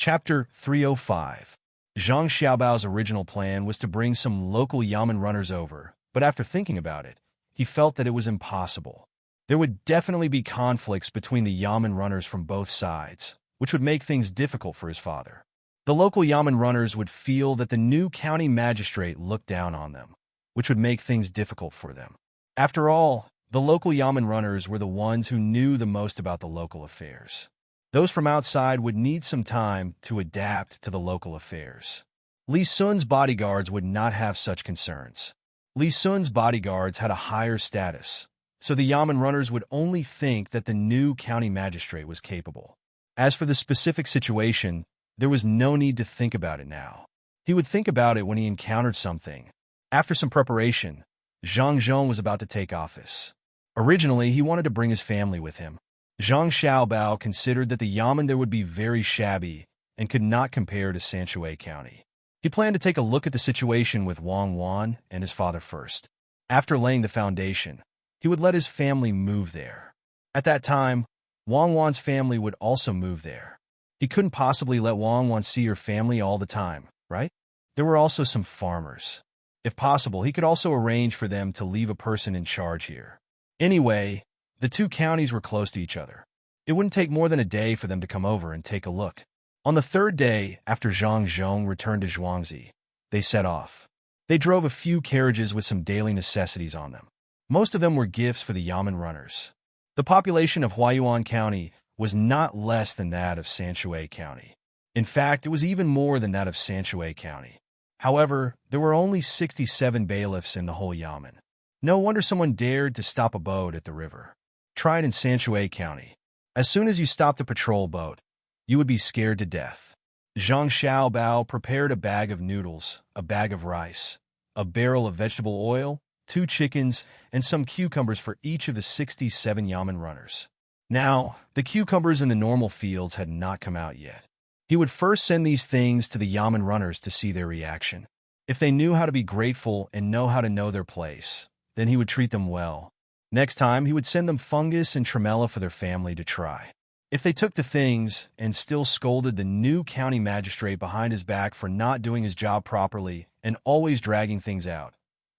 Chapter 305. Zhang Xiaobao's original plan was to bring some local yamen runners over, but after thinking about it, he felt that it was impossible. There would definitely be conflicts between the yamen runners from both sides, which would make things difficult for his father. The local yamen runners would feel that the new county magistrate looked down on them, which would make things difficult for them. After all, the local yamen runners were the ones who knew the most about the local affairs. Those from outside would need some time to adapt to the local affairs. Li Sun's bodyguards would not have such concerns. Li Sun's bodyguards had a higher status, so the yamen runners would only think that the new county magistrate was capable. As for the specific situation, there was no need to think about it now. He would think about it when he encountered something. After some preparation, Zhang Zhong was about to take office. Originally, he wanted to bring his family with him. Zhang Xiaobao considered that the yamen there would be very shabby and could not compare to Sanshui County. He planned to take a look at the situation with Wang Wan and his father first. After laying the foundation, he would let his family move there. At that time, Wang Wan's family would also move there. He couldn't possibly let Wang Wan see her family all the time, right? There were also some farmers. If possible, he could also arrange for them to leave a person in charge here. Anyway, the two counties were close to each other. It wouldn't take more than a day for them to come over and take a look. On the third day, after Zhang Zhong returned to Zhuangzi, they set off. They drove a few carriages with some daily necessities on them. Most of them were gifts for the yamen runners. The population of Huayuan County was not less than that of Sanshui County. In fact, it was even more than that of Sanshui County. However, there were only 67 bailiffs in the whole yamen. No wonder someone dared to stop a boat at the river. Try it in Sanshui County. As soon as you stopped a patrol boat, you would be scared to death. Zhang Xiaobao prepared a bag of noodles, a bag of rice, a barrel of vegetable oil, 2 chickens, and some cucumbers for each of the 67 yamen runners. Now, the cucumbers in the normal fields had not come out yet. He would first send these things to the yamen runners to see their reaction. If they knew how to be grateful and know how to know their place, then he would treat them well. Next time, he would send them fungus and tremella for their family to try. If they took the things and still scolded the new county magistrate behind his back for not doing his job properly and always dragging things out,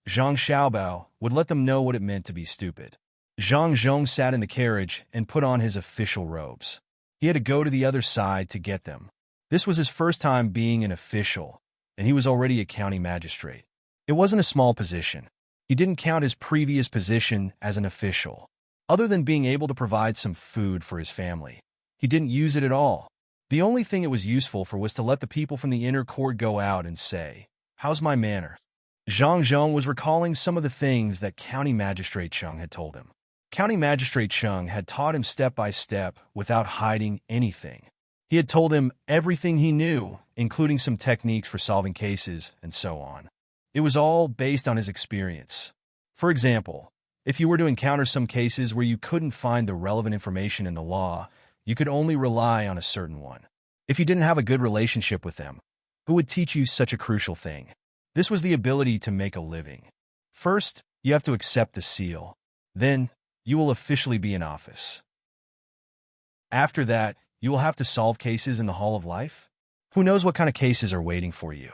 Zhang Xiaobao would let them know what it meant to be stupid. Zhang Zhong sat in the carriage and put on his official robes. He had to go to the other side to get them. This was his first time being an official, and he was already a county magistrate. It wasn't a small position. He didn't count his previous position as an official. Other than being able to provide some food for his family, he didn't use it at all. The only thing it was useful for was to let the people from the inner court go out and say, "How's my manner?" Zhang Zhong was recalling some of the things that County Magistrate Chung had told him. County Magistrate Chung had taught him step by step without hiding anything. He had told him everything he knew, including some techniques for solving cases and so on. It was all based on his experience. For example, if you were to encounter some cases where you couldn't find the relevant information in the law, you could only rely on a certain one. If you didn't have a good relationship with them, who would teach you such a crucial thing? This was the ability to make a living. First, you have to accept the seal. Then, you will officially be in office. After that, you will have to solve cases in the Hall of Life. Who knows what kind of cases are waiting for you?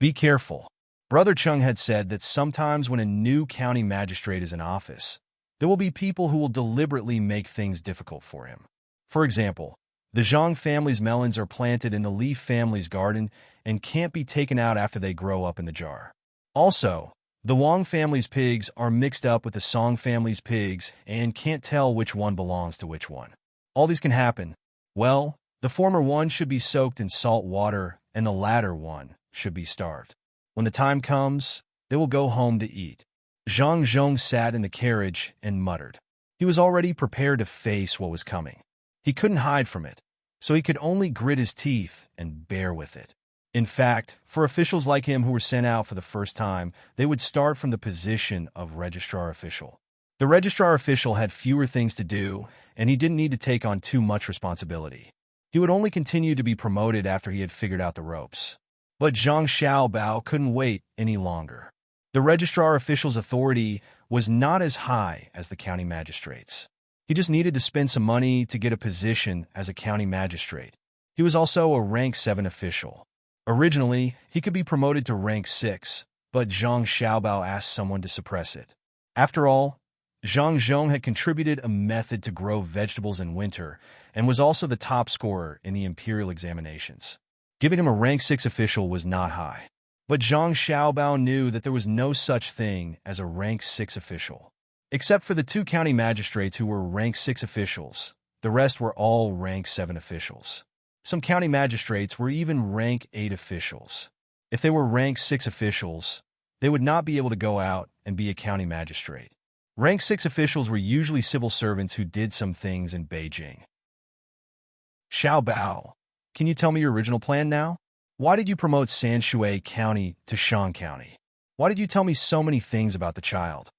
Be careful. Brother Chung had said that sometimes when a new county magistrate is in office, there will be people who will deliberately make things difficult for him. For example, the Zhang family's melons are planted in the Li family's garden and can't be taken out after they grow up in the jar. Also, the Wang family's pigs are mixed up with the Song family's pigs and can't tell which one belongs to which one. All these can happen. Well, the former one should be soaked in salt water and the latter one should be starved. When the time comes, they will go home to eat. Zhang Zhong sat in the carriage and muttered. He was already prepared to face what was coming. He couldn't hide from it, so he could only grit his teeth and bear with it. In fact, for officials like him who were sent out for the first time, they would start from the position of registrar official. The registrar official had fewer things to do, and he didn't need to take on too much responsibility. He would only continue to be promoted after he had figured out the ropes. But Zhang Xiaobao couldn't wait any longer. The registrar official's authority was not as high as the county magistrate's. He just needed to spend some money to get a position as a county magistrate. He was also a rank 7 official. Originally, he could be promoted to rank 6, but Zhang Xiaobao asked someone to suppress it. After all, Zhang Zhong had contributed a method to grow vegetables in winter and was also the top scorer in the imperial examinations. Giving him a rank 6 official was not high. But Zhang Xiaobao knew that there was no such thing as a rank 6 official. Except for the 2 county magistrates who were rank 6 officials, the rest were all rank 7 officials. Some county magistrates were even rank 8 officials. If they were rank 6 officials, they would not be able to go out and be a county magistrate. Rank 6 officials were usually civil servants who did some things in Beijing. Xiaobao, can you tell me your original plan now? Why did you promote Sanshui County to Shan County? Why did you tell me so many things about the child?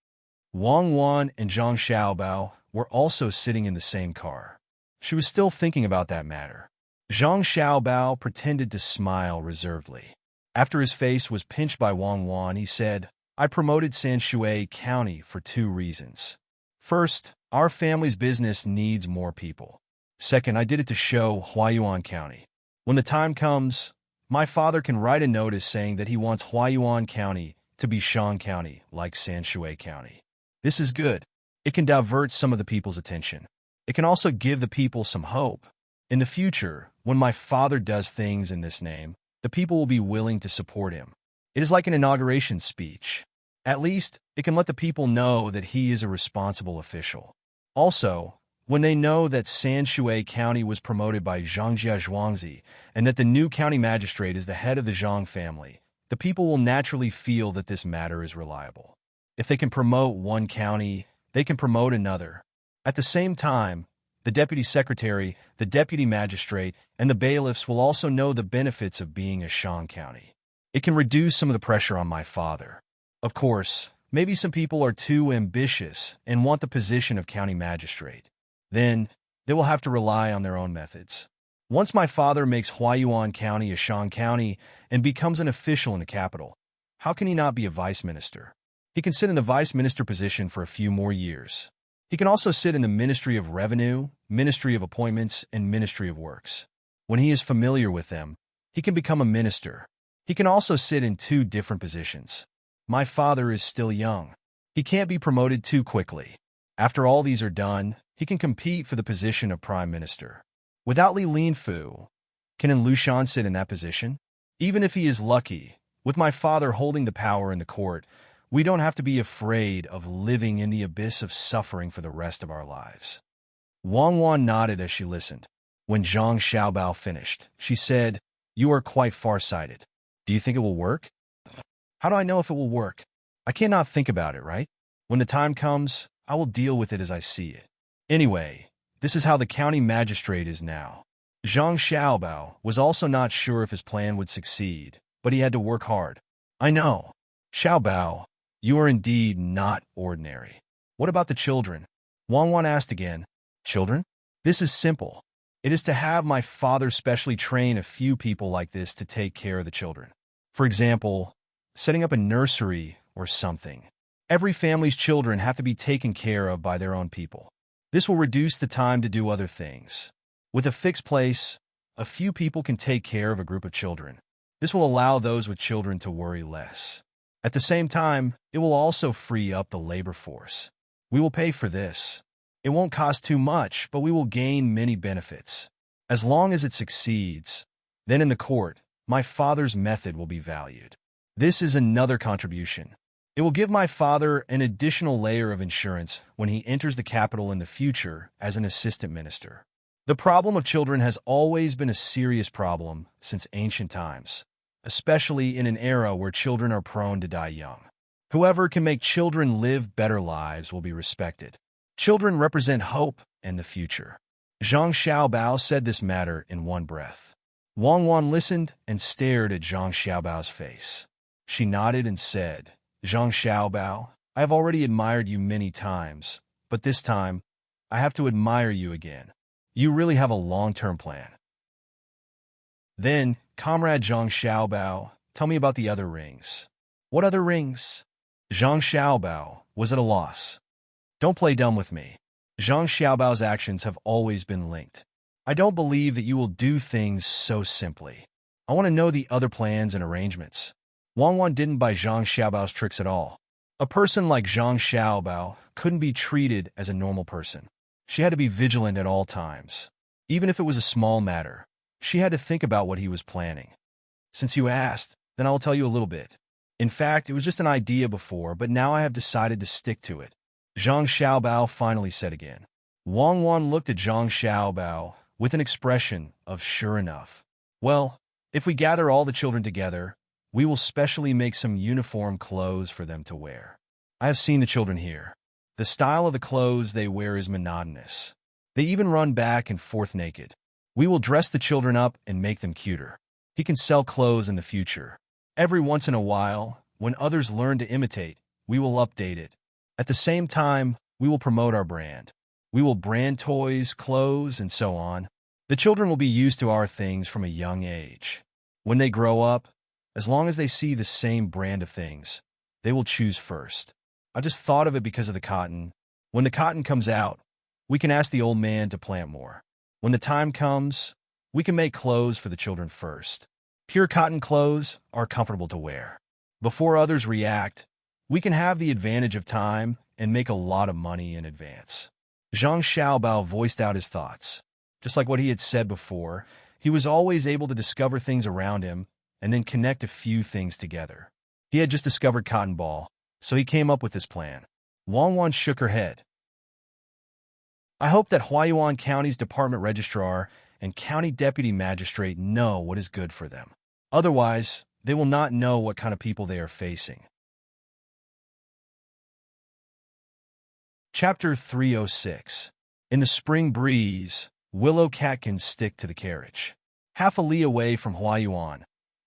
Wang Wan and Zhang Xiaobao were also sitting in the same car. She was still thinking about that matter. Zhang Xiaobao pretended to smile reservedly. After his face was pinched by Wang Wan, he said, I promoted Sanshui County for 2 reasons. First, our family's business needs more people. Second, I did it to show Huayuan County. When the time comes, my father can write a notice saying that he wants Huayuan County to be Shan County, like Sanshui County. This is good. It can divert some of the people's attention. It can also give the people some hope. In the future, when my father does things in this name, the people will be willing to support him. It is like an inauguration speech. At least, it can let the people know that he is a responsible official. Also, when they know that Sanshui County was promoted by Zhangjia Zhuangzi and that the new county magistrate is the head of the Zhang family, the people will naturally feel that this matter is reliable. If they can promote one county, they can promote another. At the same time, the deputy secretary, the deputy magistrate, and the bailiffs will also know the benefits of being a Shan County. It can reduce some of the pressure on my father. Of course, maybe some people are too ambitious and want the position of county magistrate. Then, they will have to rely on their own methods. Once my father makes Huayuan County a Shan County and becomes an official in the capital, how can he not be a vice minister? He can sit in the vice minister position for a few more years. He can also sit in the Ministry of Revenue, Ministry of Appointments, and Ministry of Works. When he is familiar with them, he can become a minister. He can also sit in 2 different positions. My father is still young. He can't be promoted too quickly. After all these are done, he can compete for the position of prime minister. Without Li Linfu, can Lushan sit in that position? Even if he is lucky, with my father holding the power in the court, we don't have to be afraid of living in the abyss of suffering for the rest of our lives. Wang Wan nodded as she listened. When Zhang Xiaobao finished, she said, You are quite far-sighted. Do you think it will work? How do I know if it will work? I cannot think about it, right? When the time comes, I will deal with it as I see it. Anyway, this is how the county magistrate is now. Zhang Xiaobao was also not sure if his plan would succeed, but he had to work hard. I know. Xiaobao, you are indeed not ordinary. What about the children? Wang Wan asked again. Children? This is simple. It is to have my father specially train a few people like this to take care of the children. For example, setting up a nursery or something. Every family's children have to be taken care of by their own people. This will reduce the time to do other things. With a fixed place, a few people can take care of a group of children. This will allow those with children to worry less. At the same time, it will also free up the labor force. We will pay for this. It won't cost too much, but we will gain many benefits. As long as it succeeds, then in the court, my father's method will be valued. This is another contribution. It will give my father an additional layer of insurance when he enters the capital in the future as an assistant minister. The problem of children has always been a serious problem since ancient times, especially in an era where children are prone to die young. Whoever can make children live better lives will be respected. Children represent hope and the future. Zhang Xiaobao said this matter in one breath. Wang Wan listened and stared at Zhang Xiaobao's face. She nodded and said, Zhang Xiaobao, I have already admired you many times, but this time, I have to admire you again. You really have a long-term plan. Then, Comrade Zhang Xiaobao, tell me about the other rings. What other rings? Zhang Xiaobao was at a loss. Don't play dumb with me. Zhang Xiaobao's actions have always been linked. I don't believe that you will do things so simply. I want to know the other plans and arrangements. Wang Wan didn't buy Zhang Xiaobao's tricks at all. A person like Zhang Xiaobao couldn't be treated as a normal person. She had to be vigilant at all times. Even if it was a small matter, she had to think about what he was planning. Since you asked, then I will tell you a little bit. In fact, it was just an idea before, but now I have decided to stick to it. Zhang Xiaobao finally said again. Wang Wan looked at Zhang Xiaobao with an expression of sure enough. Well, if we gather all the children together, we will specially make some uniform clothes for them to wear. I have seen the children here. The style of the clothes they wear is monotonous. They even run back and forth naked. We will dress the children up and make them cuter. He can sell clothes in the future. Every once in a while, when others learn to imitate, we will update it. At the same time, we will promote our brand. We will brand toys, clothes, and so on. The children will be used to our things from a young age. When they grow up, as long as they see the same brand of things, they will choose first. I just thought of it because of the cotton. When the cotton comes out, we can ask the old man to plant more. When the time comes, we can make clothes for the children first. Pure cotton clothes are comfortable to wear. Before others react, we can have the advantage of time and make a lot of money in advance. Zhang Xiaobao voiced out his thoughts. Just like what he had said before, he was always able to discover things around him and then connect a few things together. He had just discovered cotton ball, so he came up with this plan. Wang Wan shook her head. I hope that Huayuan County's department registrar and county deputy magistrate know what is good for them. Otherwise, they will not know what kind of people they are facing. Chapter 306. In the spring breeze, Willow Cat can stick to the carriage. Half a li away from Huayuan.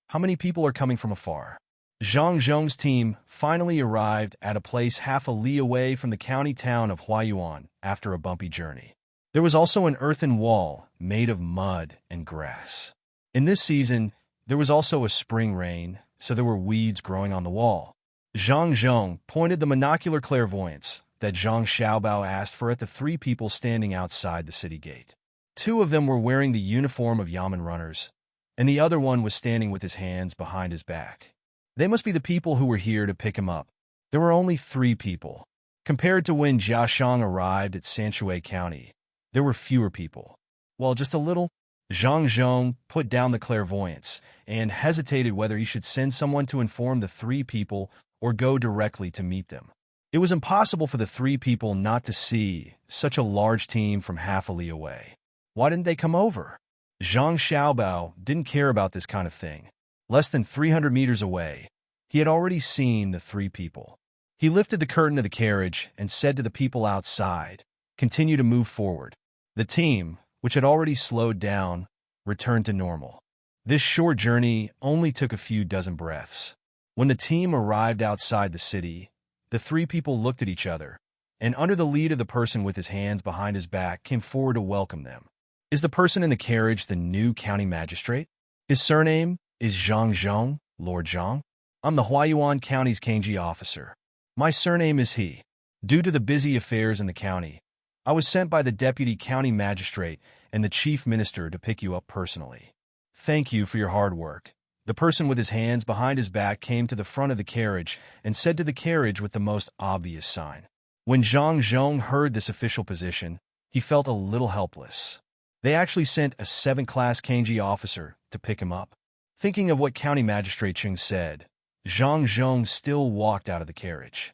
How many people are coming from afar? Zhang Zhong's team finally arrived at a place half a li away from the county town of Huayuan after a bumpy journey. There was also an earthen wall made of mud and grass. In this season, there was also a spring rain, so there were weeds growing on the wall. Zhang Zhong pointed the monocular clairvoyance that Zhang Xiaobao asked for at the three people standing outside the city gate. Two of them were wearing the uniform of Yamen runners, and the other one was standing with his hands behind his back. They must be the people who were here to pick him up. There were only 3 people. Compared to when Jiashang arrived at Sanshui County, there were fewer people. Well, just a little. Zhang Zhong put down the clairvoyance and hesitated whether he should send someone to inform the 3 people or go directly to meet them. It was impossible for the 3 people not to see such a large team from half a li away. Why didn't they come over? Zhang Xiaobao didn't care about this kind of thing. Less than 300 meters away, he had already seen the 3 people. He lifted the curtain of the carriage and said to the people outside, "Continue to move forward." The team, which had already slowed down, returned to normal. This short journey only took a few dozen breaths. When the team arrived outside the city, the 3 people looked at each other, and under the lead of the person with his hands behind his back came forward to welcome them. Is the person in the carriage the new county magistrate? His surname is Zhang Zhong, Lord Zhang. I'm the Huayuan County's Kangji officer. My surname is He. Due to the busy affairs in the county, I was sent by the deputy county magistrate and the chief minister to pick you up personally. Thank you for your hard work. The person with his hands behind his back came to the front of the carriage and said to the carriage with the most obvious sign. When Zhang Zhong heard this official position, he felt a little helpless. They actually sent a 7th-class Kangji officer to pick him up. Thinking of what County Magistrate Cheng said, Zhang Zhong still walked out of the carriage.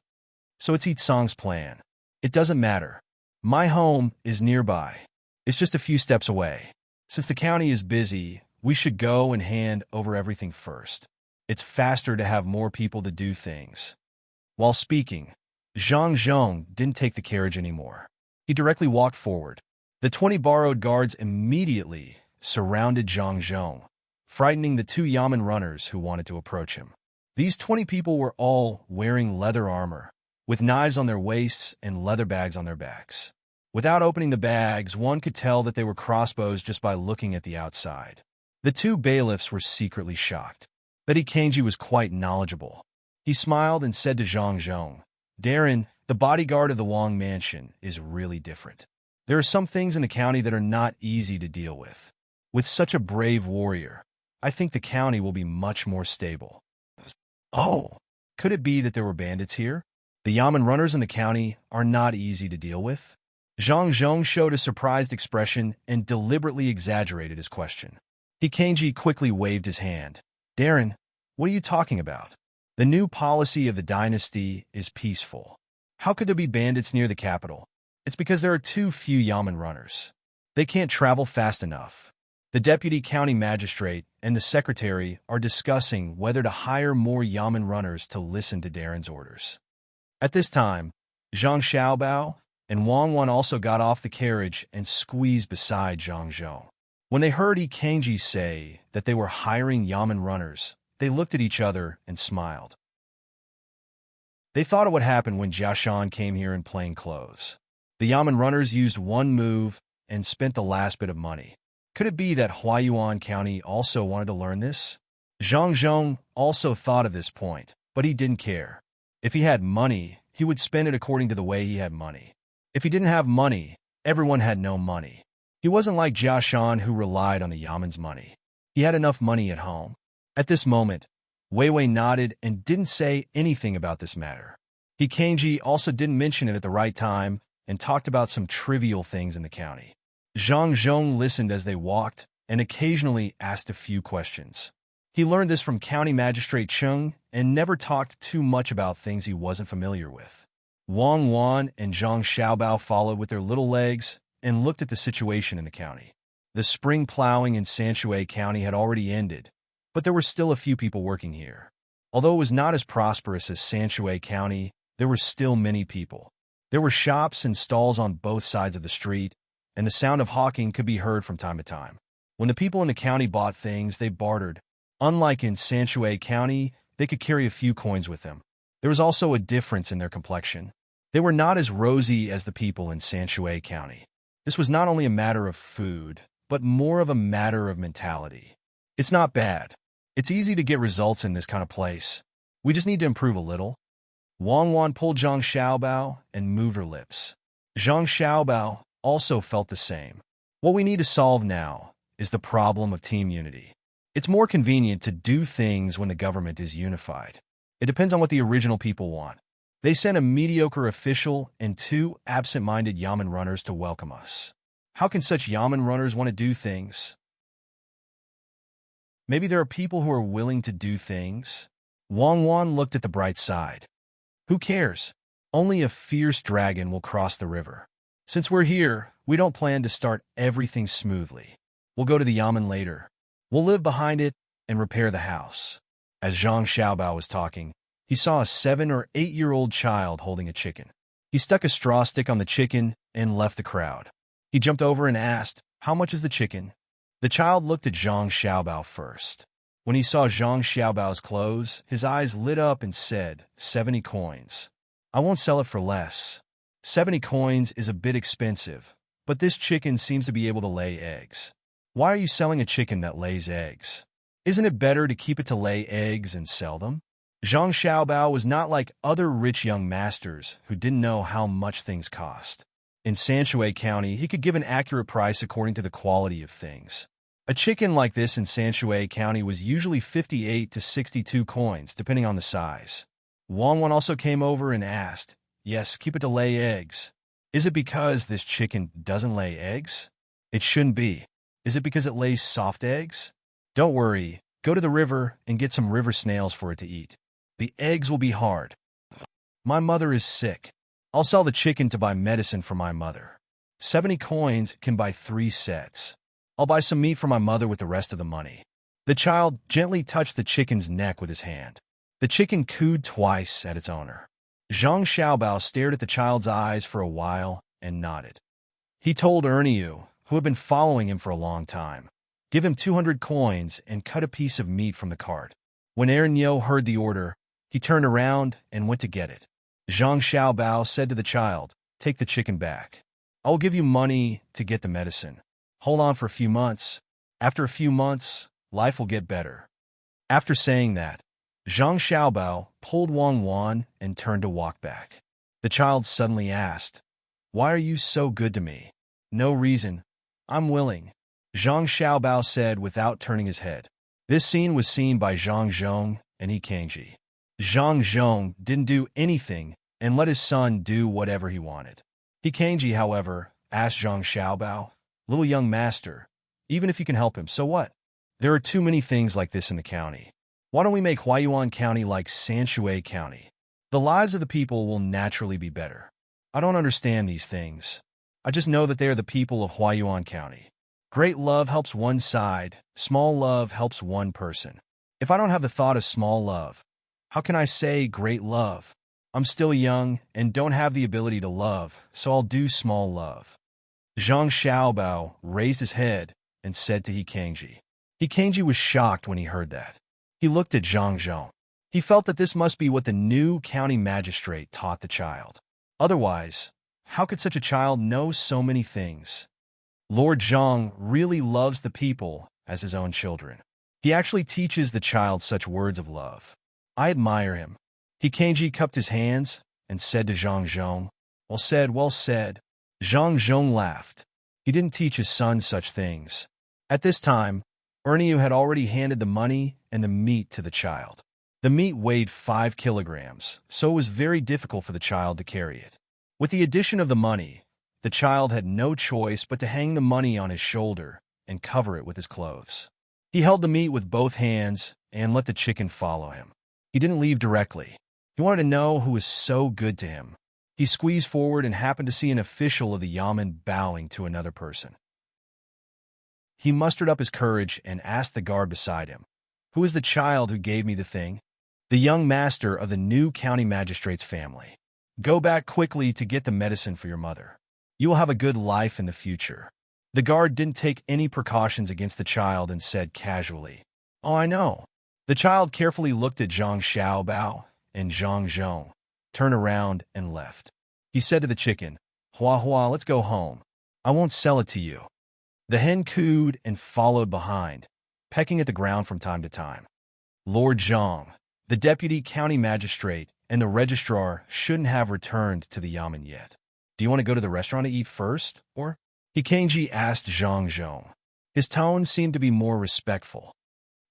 So it's Yitsang's plan. It doesn't matter. My home is nearby. It's just a few steps away. Since the county is busy, we should go and hand over everything first. It's faster to have more people to do things. While speaking, Zhang Zhong didn't take the carriage anymore. He directly walked forward. The 20 borrowed guards immediately surrounded Zhang Zhong, frightening the 2 Yamen runners who wanted to approach him. These 20 people were all wearing leather armor, with knives on their waists and leather bags on their backs. Without opening the bags, one could tell that they were crossbows just by looking at the outside. The 2 bailiffs were secretly shocked. Betty Kangji was quite knowledgeable. He smiled and said to Zhang Zhong, "Darren, the bodyguard of the Wang mansion is really different. There are some things in the county that are not easy to deal with. With such a brave warrior, I think the county will be much more stable. Oh, could it be that there were bandits here? The Yamen runners in the county are not easy to deal with. Zhang Zhong showed a surprised expression and deliberately exaggerated his question. Hikanji quickly waved his hand. Darren, what are you talking about? The new policy of the dynasty is peaceful. How could there be bandits near the capital? It's because there are too few Yamen runners. They can't travel fast enough. The deputy county magistrate and the secretary are discussing whether to hire more Yamen runners to listen to Darren's orders. At this time, Zhang Xiaobao and Wang Wan also got off the carriage and squeezed beside Zhang Zhong. When they heard Ikanji say that they were hiring Yamen runners, they looked at each other and smiled. They thought of what happened when Jiashan came here in plain clothes. The Yamen runners used one move and spent the last bit of money. Could it be that Huayuan County also wanted to learn this? Zhang Zhong also thought of this point, but he didn't care. If he had money, he would spend it according to the way he had money. If he didn't have money, everyone had no money. He wasn't like Jiashan who relied on the Yamen's money. He had enough money at home. At this moment, Wei Wei nodded and didn't say anything about this matter. Hikanji also didn't mention it at the right time and talked about some trivial things in the county. Zhang Zhong listened as they walked and occasionally asked a few questions. He learned this from County Magistrate Chung and never talked too much about things he wasn't familiar with. Wang Wan and Zhang Xiaobao followed with their little legs and looked at the situation in the county. The spring plowing in Sanshui County had already ended, but there were still a few people working here. Although it was not as prosperous as Sanshui County, there were still many people. There were shops and stalls on both sides of the street, and the sound of hawking could be heard from time to time. When the people in the county bought things, they bartered. Unlike in Sanshui County, they could carry a few coins with them. There was also a difference in their complexion. They were not as rosy as the people in Sanshui County. This was not only a matter of food, but more of a matter of mentality. It's not bad. It's easy to get results in this kind of place. We just need to improve a little. Wang Wan pulled Zhang Xiaobao and moved her lips. Zhang Xiaobao also felt the same. What we need to solve now is the problem of team unity. It's more convenient to do things when the government is unified. It depends on what the original people want. They sent a mediocre official and 2 absent-minded Yamen runners to welcome us. How can such Yamen runners want to do things? Maybe there are people who are willing to do things. Wang Wan looked at the bright side. Who cares? Only a fierce dragon will cross the river. Since we're here, we don't plan to start everything smoothly. We'll go to the Yamen later. We'll live behind it and repair the house. As Zhang Xiaobao was talking, he saw a 7- or 8-year-old child holding a chicken. He stuck a straw stick on the chicken and left the crowd. He jumped over and asked, "How much is the chicken?" The child looked at Zhang Xiaobao first. When he saw Zhang Xiaobao's clothes, his eyes lit up and said, 70 coins. I won't sell it for less. 70 coins is a bit expensive, but this chicken seems to be able to lay eggs. Why are you selling a chicken that lays eggs? Isn't it better to keep it to lay eggs and sell them? Zhang Xiaobao was not like other rich young masters who didn't know how much things cost. In Sanshui County, he could give an accurate price according to the quality of things. A chicken like this in Sanshui County was usually 58 to 62 coins, depending on the size. Wang Wan also came over and asked, "Yes, keep it to lay eggs. Is it because this chicken doesn't lay eggs? It shouldn't be. Is it because it lays soft eggs? Don't worry, go to the river and get some river snails for it to eat. The eggs will be hard. My mother is sick. I'll sell the chicken to buy medicine for my mother. 70 coins can buy 3 sets. I'll buy some meat for my mother with the rest of the money." The child gently touched the chicken's neck with his hand. The chicken cooed twice at its owner. Zhang Xiaobao stared at the child's eyes for a while and nodded. He told Erniu, who had been following him for a long time, "Give him 200 coins and cut a piece of meat from the cart." When Erniu heard the order, he turned around and went to get it. Zhang Xiaobao said to the child, "Take the chicken back. I will give you money to get the medicine. Hold on for a few months. After a few months, life will get better." After saying that, Zhang Xiaobao pulled Wang Wan and turned to walk back. The child suddenly asked, "Why are you so good to me?" No reason. I'm willing, Zhang Xiaobao said without turning his head. This scene was seen by Zhang Zhong and He Kangji. Zhang Zhong didn't do anything and let his son do whatever he wanted. He Kangji, however, asked Zhang Xiaobao, "Little young master, even if you can help him, so what? There are too many things like this in the county. Why don't we make Huayuan County like Sanshui County? The lives of the people will naturally be better. I don't understand these things. I just know that they are the people of Huayuan County. Great love helps one side, small love helps one person. If I don't have the thought of small love, how can I say great love? I'm still young and don't have the ability to love, so I'll do small love." Zhang Xiaobao raised his head and said to He Kangji. He Kangji was shocked when he heard that. He looked at Zhang Zhong. He felt that this must be what the new county magistrate taught the child. Otherwise, how could such a child know so many things? Lord Zhang really loves the people as his own children. He actually teaches the child such words of love. I admire him. He Kangji cupped his hands and said to Zhang Zhong, Well said, well said. Zhang Zhong laughed. He didn't teach his son such things. At this time, Erniu had already handed the money and the meat to the child. The meat weighed 5 kilograms, so it was very difficult for the child to carry it. With the addition of the money, the child had no choice but to hang the money on his shoulder and cover it with his clothes. He held the meat with both hands and let the chicken follow him. He didn't leave directly. He wanted to know who was so good to him. He squeezed forward and happened to see an official of the yamen bowing to another person. He mustered up his courage and asked the guard beside him, Who is the child who gave me the thing? The young master of the new county magistrate's family. Go back quickly to get the medicine for your mother. You will have a good life in the future. The guard didn't take any precautions against the child and said casually, Oh, I know. The child carefully looked at Zhang Xiaobao and Zhang Zhong, turned around and left. He said to the chicken, Hua Hua, let's go home. I won't sell it to you. The hen cooed and followed behind, pecking at the ground from time to time. Lord Zhang, the deputy county magistrate, and the registrar shouldn't have returned to the yamen yet. Do you want to go to the restaurant to eat first, or? He Kangji asked Zhang Zhong. His tone seemed to be more respectful.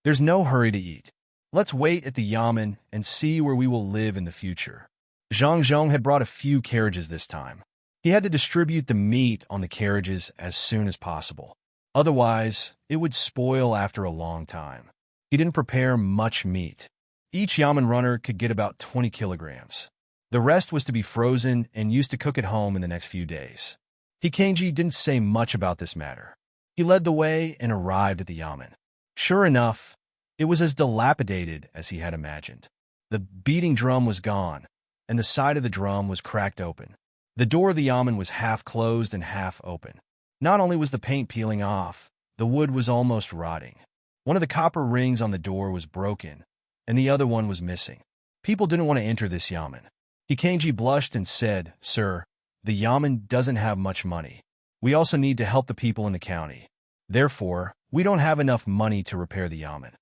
There's no hurry to eat. Let's wait at the yamen and see where we will live in the future. Zhang Zhong had brought a few carriages this time. He had to distribute the meat on the carriages as soon as possible. Otherwise, it would spoil after a long time. He didn't prepare much meat. Each yamen runner could get about 20 kilograms. The rest was to be frozen and used to cook at home in the next few days. He Kangji didn't say much about this matter. He led the way and arrived at the yamen. Sure enough, it was as dilapidated as he had imagined. The beating drum was gone, and the side of the drum was cracked open. The door of the yamen was half closed and half open. Not only was the paint peeling off, the wood was almost rotting. One of the copper rings on the door was broken, and the other one was missing. People didn't want to enter this yamen. He Kangji blushed and said, Sir, the yamen doesn't have much money. We also need to help the people in the county. Therefore, we don't have enough money to repair the yamen.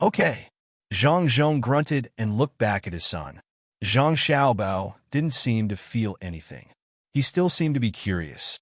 Okay. Zhang Zhong grunted and looked back at his son. Zhang Xiaobao didn't seem to feel anything. He still seemed to be curious.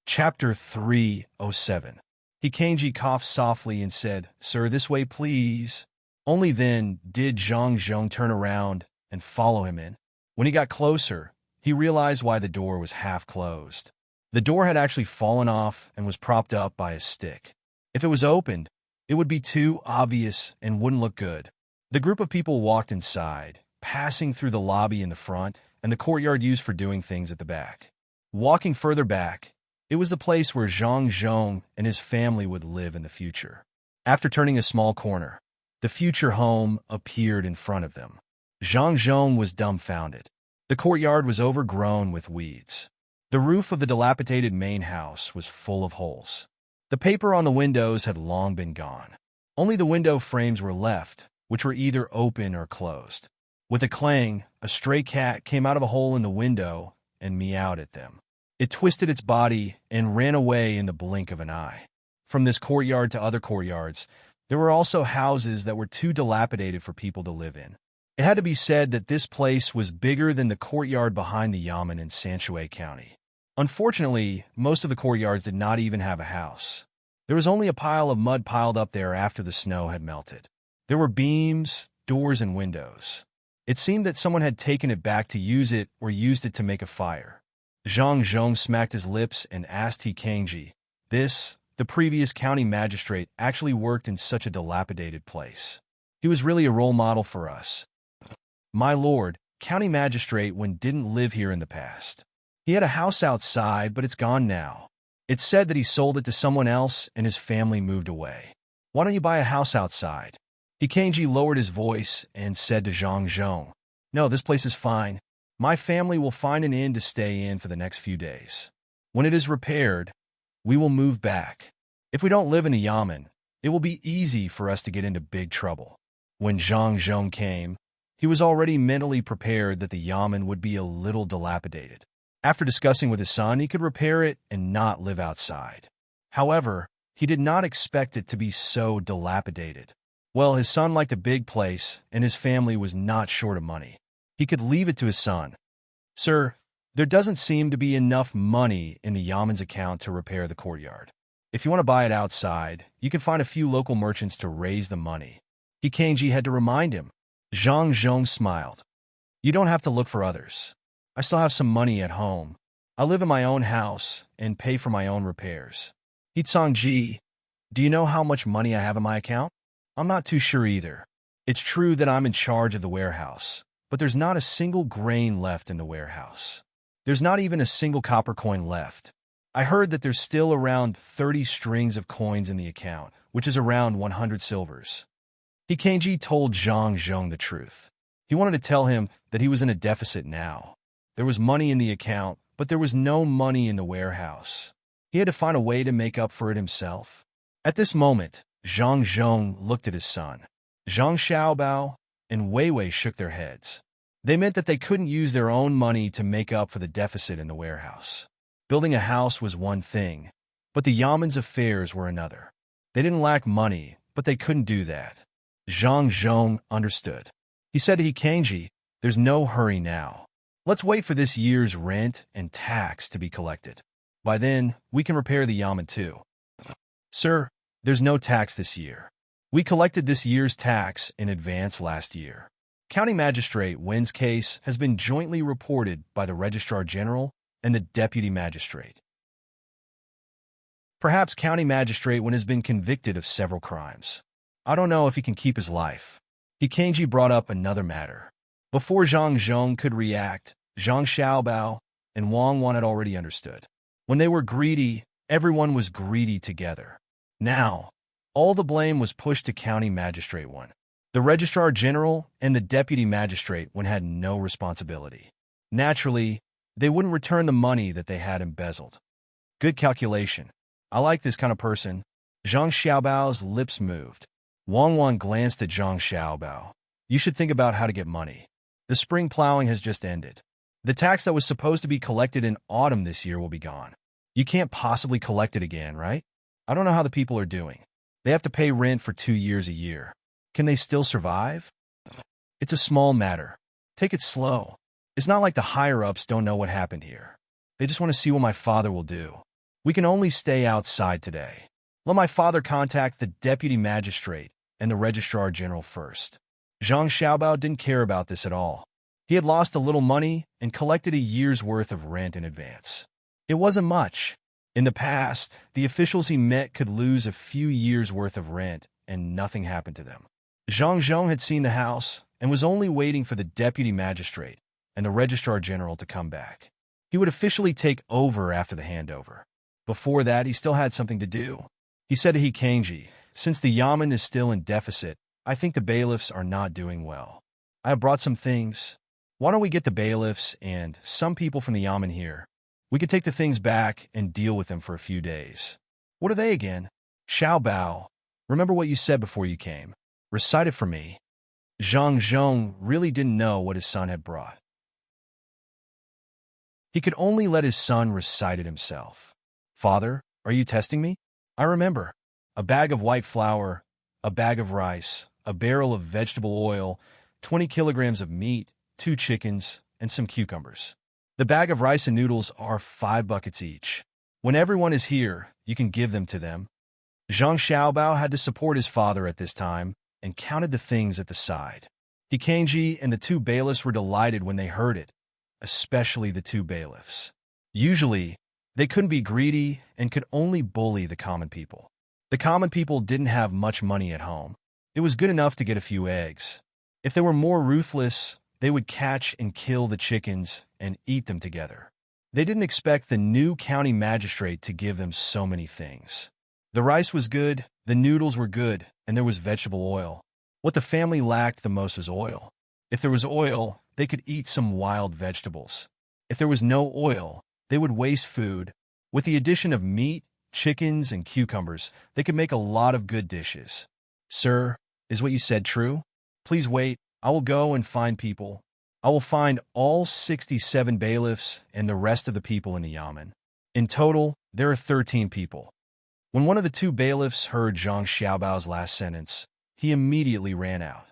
Chapter 307. He Kangji coughed softly and said, Sir, this way, please. Only then did Zhang Zhong turn around and follow him in. When he got closer, he realized why the door was half closed. The door had actually fallen off and was propped up by a stick. If it was opened, it would be too obvious and wouldn't look good. The group of people walked inside, passing through the lobby in the front and the courtyard used for doing things at the back. Walking further back, it was the place where Zhang Zhong and his family would live in the future. After turning a small corner, the future home appeared in front of them. Zhang Zhong was dumbfounded. The courtyard was overgrown with weeds. The roof of the dilapidated main house was full of holes. The paper on the windows had long been gone. Only the window frames were left, which were either open or closed. With a clang, a stray cat came out of a hole in the window and meowed at them. It twisted its body and ran away in the blink of an eye. From this courtyard to other courtyards, there were also houses that were too dilapidated for people to live in. It had to be said that this place was bigger than the courtyard behind the Yamen in Sanshui County. Unfortunately, most of the courtyards did not even have a house. There was only a pile of mud piled up there after the snow had melted. There were beams, doors, and windows. It seemed that someone had taken it back to use it or used it to make a fire. Zhang Zhong smacked his lips and asked He Kangji. The previous county magistrate, actually worked in such a dilapidated place. He was really a role model for us. My lord, county magistrate Wen didn't live here in the past. He had a house outside, but it's gone now. It's said that he sold it to someone else and his family moved away. Why don't you buy a house outside? He Kangji lowered his voice and said to Zhang Zhong, No, this place is fine. My family will find an inn to stay in for the next few days. When it is repaired, we will move back. If we don't live in the Yamen, it will be easy for us to get into big trouble. When Zhang Zhong came, he was already mentally prepared that the Yamen would be a little dilapidated. After discussing with his son, he could repair it and not live outside. However, he did not expect it to be so dilapidated. Well, his son liked a big place, and his family was not short of money. He could leave it to his son. Sir, there doesn't seem to be enough money in the Yamen's account to repair the courtyard. If you want to buy it outside, you can find a few local merchants to raise the money. He Kangji had to remind him. Zhang Zhong smiled. You don't have to look for others. I still have some money at home. I live in my own house and pay for my own repairs. Ji, do you know how much money I have in my account? I'm not too sure either. It's true that I'm in charge of the warehouse, but there's not a single grain left in the warehouse. There's not even a single copper coin left. I heard that there's still around 30 strings of coins in the account, which is around 100 silvers. He Kangji told Zhang Zhong the truth. He wanted to tell him that he was in a deficit now. There was money in the account, but there was no money in the warehouse. He had to find a way to make up for it himself. At this moment, Zhang Zhong looked at his son. Zhang Xiaobao and Wei Wei shook their heads. They meant that they couldn't use their own money to make up for the deficit in the warehouse. Building a house was one thing, but the Yamen's affairs were another. They didn't lack money, but they couldn't do that. Zhang Zhong understood. He said to He Kangji, There's no hurry now. Let's wait for this year's rent and tax to be collected. By then, we can repair the Yamen too. Sir, there's no tax this year. We collected this year's tax in advance last year. County Magistrate Wen's case has been jointly reported by the Registrar General and the Deputy Magistrate. Perhaps County Magistrate Wen has been convicted of several crimes. I don't know if he can keep his life. He Kangji brought up another matter. Before Zhang Zhong could react, Zhang Xiaobao and Wang Wan had already understood. When they were greedy, everyone was greedy together. Now, all the blame was pushed to County Magistrate Wen. The Registrar General and the Deputy Magistrate Wen had no responsibility. Naturally, they wouldn't return the money that they had embezzled. Good calculation. I like this kind of person. Zhang Xiaobao's lips moved. Wang Wan glanced at Zhang Xiaobao. You should think about how to get money. The spring plowing has just ended. The tax that was supposed to be collected in autumn this year will be gone. You can't possibly collect it again, right? I don't know how the people are doing. They have to pay rent for 2 years a year. Can they still survive? It's a small matter. Take it slow. It's not like the higher-ups don't know what happened here. They just want to see what my father will do. We can only stay outside today. Let my father contact the Deputy Magistrate and the Registrar General first. Zhang Xiaobao didn't care about this at all. He had lost a little money and collected a year's worth of rent in advance. It wasn't much. In the past, the officials he met could lose a few years' worth of rent and nothing happened to them. Zhang Zhong had seen the house and was only waiting for the Deputy Magistrate and the Registrar General to come back. He would officially take over after the handover. Before that, he still had something to do. He said to He Kangji, Since the Yamen is still in deficit, I think the bailiffs are not doing well. I have brought some things. Why don't we get the bailiffs and some people from the Yamen here? We could take the things back and deal with them for a few days. What are they again? Xiao Bao. Remember what you said before you came. Recite it for me. Zhang Zhong really didn't know what his son had brought. He could only let his son recite it himself. Father, are you testing me? I remember. A bag of white flour, a bag of rice, a barrel of vegetable oil, 20 kilograms of meat, 2 chickens, and some cucumbers. The bag of rice and noodles are 5 buckets each. When everyone is here, you can give them to them. Zhang Xiaobao had to support his father at this time and counted the things at the side. He Kangji and the 2 bailiffs were delighted when they heard it, especially the 2 bailiffs. Usually, they couldn't be greedy and could only bully the common people. The common people didn't have much money at home. It was good enough to get a few eggs. If they were more ruthless, they would catch and kill the chickens and eat them together. They didn't expect the new county magistrate to give them so many things. The rice was good, the noodles were good, and there was vegetable oil. What the family lacked the most was oil. If there was oil, they could eat some wild vegetables. If there was no oil, they would waste food. With the addition of meat, chickens, and cucumbers, they could make a lot of good dishes. Sir, is what you said true? Please wait, I will go and find people. I will find all 67 bailiffs and the rest of the people in the yamen. In total, there are 13 people. When one of the 2 bailiffs heard Zhang Xiaobao's last sentence, he immediately ran out.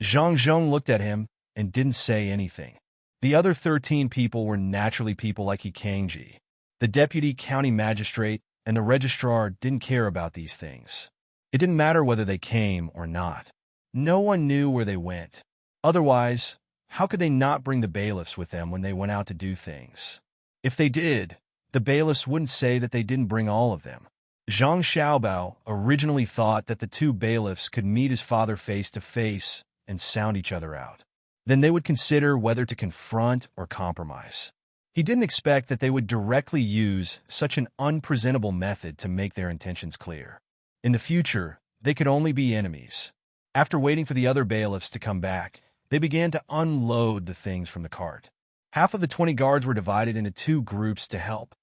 Zhang Zhong looked at him and didn't say anything. The other 13 people were naturally people like He Kangji. The deputy county magistrate and the registrar didn't care about these things. It didn't matter whether they came or not. No one knew where they went. Otherwise, how could they not bring the bailiffs with them when they went out to do things? If they did, the bailiffs wouldn't say that they didn't bring all of them. Zhang Xiaobao originally thought that the 2 bailiffs could meet his father face to face and sound each other out. Then they would consider whether to confront or compromise. He didn't expect that they would directly use such an unpresentable method to make their intentions clear. In the future, they could only be enemies. After waiting for the other bailiffs to come back, they began to unload the things from the cart. Half of the 20 guards were divided into 2 groups to help,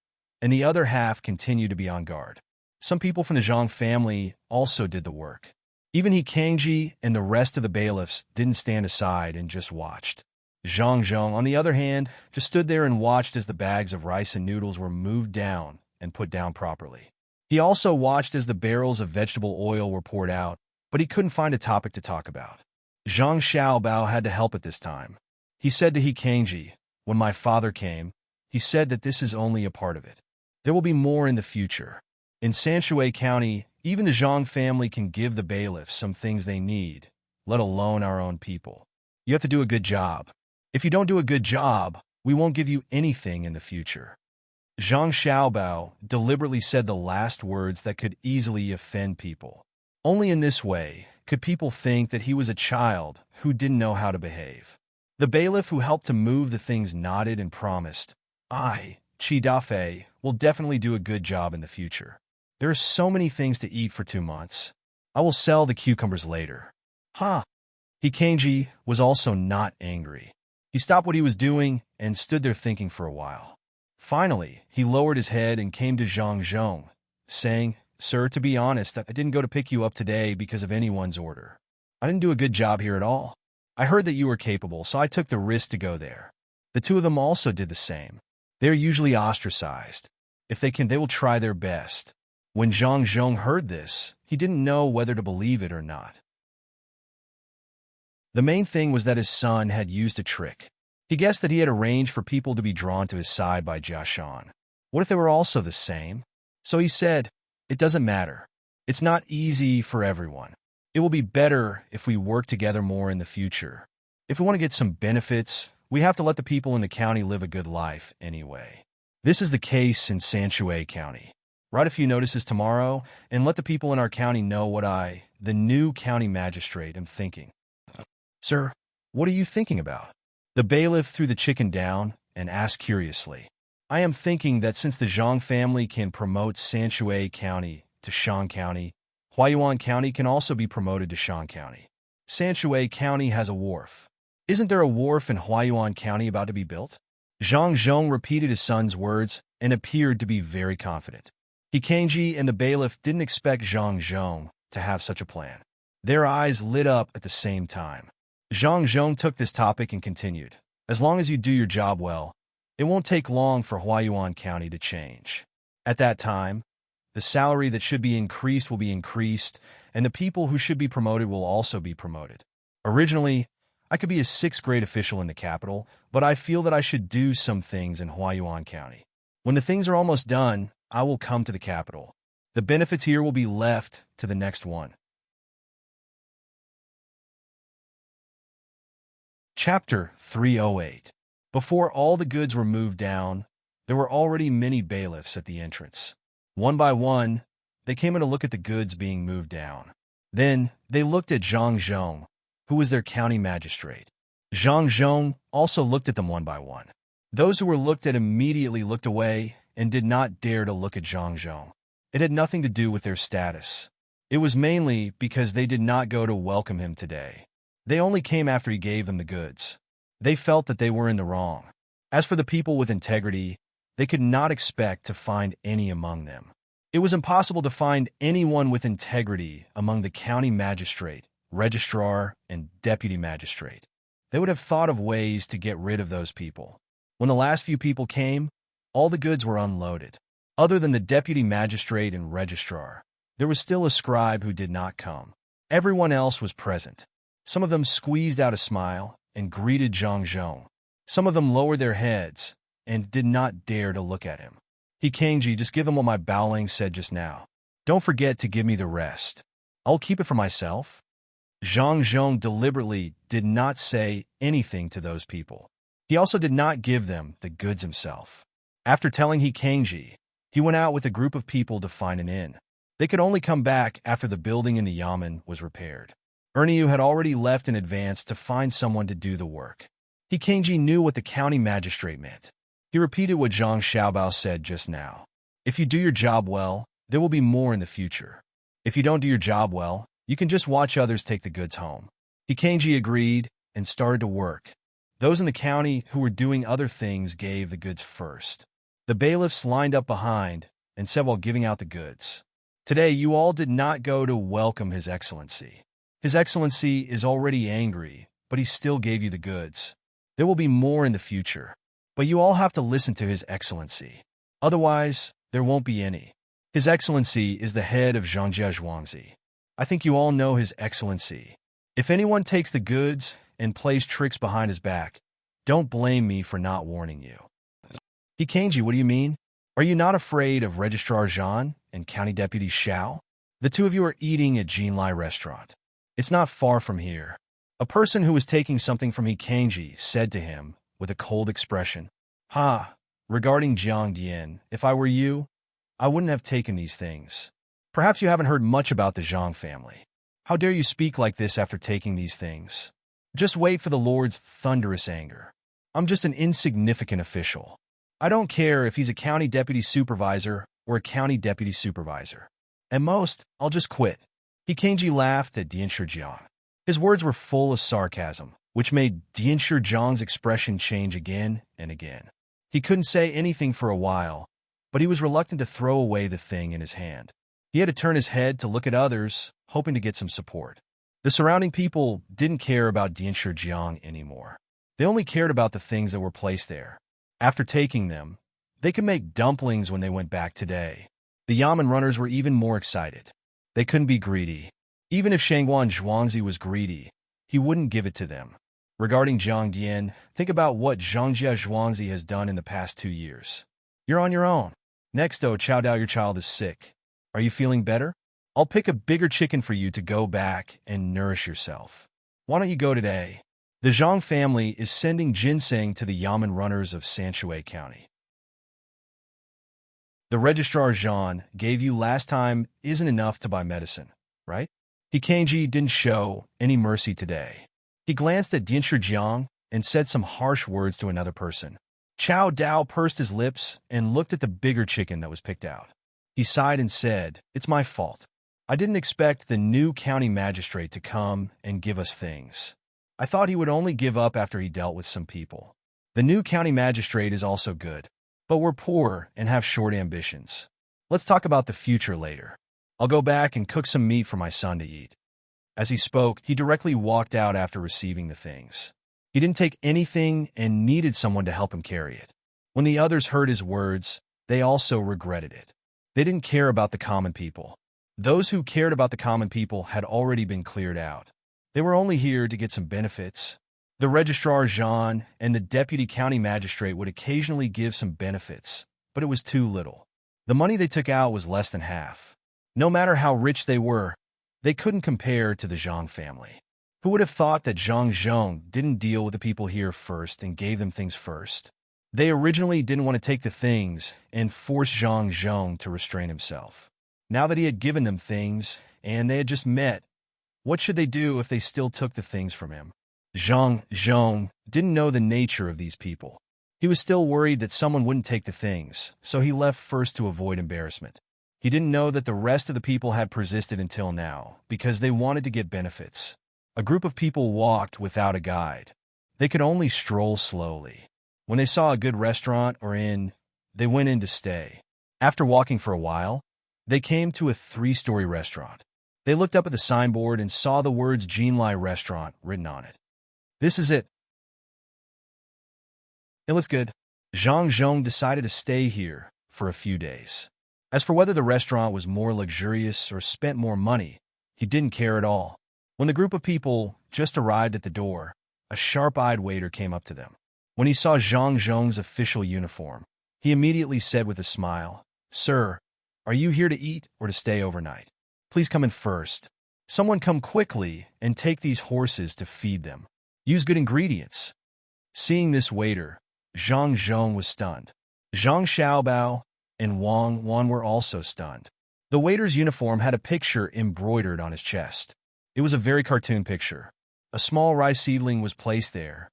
and the other half continued to be on guard. Some people from the Zhang family also did the work. Even He Kangji and the rest of the bailiffs didn't stand aside and just watched. Zhang Zhong, on the other hand, just stood there and watched as the bags of rice and noodles were moved down and put down properly. He also watched as the barrels of vegetable oil were poured out, but he couldn't find a topic to talk about. Zhang Xiaobao had to help at this time. He said to He Kangji, "When my father came, he said that this is only a part of it. There will be more in the future. In Sanshui County, even the Zhang family can give the bailiffs some things they need, let alone our own people. You have to do a good job. If you don't do a good job, we won't give you anything in the future." Zhang Xiaobao deliberately said the last words that could easily offend people. Only in this way could people think that he was a child who didn't know how to behave. The bailiff who helped to move the things nodded and promised, "I, Chi Dafei, will definitely do a good job in the future. There are so many things to eat for 2 months. I will sell the cucumbers later." Ha! He Kangji was also not angry. He stopped what he was doing and stood there thinking for a while. Finally, he lowered his head and came to Zhang Zhong, saying, "Sir, to be honest, I didn't go to pick you up today because of anyone's order. I didn't do a good job here at all. I heard that you were capable, so I took the risk to go there." The 2 of them also did the same. They are usually ostracized. If they can, they will try their best. When Zhang Zhong heard this, he didn't know whether to believe it or not. The main thing was that his son had used a trick. He guessed that he had arranged for people to be drawn to his side by Jia Shan. What if they were also the same? So he said, "It doesn't matter. It's not easy for everyone. It will be better if we work together more in the future. If we want to get some benefits, we have to let the people in the county live a good life anyway." This is the case in Sanshui County. Write a few notices tomorrow and let the people in our county know what I, the new county magistrate, am thinking. "Sir, what are you thinking about?" The bailiff threw the chicken down and asked curiously. "I am thinking that since the Zhang family can promote Sanshui County to Shan County, Huayuan County can also be promoted to Shan County. Sanshui County has a wharf. Isn't there a wharf in Huayuan County about to be built?" Zhang Zhong repeated his son's words and appeared to be very confident. He Kangji and the bailiff didn't expect Zhang Zhong to have such a plan. Their eyes lit up at the same time. Zhang Zhong took this topic and continued, "As long as you do your job well, it won't take long for Huayuan County to change. At that time, the salary that should be increased will be increased, and the people who should be promoted will also be promoted. Originally, I could be a sixth-grade official in the capital, but I feel that I should do some things in Huayuan County. When the things are almost done, I will come to the capital. The benefits here will be left to the next one. Chapter 308. Before all the goods were moved down, there were already many bailiffs at the entrance. One by one, they came in to look at the goods being moved down. Then they looked at Zhang Zhong, who was their county magistrate. Zhang Zhong also looked at them one by one. Those who were looked at immediately looked away and did not dare to look at Zhang Zhong. It had nothing to do with their status. It was mainly because they did not go to welcome him today. They only came after he gave them the goods. They felt that they were in the wrong. As for the people with integrity, they could not expect to find any among them. It was impossible to find anyone with integrity among the county magistrate, registrar, and deputy magistrate. They would have thought of ways to get rid of those people. When the last few people came, all the goods were unloaded. Other than the deputy magistrate and registrar, there was still a scribe who did not come. Everyone else was present. Some of them squeezed out a smile and greeted Zhang Zhong. Some of them lowered their heads and did not dare to look at him. Kangji, just give him what my Baoling said just now. Don't forget to give me the rest. I'll keep it for myself. Zhang Zhong deliberately did not say anything to those people. He also did not give them the goods himself. After telling Kangji, he went out with a group of people to find an inn. They could only come back after the building in the yamen was repaired. Erniu had already left in advance to find someone to do the work. Kangji knew what the county magistrate meant. He repeated what Zhang Xiaobao said just now. If you do your job well, there will be more in the future. If you don't do your job well, you can just watch others take the goods home. Kangji agreed and started to work. Those in the county who were doing other things gave the goods first. The bailiffs lined up behind and said while giving out the goods, "Today you all did not go to welcome His Excellency. His Excellency is already angry, but he still gave you the goods. There will be more in the future. But you all have to listen to His Excellency. Otherwise, there won't be any. His Excellency is the head of Zhangjia Zhuangzi. I think you all know His Excellency. If anyone takes the goods and plays tricks behind his back, don't blame me for not warning you." Kangji, what do you mean? Are you not afraid of Registrar Zhan and County Deputy Xiao? The two of you are eating at Jinlai Restaurant. It's not far from here. A person who was taking something from Kangji said to him, with a cold expression, regarding Jiang Dian, if I were you, I wouldn't have taken these things. Perhaps you haven't heard much about the Zhang family. How dare you speak like this after taking these things? Just wait for the Lord's thunderous anger. I'm just an insignificant official. I don't care if he's a county deputy supervisor or a county deputy supervisor. At most, I'll just quit. Kangji laughed at Dian Shijiang. His words were full of sarcasm, which made Dian Shijiang's expression change again and again. He couldn't say anything for a while, but he was reluctant to throw away the thing in his hand. He had to turn his head to look at others, hoping to get some support. The surrounding people didn't care about Dian Shijiang anymore. They only cared about the things that were placed there. After taking them, they could make dumplings when they went back today. The yamen runners were even more excited. They couldn't be greedy. Even if Shangguan Zhuangzi was greedy, he wouldn't give it to them. Regarding Jiang Dian, think about what Zhangjia Zhuangzi has done in the past 2 years. You're on your own. Next, Chao Dao, your child is sick. Are you feeling better? I'll pick a bigger chicken for you to go back and nourish yourself. Why don't you go today? The Zhang family is sending ginseng to the yamen runners of Sanshui County. The registrar Zhan gave you last time isn't enough to buy medicine, right? Kangji didn't show any mercy today. He glanced at Dian Shijiang and said some harsh words to another person. Chao Dao pursed his lips and looked at the bigger chicken that was picked out. He sighed and said, "It's my fault. I didn't expect the new county magistrate to come and give us things. I thought he would only give up after he dealt with some people. The new county magistrate is also good, but we're poor and have short ambitions. Let's talk about the future later. I'll go back and cook some meat for my son to eat." As he spoke, he directly walked out after receiving the things. He didn't take anything and needed someone to help him carry it. When the others heard his words, they also regretted it. They didn't care about the common people. Those who cared about the common people had already been cleared out. They were only here to get some benefits, The registrar Jean and the deputy county magistrate would occasionally give some benefits, but it was too little. The money they took out was less than half. No matter how rich they were, they couldn't compare to the Zhang family. Who would have thought that Zhang Zhong didn't deal with the people here first and gave them things first? They originally didn't want to take the things and force Zhang Zhong to restrain himself. Now that he had given them things and they had just met, what should they do if they still took the things from him? Zhang Zhong didn't know the nature of these people. He was still worried that someone wouldn't take the things, so he left first to avoid embarrassment. He didn't know that the rest of the people had persisted until now because they wanted to get benefits. A group of people walked without a guide. They could only stroll slowly. When they saw a good restaurant or inn, they went in to stay. After walking for a while, they came to a 3-story restaurant. They looked up at the signboard and saw the words Jinlai Restaurant written on it. This is it. It looks good. Zhang Zhong decided to stay here for a few days. As for whether the restaurant was more luxurious or spent more money, he didn't care at all. When the group of people just arrived at the door, a sharp-eyed waiter came up to them. When he saw Zhang Zhong's official uniform, he immediately said with a smile, "Sir, are you here to eat or to stay overnight? Please come in first. Someone come quickly and take these horses to feed them. Use good ingredients." Seeing this waiter, Zhang Zhong was stunned. Zhang Xiaobao and Wang Wan were also stunned. The waiter's uniform had a picture embroidered on his chest. It was a very cartoon picture. A small rice seedling was placed there.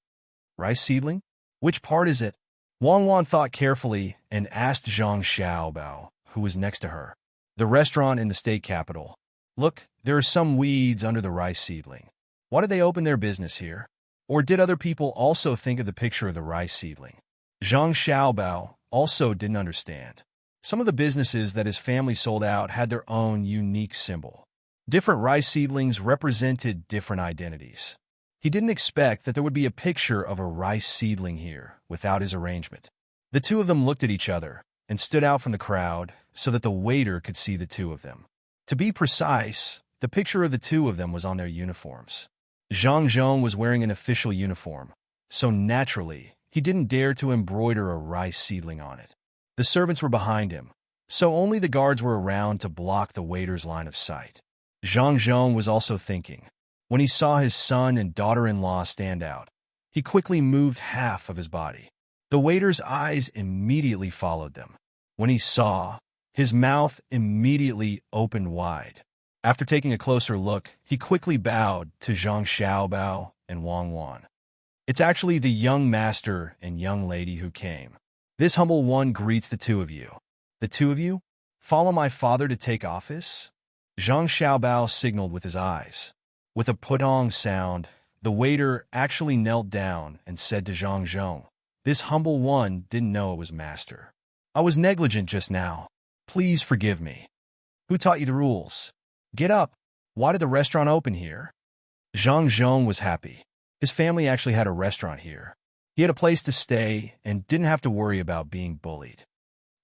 Rice seedling? Which part is it? Wang Wan thought carefully and asked Zhang Xiaobao, who was next to her. The restaurant in the state capital. Look, there are some weeds under the rice seedling. Why did they open their business here? Or did other people also think of the picture of the rice seedling? Zhang Xiaobao also didn't understand. Some of the businesses that his family sold out had their own unique symbol. Different rice seedlings represented different identities. He didn't expect that there would be a picture of a rice seedling here without his arrangement. The two of them looked at each other and stood out from the crowd so that the waiter could see the two of them. To be precise, the picture of the two of them was on their uniforms. Zhang Zhong was wearing an official uniform, so naturally, he didn't dare to embroider a rice seedling on it. The servants were behind him, so only the guards were around to block the waiter's line of sight. Zhang Zhong was also thinking. When he saw his son and daughter-in-law stand out, he quickly moved half of his body. The waiter's eyes immediately followed them. When he saw, his mouth immediately opened wide. After taking a closer look, he quickly bowed to Zhang Xiaobao and Wang Wan. It's actually the young master and young lady who came. This humble one greets the two of you. The two of you? Follow my father to take office? Zhang Xiaobao signaled with his eyes. With a putong sound, the waiter actually knelt down and said to Zhang Zhong, "This humble one didn't know it was master. I was negligent just now. Please forgive me. Who taught you the rules? Get up. Why did the restaurant open here?" Zhang Zhong was happy. His family actually had a restaurant here. He had a place to stay and didn't have to worry about being bullied.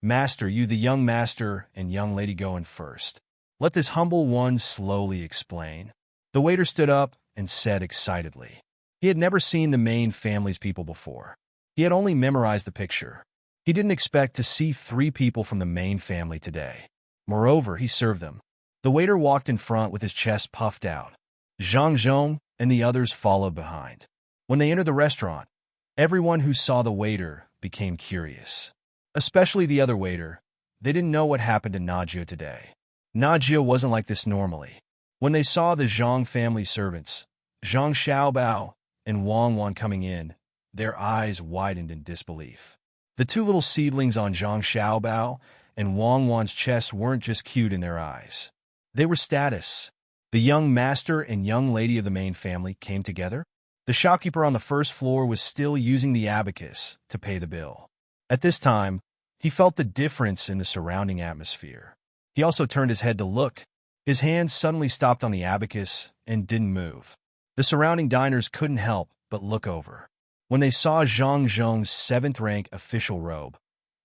"Master, you the young master and young lady go in first. Let this humble one slowly explain." The waiter stood up and said excitedly. He had never seen the main family's people before. He had only memorized the picture. He didn't expect to see 3 people from the main family today. Moreover, he served them. The waiter walked in front with his chest puffed out. Zhang Zhong and the others followed behind. When they entered the restaurant, everyone who saw the waiter became curious. Especially the other waiter. They didn't know what happened to Najia today. Najia wasn't like this normally. When they saw the Zhang family servants, Zhang Xiaobao and Wang Wan coming in, their eyes widened in disbelief. The 2 little seedlings on Zhang Xiaobao and Wang Wan's chest weren't just cute in their eyes. They were status. The young master and young lady of the main family came together. The shopkeeper on the first floor was still using the abacus to pay the bill. At this time, he felt the difference in the surrounding atmosphere. He also turned his head to look. His hands suddenly stopped on the abacus and didn't move. The surrounding diners couldn't help but look over. When they saw Zhang Zhong's 7th-rank official robe,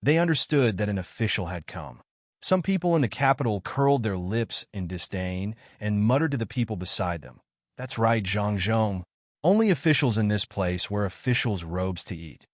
they understood that an official had come. Some people in the capital curled their lips in disdain and muttered to the people beside them, "That's right, Zhang Zhong. Only officials in this place wear officials' robes to eat.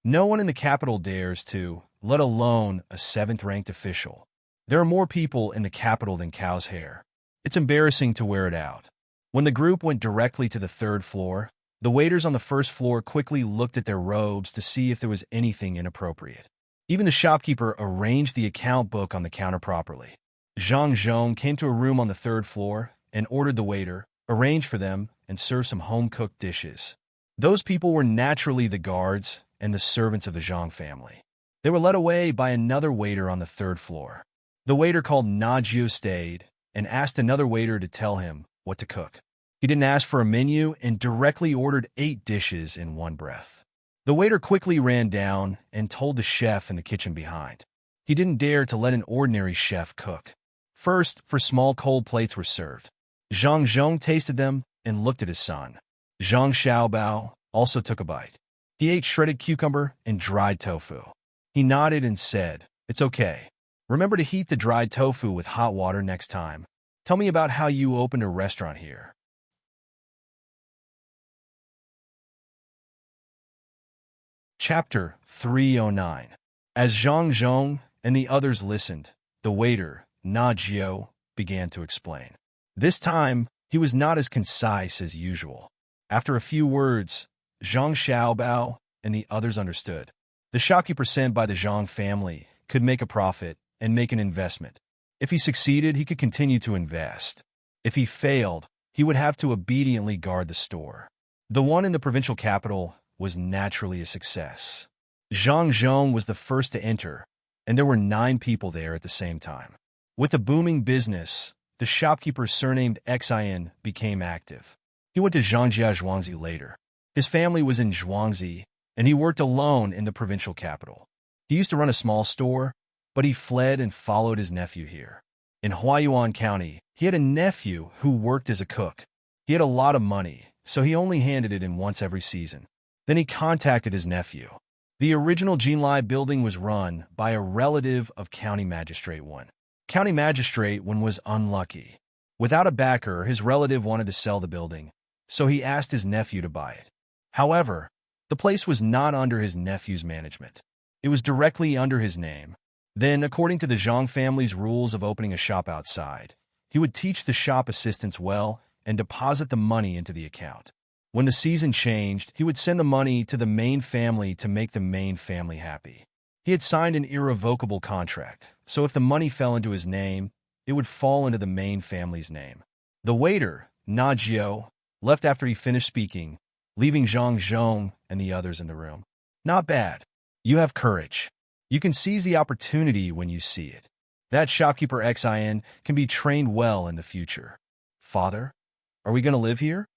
No one in the capital dares to, let alone a 7th-ranked official. There are more people in the capital than cow's hair. It's embarrassing to wear it out. When the group went directly to the 3rd floor, the waiters on the 1st floor quickly looked at their robes to see if there was anything inappropriate. Even the shopkeeper arranged the account book on the counter properly. Zhang Zhong came to a room on the 3rd floor and ordered the waiter, arrange for them, and serve some home-cooked dishes. Those people were naturally the guards and the servants of the Zhang family. They were led away by another waiter on the 3rd floor. The waiter called Na Jiu stayed and asked another waiter to tell him what to cook. He didn't ask for a menu and directly ordered 8 dishes in one breath. The waiter quickly ran down and told the chef in the kitchen behind. He didn't dare to let an ordinary chef cook. First, small cold plates were served. Zhang Zhong tasted them and looked at his son. Zhang Xiaobao also took a bite. He ate shredded cucumber and dried tofu. He nodded and said, "It's okay. Remember to heat the dried tofu with hot water next time. Tell me about how you opened a restaurant here." Chapter 309. As Zhang Zhong and the others listened, the waiter, Na Jiu, began to explain. This time, he was not as concise as usual. After a few words, Zhang Xiaobao and the others understood. The shopkeeper sent by the Zhang family could make a profit and make an investment. If he succeeded, he could continue to invest. If he failed, he would have to obediently guard the store. The one in the provincial capital was naturally a success. Zhang Zhong was the first to enter, and there were 9 people there at the same time. With a booming business, the shopkeeper surnamed Xin became active. He went to Zhangjia Zhuangzi later. His family was in Zhuangzi, and he worked alone in the provincial capital. He used to run a small store, but he fled and followed his nephew here. In Huayuan County, he had a nephew who worked as a cook. He had a lot of money, so he only handed it in once every season. Then he contacted his nephew. The original Jinlai building was run by a relative of County Magistrate 1. County Magistrate 1 was unlucky. Without a backer, his relative wanted to sell the building, so he asked his nephew to buy it. However, the place was not under his nephew's management. It was directly under his name. Then, according to the Zhang family's rules of opening a shop outside, he would teach the shop assistants well and deposit the money into the account. When the season changed, he would send the money to the main family to make the main family happy. He had signed an irrevocable contract, so if the money fell into his name, it would fall into the main family's name. The waiter, Na Jiu, left after he finished speaking, leaving Zhang Zhong and the others in the room. "Not bad. You have courage. You can seize the opportunity when you see it. That shopkeeper Xin can be trained well in the future. Father, are we going to live here?"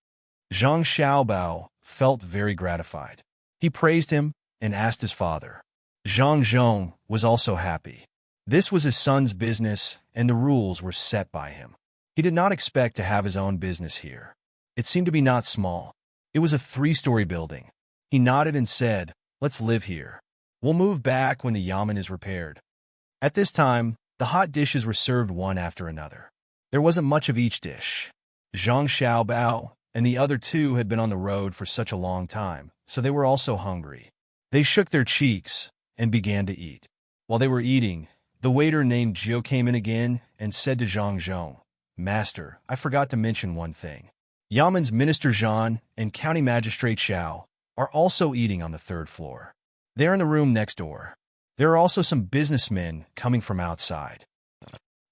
Zhang Xiaobao felt very gratified. He praised him and asked his father. Zhang Zhong was also happy. This was his son's business, and the rules were set by him. He did not expect to have his own business here. It seemed to be not small. It was a 3-story building. He nodded and said, "Let's live here. We'll move back when the yamen is repaired." At this time, the hot dishes were served one after another. There wasn't much of each dish. Zhang Xiaobao and the other 2 had been on the road for such a long time, so they were also hungry. They shook their cheeks and began to eat. While they were eating, the waiter named Jiu came in again and said to Zhang Zhong, "Master, I forgot to mention one thing. Yamen's Minister Zhan and County Magistrate Xiao are also eating on the 3rd floor. They're in the room next door. There are also some businessmen coming from outside."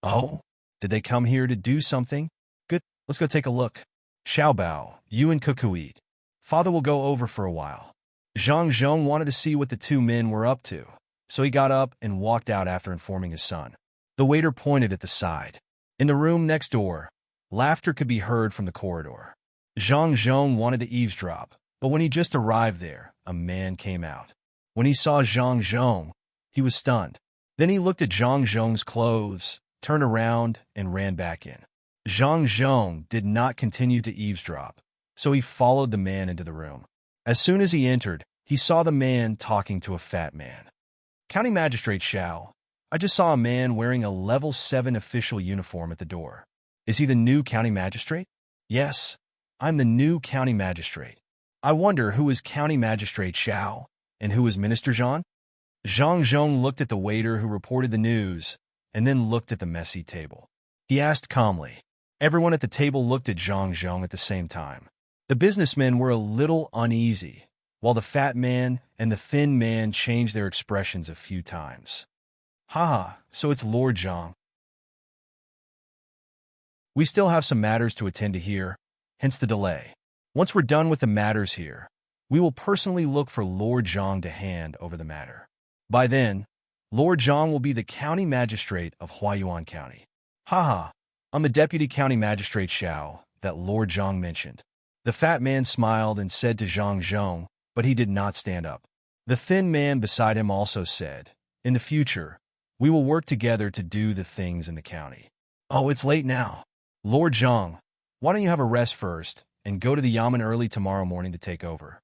"Oh? Did they come here to do something? Good, let's go take a look. Xiaobao, you and Cuckoo eat. Father will go over for a while." Zhang Zhong wanted to see what the 2 men were up to, so he got up and walked out after informing his son. The waiter pointed at the side. In the room next door, laughter could be heard from the corridor. Zhang Zhong wanted to eavesdrop, but when he just arrived there, a man came out. When he saw Zhang Zhong, he was stunned. Then he looked at Zhang Zhong's clothes, turned around, and ran back in. Zhang Zhong did not continue to eavesdrop, so he followed the man into the room. As soon as he entered, he saw the man talking to a fat man. "County Magistrate Xiao, I just saw a man wearing a level 7 official uniform at the door. Is he the new county magistrate?" "Yes, I'm the new county magistrate. I wonder who is County Magistrate Xiao and who is Minister Zhang? Zhang Zhong looked at the waiter who reported the news and then looked at the messy table. He asked calmly. Everyone at the table looked at Zhang Zhong at the same time. The businessmen were a little uneasy, while the fat man and the thin man changed their expressions a few times. Haha, so it's Lord Zhang. We still have some matters to attend to here, hence the delay. Once we're done with the matters here, we will personally look for Lord Zhang to hand over the matter. By then, Lord Zhang will be the county magistrate of Huayuan County. Haha, I'm the deputy county magistrate Xiao that Lord Zhang mentioned. The fat man smiled and said to Zhang Zhong, but he did not stand up. The thin man beside him also said, in the future, we will work together to do the things in the county. Oh, it's late now. Lord Zhang, why don't you have a rest first and go to the Yamen early tomorrow morning to take over?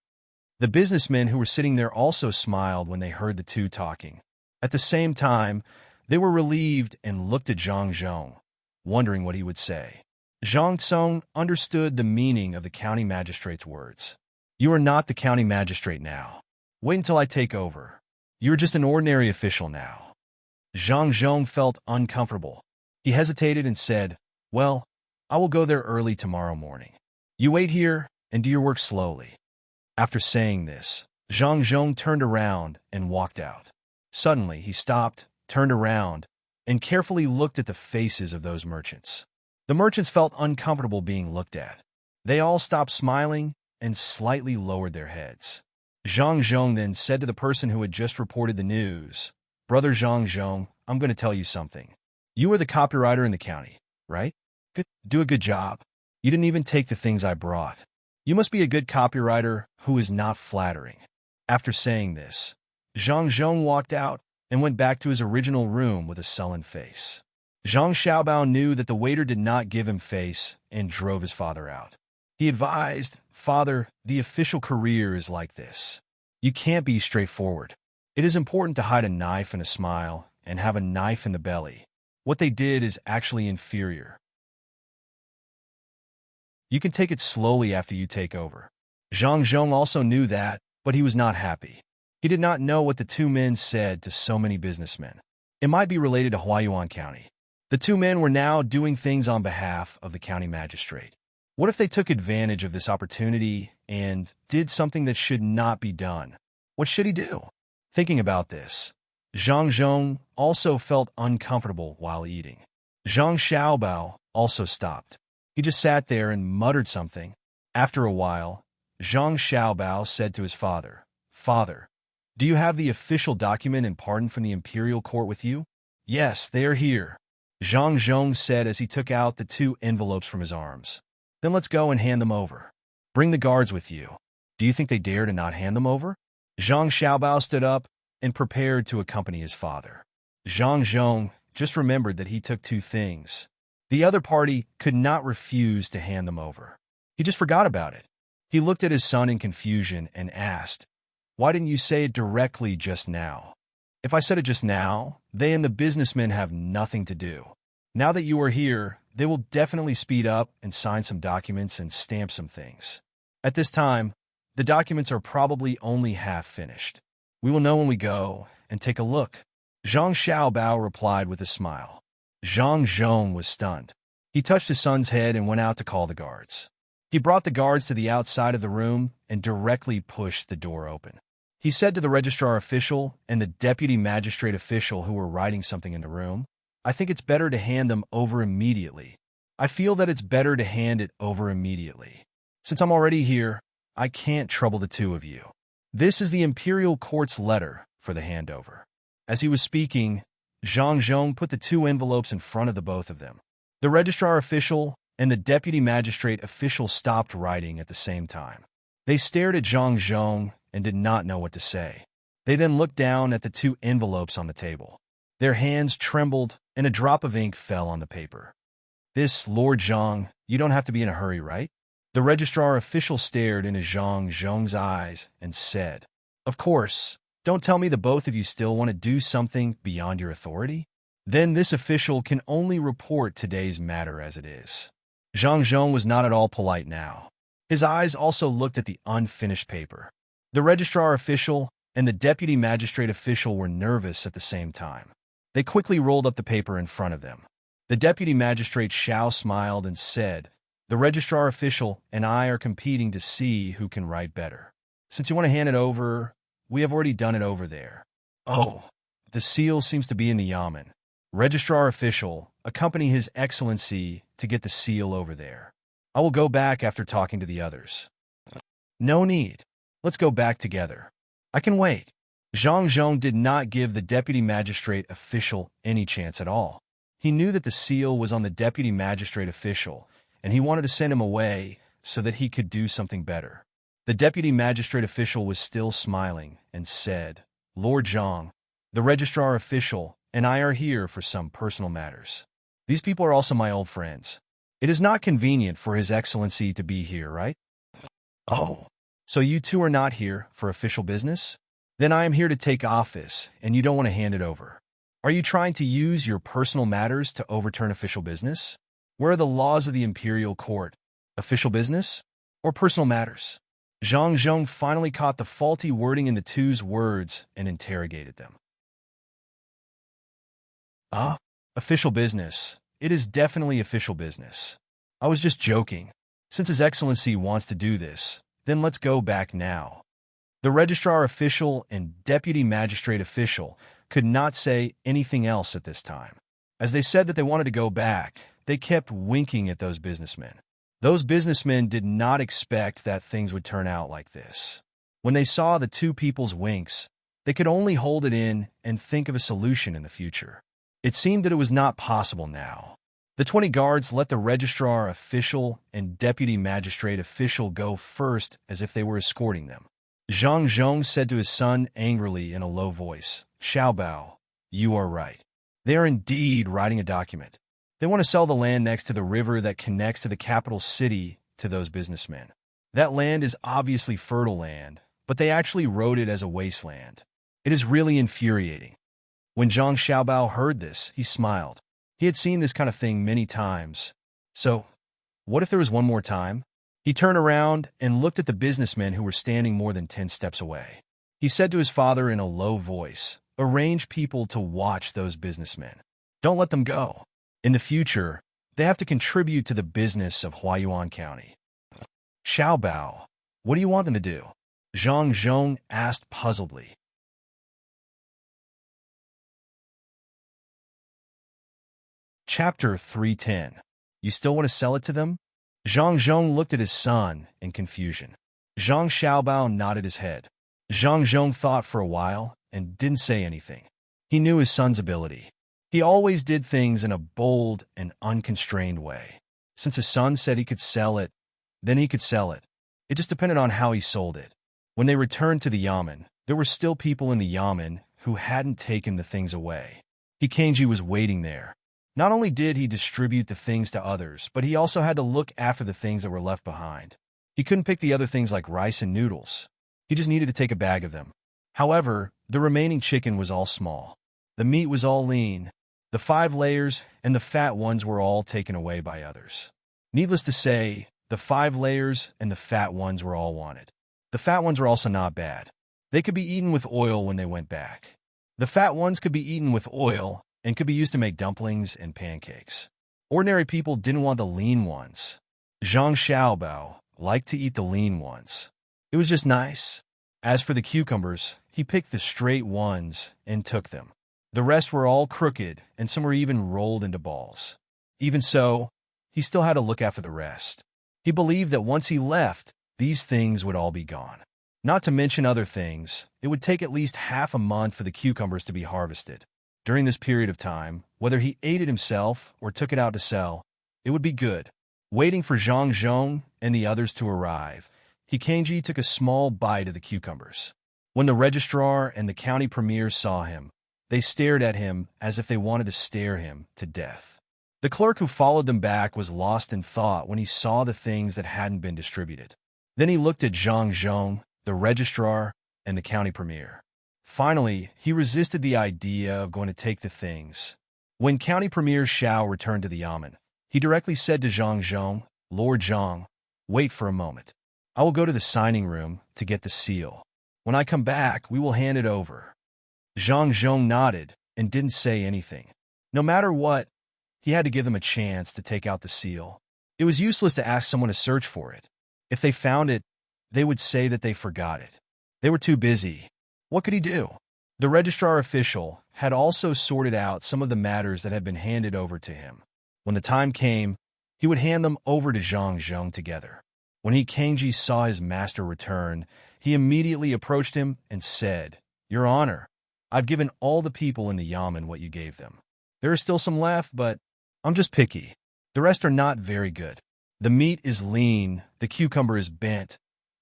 The businessmen who were sitting there also smiled when they heard the two talking. At the same time, they were relieved and looked at Zhang Zhong, wondering what he would say. Zhang Tsong understood the meaning of the county magistrate's words. You are not the county magistrate now. Wait until I take over. You are just an ordinary official now. Zhang Zhong felt uncomfortable. He hesitated and said, well, I will go there early tomorrow morning. You wait here and do your work slowly. After saying this, Zhang Zhong turned around and walked out. Suddenly, he stopped, turned around, and carefully looked at the faces of those merchants. The merchants felt uncomfortable being looked at. They all stopped smiling and slightly lowered their heads. Zhang Zhong then said to the person who had just reported the news, Brother Zhang Zhong, I'm going to tell you something. You are the copywriter in the county, right? Good. Do a good job. You didn't even take the things I brought. You must be a good copywriter who is not flattering. After saying this, Zhang Zhong walked out and went back to his original room with a sullen face. Zhang Xiaobao knew that the waiter did not give him face and drove his father out. He advised, Father, the official career is like this. You can't be straightforward. It is important to hide a knife in a smile and have a knife in the belly. What they did is actually inferior. You can take it slowly after you take over. Zhang Zhong also knew that, but he was not happy. He did not know what the two men said to so many businessmen. It might be related to Huayuan County. The two men were now doing things on behalf of the county magistrate. What if they took advantage of this opportunity and did something that should not be done? What should he do? Thinking about this, Zhang Zhong also felt uncomfortable while eating. Zhang Xiaobao also stopped. He just sat there and muttered something. After a while, Zhang Xiaobao said to his father, Father, do you have the official document and pardon from the imperial court with you? Yes, they are here, Zhang Zhong said as he took out the two envelopes from his arms. Then let's go and hand them over. Bring the guards with you. Do you think they dare to not hand them over? Zhang Xiaobao stood up and prepared to accompany his father. Zhang Zhong just remembered that he took two things. The other party could not refuse to hand them over. He just forgot about it. He looked at his son in confusion and asked, Why didn't you say it directly just now? If I said it just now, they and the businessmen have nothing to do. Now that you are here, they will definitely speed up and sign some documents and stamp some things. At this time, the documents are probably only half finished. We will know when we go and take a look. Zhang Xiaobao replied with a smile. Zhang Zhong was stunned. He touched his son's head and went out to call the guards. He brought the guards to the outside of the room and directly pushed the door open. He said to the registrar official and the deputy magistrate official who were writing something in the room, I think it's better to hand them over immediately. I feel that it's better to hand it over immediately. Since I'm already here, I can't trouble the two of you. This is the imperial court's letter for the handover. As he was speaking, Zhang Zhong put the two envelopes in front of the both of them. The registrar official and the deputy magistrate official stopped writing at the same time. They stared at Zhang Zhong and did not know what to say. They then looked down at the two envelopes on the table. Their hands trembled and a drop of ink fell on the paper. This, Lord Zhang, you don't have to be in a hurry, right? The registrar official stared into Zhang Zhong's eyes and said, Of course, don't tell me the both of you still want to do something beyond your authority? Then this official can only report today's matter as it is. Zhang Zhong was not at all polite now. His eyes also looked at the unfinished paper. The registrar official and the deputy magistrate official were nervous at the same time. They quickly rolled up the paper in front of them. The deputy magistrate Xiao smiled and said, "The registrar official and I are competing to see who can write better. Since you want to hand it over, we have already done it over there." "Oh, the seal seems to be in the Yamen. Registrar official, accompany His Excellency to get the seal over there. I will go back after talking to the others." "No need. Let's go back together. I can wait." Zhang Zhong did not give the deputy magistrate official any chance at all. He knew that the seal was on the deputy magistrate official, and he wanted to send him away so that he could do something better. The deputy magistrate official was still smiling and said, "Lord Zhang, the registrar official and I are here for some personal matters. These people are also my old friends. It is not convenient for His Excellency to be here, right?" "Oh, so you two are not here for official business? Then I am here to take office, and you don't want to hand it over. Are you trying to use your personal matters to overturn official business? Where are the laws of the imperial court? Official business or personal matters?" Zhang Zhong finally caught the faulty wording in the two's words and interrogated them. Official business. It is definitely official business. I was just joking. Since His Excellency wants to do this, then let's go back now." The registrar official and deputy magistrate official could not say anything else at this time. As they said that they wanted to go back, they kept winking at those businessmen. Those businessmen did not expect that things would turn out like this. When they saw the two people's winks, they could only hold it in and think of a solution in the future. It seemed that it was not possible now. The 20 guards let the registrar official and deputy magistrate official go first as if they were escorting them. Zhang Zhong said to his son angrily in a low voice, "Xiaobao, you are right. They are indeed writing a document. They want to sell the land next to the river that connects to the capital city to those businessmen. That land is obviously fertile land, but they actually wrote it as a wasteland. It is really infuriating." When Zhang Xiaobao heard this, he smiled. He had seen this kind of thing many times. So, what if there was one more time? He turned around and looked at the businessmen who were standing more than 10 steps away. He said to his father in a low voice, "Arrange people to watch those businessmen. Don't let them go. In the future, they have to contribute to the business of Huayuan County." "Xiaobao, what do you want them to do?" Zhang Zhong asked puzzledly. Chapter 310. You still want to sell it to them? Zhang Zhong looked at his son in confusion. Zhang Xiaobao nodded his head. Zhang Zhong thought for a while and didn't say anything. He knew his son's ability. He always did things in a bold and unconstrained way. Since his son said he could sell it, then he could sell it. It just depended on how he sold it. When they returned to the Yamen, there were still people in the Yamen who hadn't taken the things away. Hikenji was waiting there. Not only did he distribute the things to others, but he also had to look after the things that were left behind. He couldn't pick the other things like rice and noodles. He just needed to take a bag of them. However, the remaining chicken was all small. The meat was all lean. The 5 layers and the fat ones were all taken away by others. Needless to say, the 5 layers and the fat ones were all wanted. The fat ones were also not bad. They could be eaten with oil when they went back. The fat ones could be eaten with oil and could be used to make dumplings and pancakes. Ordinary people didn't want the lean ones. Zhang Xiaobao liked to eat the lean ones. It was just nice. As for the cucumbers, he picked the straight ones and took them. The rest were all crooked, and some were even rolled into balls. Even so, he still had to look after the rest. He believed that once he left, these things would all be gone. Not to mention other things, it would take at least half a month for the cucumbers to be harvested. During this period of time, whether he ate it himself or took it out to sell, it would be good. Waiting for Zhang Zhong and the others to arrive, Hikenji took a small bite of the cucumbers. When the registrar and the county premier saw him, they stared at him as if they wanted to stare him to death. The clerk who followed them back was lost in thought when he saw the things that hadn't been distributed. Then he looked at Zhang Zhong, the registrar, and the county premier. Finally, he resisted the idea of going to take the things. When County Premier Xiao returned to the Yamen, he directly said to Zhang Zhong, "Lord Zhang, wait for a moment. I will go to the signing room to get the seal. When I come back, we will hand it over." Zhang Zhong nodded and didn't say anything. No matter what, he had to give them a chance to take out the seal. It was useless to ask someone to search for it. If they found it, they would say that they forgot it. They were too busy. What could he do? The registrar official had also sorted out some of the matters that had been handed over to him. When the time came, he would hand them over to Zhang Zhong together. When Kangji saw his master return, he immediately approached him and said, "Your Honor, I've given all the people in the yamen what you gave them. There is still some left, but I'm just picky. The rest are not very good. The meat is lean, the cucumber is bent,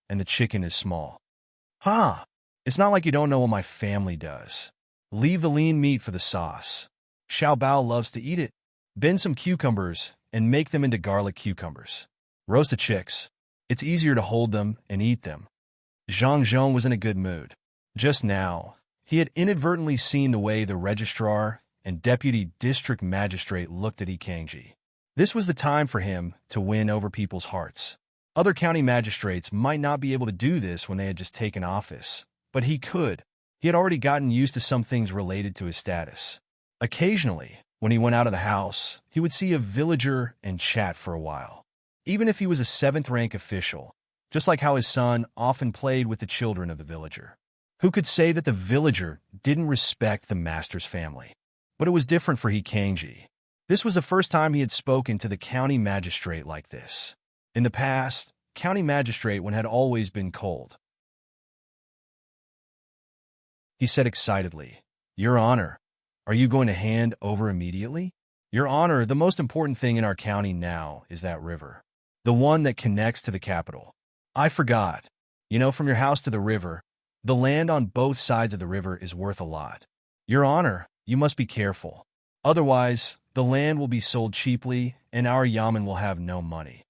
and the chicken is small." "Huh, it's not like you don't know what my family does. Leave the lean meat for the sauce. Xiao Bao loves to eat it. Bend some cucumbers and make them into garlic cucumbers. Roast the chicks. It's easier to hold them and eat them." Zhang Zhong was in a good mood. Just now, he had inadvertently seen the way the registrar and deputy district magistrate looked at Kangji. This was the time for him to win over people's hearts. Other county magistrates might not be able to do this when they had just taken office, but he could. He had already gotten used to some things related to his status. Occasionally, when he went out of the house, he would see a villager and chat for a while. Even if he was a 7th-rank official, just like how his son often played with the children of the villager. Who could say that the villager didn't respect the master's family? But it was different for Kangji. This was the first time he had spoken to the county magistrate like this. In the past, county magistrate had always been cold. He said excitedly, "Your Honor, are you going to hand over immediately?" "Your Honor, the most important thing in our county now is that river. The one that connects to the capital. I forgot. You know, from your house to the river, the land on both sides of the river is worth a lot. Your Honor, you must be careful. Otherwise, the land will be sold cheaply and our yamen will have no money."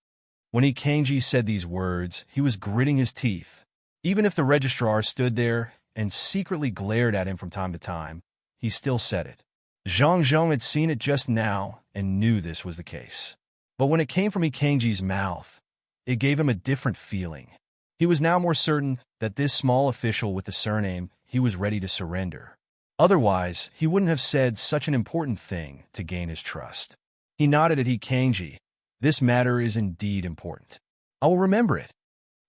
When Kangji said these words, he was gritting his teeth. Even if the registrar stood there and secretly glared at him from time to time, he still said it. Zhang Zhong had seen it just now and knew this was the case. But when it came from Kangji's mouth, it gave him a different feeling. He was now more certain that this small official with the surname, he was ready to surrender. Otherwise, he wouldn't have said such an important thing to gain his trust. He nodded at Kangji. "This matter is indeed important. I will remember it."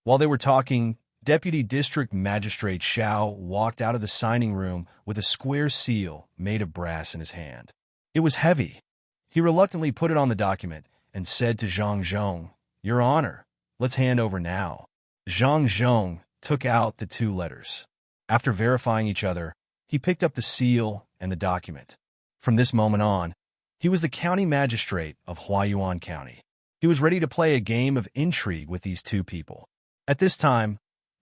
While they were talking, Deputy District Magistrate Xiao walked out of the signing room with a square seal made of brass in his hand. It was heavy. He reluctantly put it on the document and said to Zhang Zhong, "Your Honor, let's hand over now." Zhang Zhong took out the 2 letters. After verifying each other, he picked up the seal and the document. From this moment on, he was the county magistrate of Huayuan County. He was ready to play a game of intrigue with these 2 people. At this time,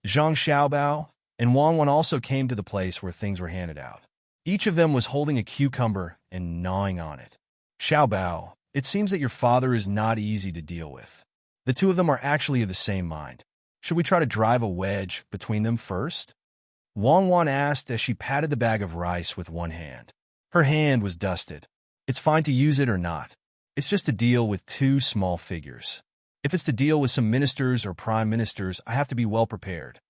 Zhang Xiaobao and Wang Wan also came to the place where things were handed out. Each of them was holding a cucumber and gnawing on it. "Xiaobao, it seems that your father is not easy to deal with. The 2 of them are actually of the same mind. Should we try to drive a wedge between them first?" Wang Wan asked as she patted the bag of rice with one hand. Her hand was dusted. "It's fine to use it or not. It's just to deal with 2 small figures. If it's to deal with some ministers or prime ministers, I have to be well prepared.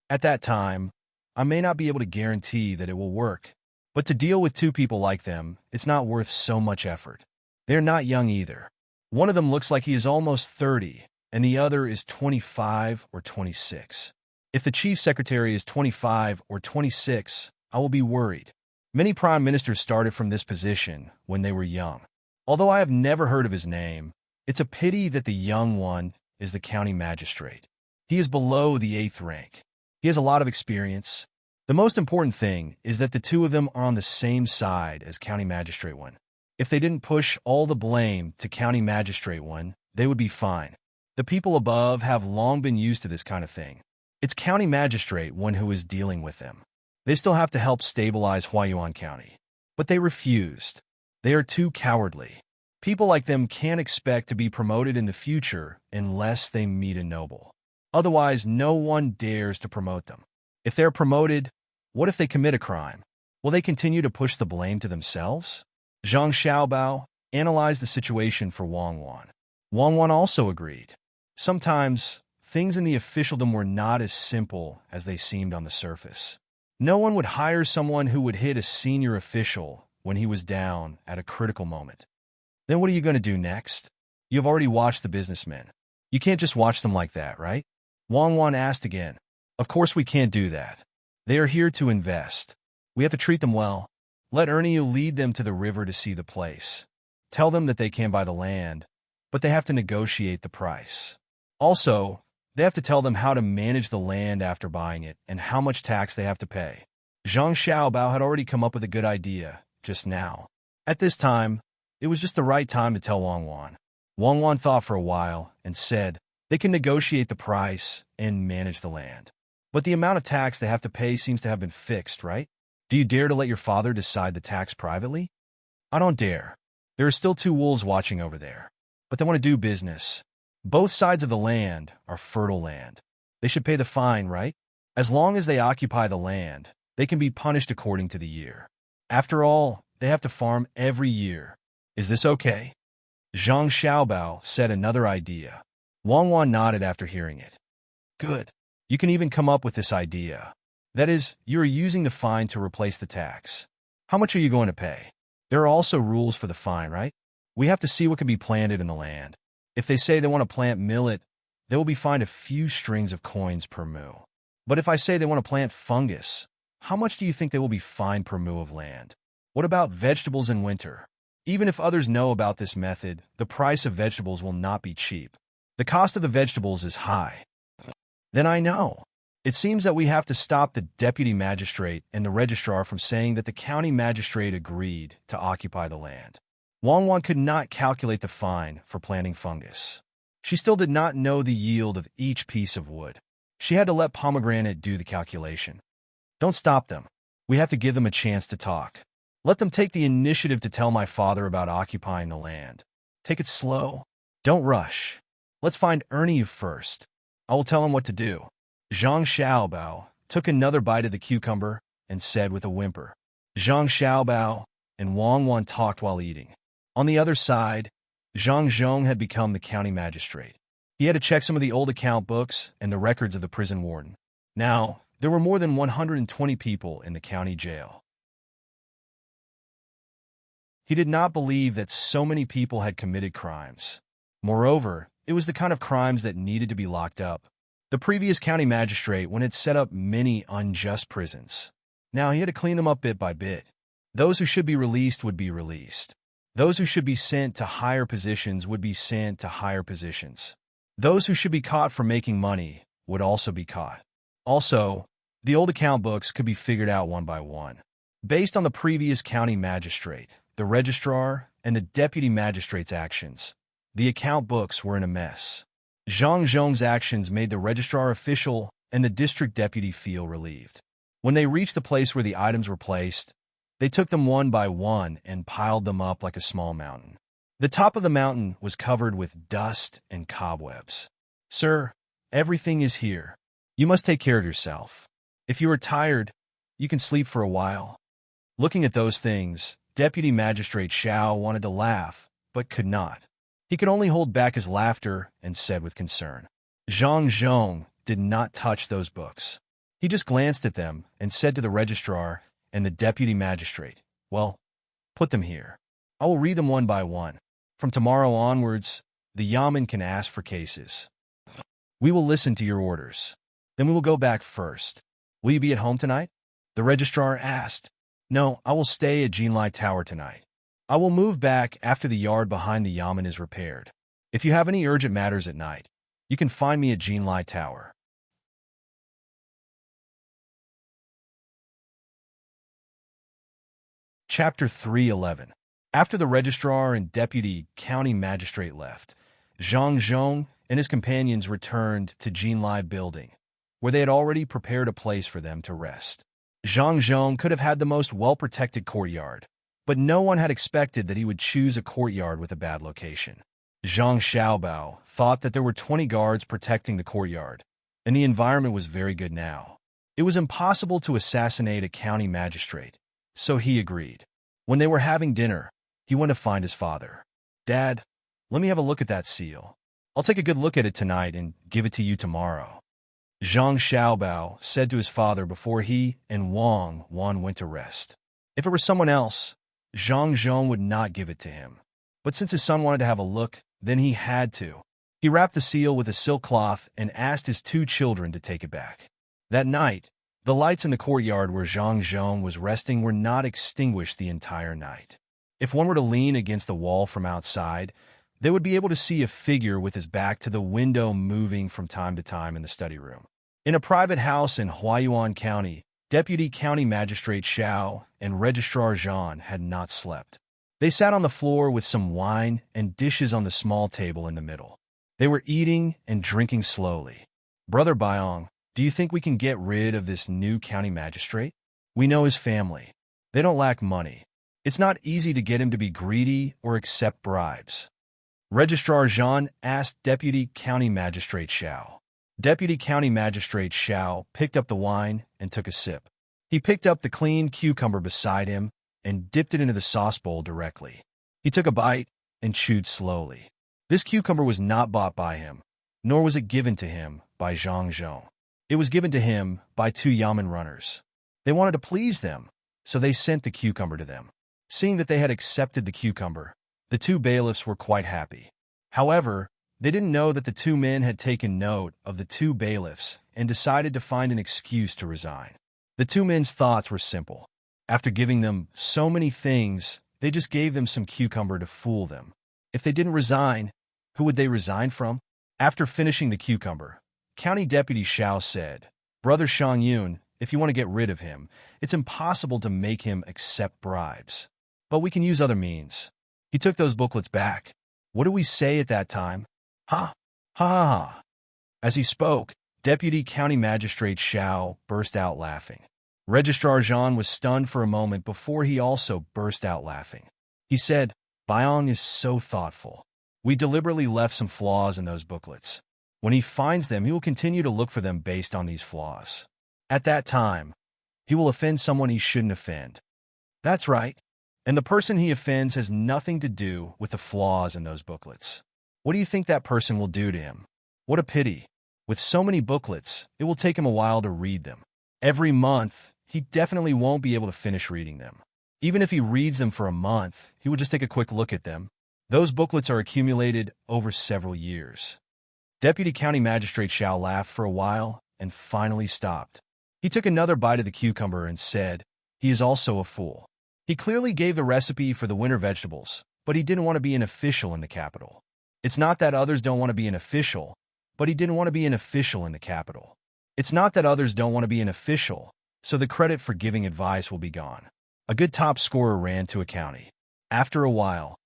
At that time, I may not be able to guarantee that it will work, but to deal with 2 people like them, it's not worth so much effort. They're not young either. One of them looks like he is almost 30, and the other is 25 or 26. If the chief secretary is 25 or 26, I will be worried. Many prime ministers started from this position when they were young. Although I have never heard of his name, it's a pity that the young one is the county magistrate. He is below the 8th rank. He has a lot of experience. The most important thing is that the 2 of them are on the same side as county magistrate 1. If they didn't push all the blame to county magistrate 1, they would be fine. The people above have long been used to this kind of thing. It's county magistrate 1 who is dealing with them. They still have to help stabilize Huayuan County. But they refused. They are too cowardly. People like them can't expect to be promoted in the future unless they meet a noble. Otherwise, no one dares to promote them. If they're promoted, what if they commit a crime? Will they continue to push the blame to themselves? Zhang Xiaobao analyzed the situation for Wang Wan. Wang Wan also agreed. Sometimes, things in the officialdom were not as simple as they seemed on the surface. No one would hire someone who would hit a senior official when he was down at a critical moment. Then what are you going to do next? You've already watched the businessmen. You can't just watch them like that, right? Wang Wan asked again. Of course we can't do that. They are here to invest. We have to treat them well. Let Ernie lead them to the river to see the place. Tell them that they can buy the land, but they have to negotiate the price. Also, they have to tell them how to manage the land after buying it and how much tax they have to pay. Zhang Xiaobao had already come up with a good idea just now. At this time, it was just the right time to tell Wang Wan. Wang Wan thought for a while and said, they can negotiate the price and manage the land. But the amount of tax they have to pay seems to have been fixed, right? Do you dare to let your father decide the tax privately? I don't dare. There are still two wolves watching over there. But they want to do business. Both sides of the land are fertile land. They should pay the fine, right? As long as they occupy the land, they can be punished according to the year. After all, they have to farm every year. Is this okay? Zhang Xiaobao said another idea. Wang Wan nodded after hearing it. Good. You can even come up with this idea. That is, you are using the fine to replace the tax. How much are you going to pay? There are also rules for the fine, right? We have to see what can be planted in the land. If they say they want to plant millet, they will be fined a few strings of coins per mu. But if I say they want to plant fungus, how much do you think they will be fined per mu of land? What about vegetables in winter? Even if others know about this method, the price of vegetables will not be cheap. The cost of the vegetables is high. Then I know. It seems that we have to stop the deputy magistrate and the registrar from saying that the county magistrate agreed to occupy the land. Wang Wan could not calculate the fine for planting fungus. She still did not know the yield of each piece of wood. She had to let Pomegranate do the calculation. Don't stop them. We have to give them a chance to talk. Let them take the initiative to tell my father about occupying the land. Take it slow. Don't rush. Let's find Ernie first. I will tell him what to do. Zhang Xiaobao took another bite of the cucumber and said with a whimper. Zhang Xiaobao and Wang Wan talked while eating. On the other side, Zhang Zhong had become the county magistrate. He had to check some of the old account books and the records of the prison warden. Now, there were more than 120 people in the county jail. He did not believe that so many people had committed crimes. Moreover, it was the kind of crimes that needed to be locked up. The previous county magistrate had set up many unjust prisons. Now he had to clean them up bit by bit. Those who should be released would be released. Those who should be sent to higher positions would be sent to higher positions. Those who should be caught for making money would also be caught. Also, the old account books could be figured out one by one. Based on the previous county magistrate, the registrar, and the deputy magistrate's actions, the account books were in a mess. Zhang Zhong's actions made the registrar official and the district deputy feel relieved. When they reached the place where the items were placed, they took them one by one and piled them up like a small mountain. The top of the mountain was covered with dust and cobwebs. Sir, everything is here. You must take care of yourself. If you are tired, you can sleep for a while. Looking at those things, Deputy Magistrate Xiao wanted to laugh, but could not. He could only hold back his laughter and said with concern, Zhang Zhong did not touch those books. He just glanced at them and said to the registrar and the deputy magistrate, well, put them here. I will read them one by one. From tomorrow onwards, the Yamen can ask for cases. We will listen to your orders. Then we will go back first. Will you be at home tonight? The registrar asked. No, I will stay at Jinlai Tower tonight. I will move back after the yard behind the Yamen is repaired. If you have any urgent matters at night, you can find me at Jinlai Tower. Chapter 311. After the registrar and deputy county magistrate left, Zhang Zhong and his companions returned to Jinlai building, where they had already prepared a place for them to rest. Zhang Zhong could have had the most well-protected courtyard, but no one had expected that he would choose a courtyard with a bad location. Zhang Xiaobao thought that there were 20 guards protecting the courtyard, and the environment was very good now. It was impossible to assassinate a county magistrate, so he agreed. When they were having dinner, he went to find his father. Dad, Let me have a look at that seal. I'll take a good look at it tonight and give it to you tomorrow," Zhang Xiaobao said to his father before he and Wang Wan went to rest. If it were someone else, Zhang Zhong would not give it to him. But since his son wanted to have a look, then he had to. He wrapped the seal with a silk cloth and asked his 2 children to take it back. That night, the lights in the courtyard where Zhang Zhong was resting were not extinguished the entire night. If one were to lean against the wall from outside, they would be able to see a figure with his back to the window moving from time to time in the study room. In a private house in Huaiyuan County, Deputy County Magistrate Xiao and Registrar Zhan had not slept. They sat on the floor with some wine and dishes on the small table in the middle. They were eating and drinking slowly. "Brother Baiyong, do you think we can get rid of this new county magistrate? We know his family. They don't lack money. It's not easy to get him to be greedy or accept bribes," Registrar Zhan asked Deputy County Magistrate Xiao. Deputy County Magistrate Xiao picked up the wine and took a sip. He picked up the clean cucumber beside him and dipped it into the sauce bowl directly. He took a bite and chewed slowly. This cucumber was not bought by him, nor was it given to him by Zhang Zhong. It was given to him by 2 Yamen runners. They wanted to please them, so they sent the cucumber to them. Seeing that they had accepted the cucumber, the 2 bailiffs were quite happy. However, they didn't know that the 2 men had taken note of the 2 bailiffs and decided to find an excuse to resign. The 2 men's thoughts were simple. After giving them so many things, they just gave them some cucumber to fool them. If they didn't resign, who would they resign from? After finishing the cucumber, County Deputy Xiao said, "Brother Shang Yun, if you want to get rid of him, it's impossible to make him accept bribes. But we can use other means." He took those booklets back. "What do we say at that time?" "Ha! Ha ha ha!" As he spoke, Deputy County Magistrate Xiao burst out laughing. Registrar Zhan was stunned for a moment before he also burst out laughing. He said, "Baiyong is so thoughtful. We deliberately left some flaws in those booklets. When he finds them, he will continue to look for them based on these flaws. At that time, he will offend someone he shouldn't offend." "That's right. And the person he offends has nothing to do with the flaws in those booklets. What do you think that person will do to him? What a pity. With so many booklets, it will take him a while to read them. Every month, he definitely won't be able to finish reading them. Even if he reads them for a month, he will just take a quick look at them. Those booklets are accumulated over several years." Deputy County Magistrate Xiao laughed for a while and finally stopped. He took another bite of the cucumber and said, "He is also a fool. He clearly gave the recipe for the winter vegetables, but he didn't want to be an official in the capital. It's not that others don't want to be an official, but he didn't want to be an official in the capital. It's not that others don't want to be an official, so the credit for giving advice will be gone." A good top scorer ran to a county. After a while,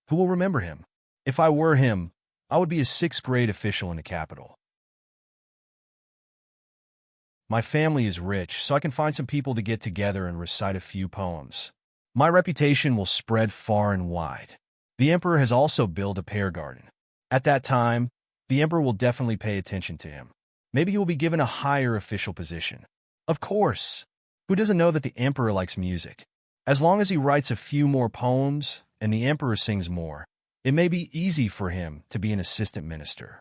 who will remember him? If I were him, I would be a 6th-grade official in the capital. My family is rich, so I can find some people to get together and recite a few poems. My reputation will spread far and wide. The emperor has also built a pear garden. At that time, the emperor will definitely pay attention to him. Maybe he will be given a higher official position. Of course, who doesn't know that the emperor likes music? As long as he writes a few more poems and the emperor sings more, it may be easy for him to be an assistant minister.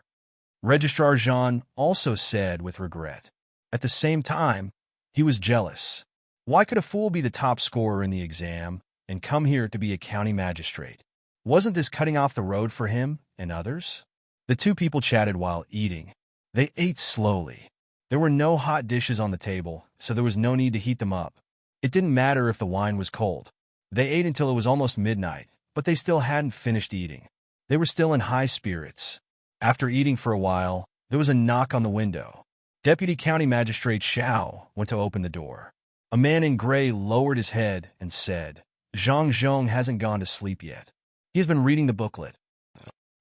Registrar Zhan also said with regret. At the same time, he was jealous. Why could a fool be the top scorer in the exam and come here to be a county magistrate? Wasn't this cutting off the road for him and others? The 2 people chatted while eating. They ate slowly. There were no hot dishes on the table, so there was no need to heat them up. It didn't matter if the wine was cold. They ate until it was almost midnight, but they still hadn't finished eating. They were still in high spirits. After eating for a while, there was a knock on the window. Deputy County Magistrate Xiao went to open the door. A man in gray lowered his head and said, "Zhang Zhong hasn't gone to sleep yet. He has been reading the booklet."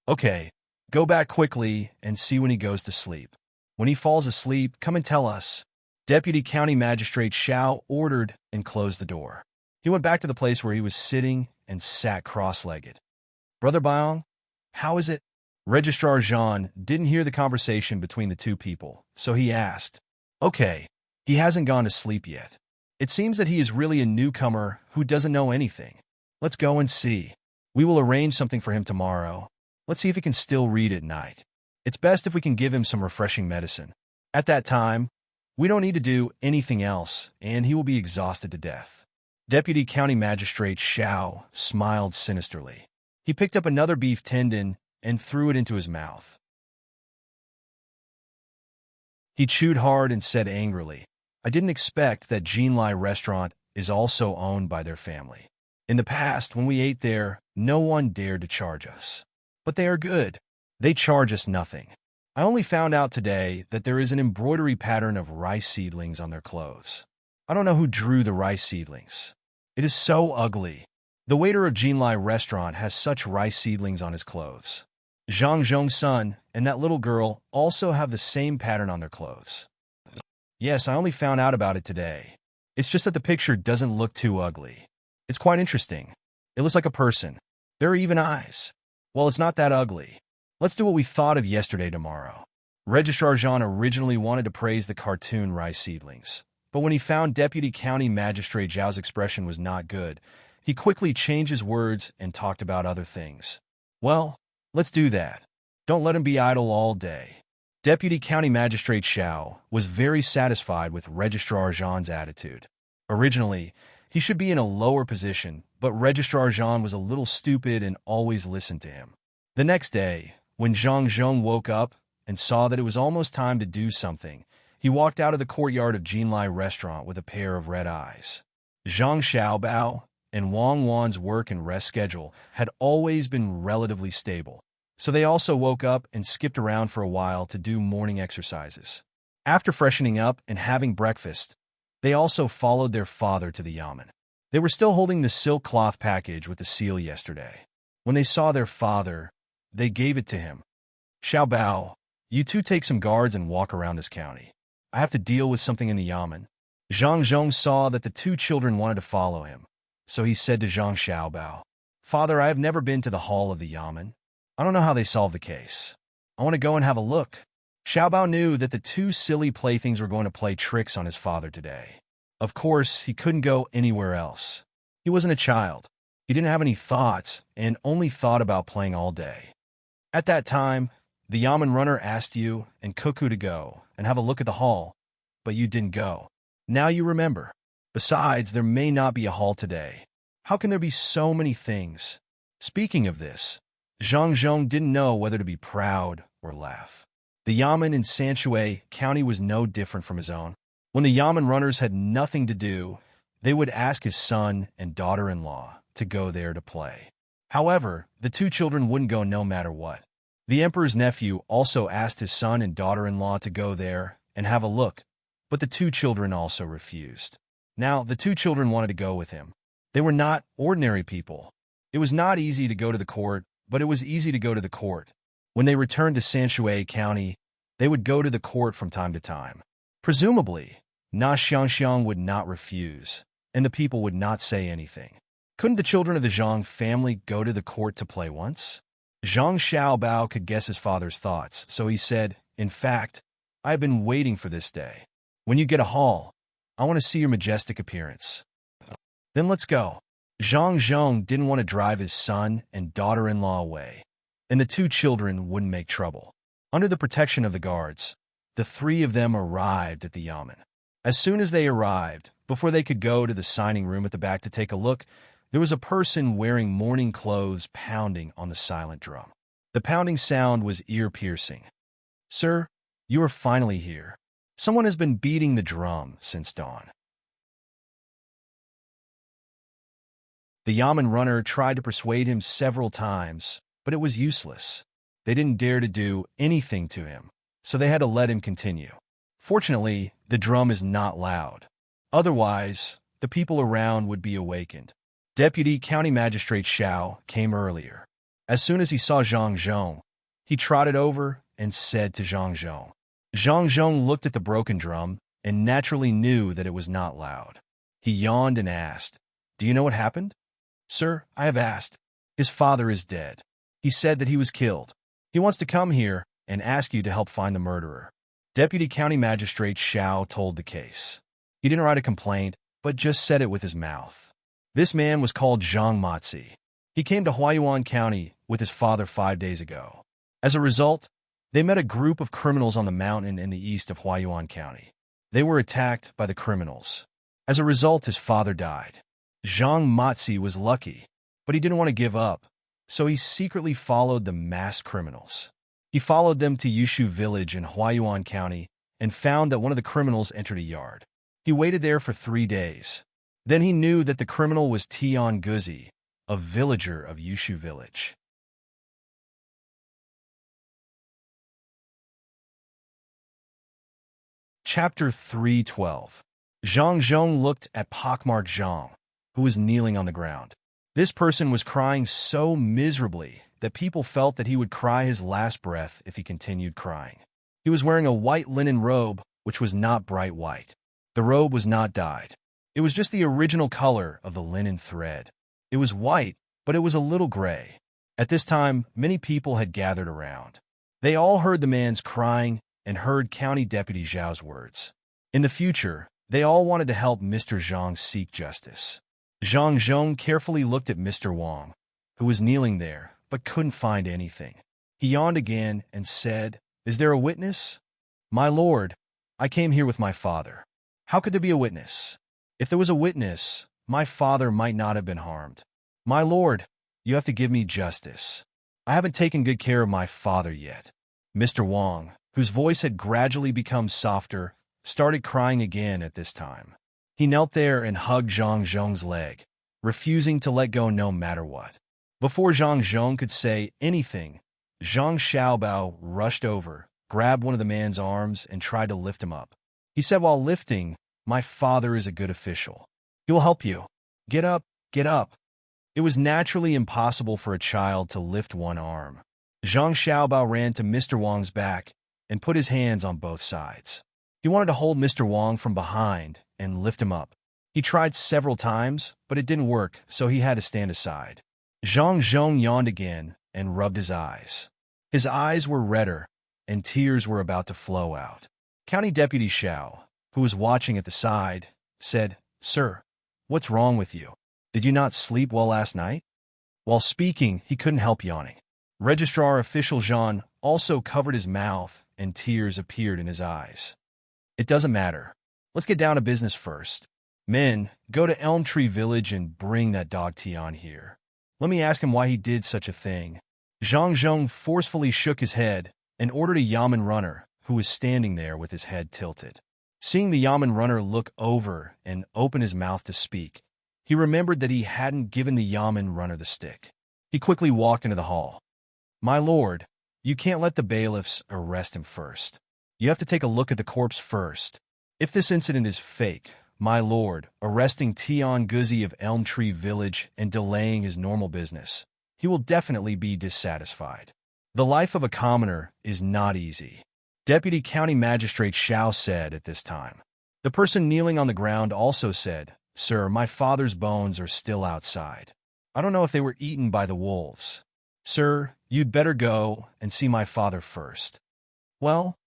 "Okay, go back quickly and see when he goes to sleep. When he falls asleep, come and tell us." Deputy County Magistrate Xiao ordered and closed the door. He went back to the place where he was sitting and sat cross-legged. "Brother Baiyong, how is it?" Registrar Zhan didn't hear the conversation between the 2 people, so he asked. "Okay, he hasn't gone to sleep yet. It seems that he is really a newcomer who doesn't know anything. Let's go and see. We will arrange something for him tomorrow. Let's see if he can still read at night. It's best if we can give him some refreshing medicine. At that time, we don't need to do anything else, and he will be exhausted to death." Deputy County Magistrate Xiao smiled sinisterly. He picked up another beef tendon and threw it into his mouth. He chewed hard and said angrily, "I didn't expect that Jinlai restaurant is also owned by their family. In the past, when we ate there, no one dared to charge us. But they are good. They charge us nothing. I only found out today that there is an embroidery pattern of rice seedlings on their clothes. I don't know who drew the rice seedlings. It is so ugly. The waiter of Jinlai restaurant has such rice seedlings on his clothes. Zhang Zhong's son and that little girl also have the same pattern on their clothes. Yes, I only found out about it today. It's just that the picture doesn't look too ugly. It's quite interesting. It looks like a person. There are even eyes. Well, it's not that ugly. Let's do what we thought of yesterday tomorrow." Registrar Jean originally wanted to praise the cartoon rice seedlings, but when he found Deputy County Magistrate Zhao's expression was not good, he quickly changed his words and talked about other things. "Well, let's do that. Don't let him be idle all day." Deputy County Magistrate Xiao was very satisfied with Registrar Jean's attitude. Originally, he should be in a lower position, but Registrar Jean was a little stupid and always listened to him. The next day, when Zhang Zhong woke up and saw that it was almost time to do something, he walked out of the courtyard of Jinlai restaurant with a pair of red eyes. Zhang Xiaobao and Wang Wan's work and rest schedule had always been relatively stable, so they also woke up and skipped around for a while to do morning exercises. After freshening up and having breakfast, they also followed their father to the yamen. They were still holding the silk cloth package with the seal yesterday. When they saw their father, they gave it to him. "Xiaobao, you two take some guards and walk around this county. I have to deal with something in the yamen." Zhang Zhong saw that the two children wanted to follow him, so he said to Zhang Xiaobao, "Father, I have never been to the hall of the yamen. I don't know how they solve the case. I want to go and have a look." Xiaobao knew that the two silly playthings were going to play tricks on his father today. Of course, he couldn't go anywhere else. He wasn't a child. He didn't have any thoughts and only thought about playing all day. At that time, the yamen runner asked you and Cuckoo to go and have a look at the hall, but you didn't go. Now you remember. Besides, there may not be a hall today. How can there be so many things? Speaking of this, Zhang Zhong didn't know whether to be proud or laugh. The yamen in Sanshui County was no different from his own. When the yamen runners had nothing to do, they would ask his son and daughter-in-law to go there to play. However, the two children wouldn't go no matter what. The emperor's nephew also asked his son and daughter-in-law to go there and have a look, but the two children also refused. Now, the two children wanted to go with him. They were not ordinary people. It was not easy to go to the court, but it was easy to go to the court. When they returned to Sanshui County, they would go to the court from time to time. Presumably, Na Xiangxiang would not refuse, and the people would not say anything. Couldn't the children of the Zhang family go to the court to play once? Zhang Xiaobao could guess his father's thoughts, so he said, "In fact, I have been waiting for this day. When you get a hall, I want to see your majestic appearance." "Then let's go." Zhang Zhong didn't want to drive his son and daughter-in-law away, and the two children wouldn't make trouble. Under the protection of the guards, the three of them arrived at the yamen. As soon as they arrived, before they could go to the signing room at the back to take a look, there was a person wearing mourning clothes pounding on the silent drum. The pounding sound was ear-piercing. "Sir, you are finally here. Someone has been beating the drum since dawn." The yamen runner tried to persuade him several times, but it was useless. They didn't dare to do anything to him, so they had to let him continue. Fortunately, the drum is not loud. Otherwise, the people around would be awakened. Deputy County Magistrate Xiao came earlier. As soon as he saw Zhang Zhong, he trotted over and said to Zhang Zhong. Zhang Zhong looked at the broken drum and naturally knew that it was not loud. He yawned and asked, "Do you know what happened?" "Sir, I have asked. His father is dead. He said that he was killed. He wants to come here and ask you to help find the murderer." Deputy County Magistrate Xiao told the case. He didn't write a complaint, but just said it with his mouth. This man was called Zhang Matzi. He came to Huayuan County with his father 5 days ago. As a result, they met a group of criminals on the mountain in the east of Huayuan County. They were attacked by the criminals. As a result, his father died. Zhang Matzi was lucky, but he didn't want to give up, so he secretly followed the masked criminals. He followed them to Yushu village in Huayuan County and found that one of the criminals entered a yard. He waited there for 3 days. Then he knew that the criminal was Tian Guzi, a villager of Yushu village. Chapter 312. Zhang Zhong looked at pockmarked Zhang, who was kneeling on the ground. This person was crying so miserably that people felt that he would cry his last breath if he continued crying. He was wearing a white linen robe, which was not bright white. The robe was not dyed. It was just the original color of the linen thread. It was white, but it was a little gray. At this time, many people had gathered around. They all heard the man's crying and heard County Deputy Zhao's words. In the future, they all wanted to help Mr. Zhang seek justice. Zhang Zhong carefully looked at Mr. Wang, who was kneeling there, but couldn't find anything. He yawned again and said, "Is there a witness?" "My lord, I came here with my father." "How could there be a witness?" "If there was a witness, my father might not have been harmed." "My lord, you have to give me justice. I haven't taken good care of my father yet." Mr. Wang, whose voice had gradually become softer, started crying again at this time. He knelt there and hugged Zhang Zhong's leg, refusing to let go no matter what. Before Zhang Zhong could say anything, Zhang Xiaobao rushed over, grabbed one of the man's arms, and tried to lift him up. He said while lifting, "My father is a good official. He will help you. Get up, get up." It was naturally impossible for a child to lift one arm. Zhang Xiaobao ran to Mr. Wang's back and put his hands on both sides. He wanted to hold Mr. Wang from behind and lift him up. He tried several times, but it didn't work, so he had to stand aside. Zhang Zhong yawned again and rubbed his eyes. His eyes were redder, and tears were about to flow out. County Deputy Xiao, who was watching at the side, said, "Sir, what's wrong with you? Did you not sleep well last night?" While speaking, he couldn't help yawning. Registrar Official Zhan also covered his mouth, and tears appeared in his eyes. "It doesn't matter. Let's get down to business first. Men, go to Elm Tree Village and bring that dog Tian here. Let me ask him why he did such a thing." Zhang Zhong forcefully shook his head and ordered a Yamen runner, who was standing there with his head tilted. Seeing the Yamen runner look over and open his mouth to speak, he remembered that he hadn't given the Yamen runner the stick. He quickly walked into the hall. "My lord, you can't let the bailiffs arrest him first. You have to take a look at the corpse first. If this incident is fake, my lord, arresting Tian Guzi of Elm Tree Village and delaying his normal business, he will definitely be dissatisfied. The life of a commoner is not easy." Deputy County Magistrate Xiao said at this time. The person kneeling on the ground also said, "Sir, my father's bones are still outside. I don't know if they were eaten by the wolves. Sir, you'd better go and see my father first." Well,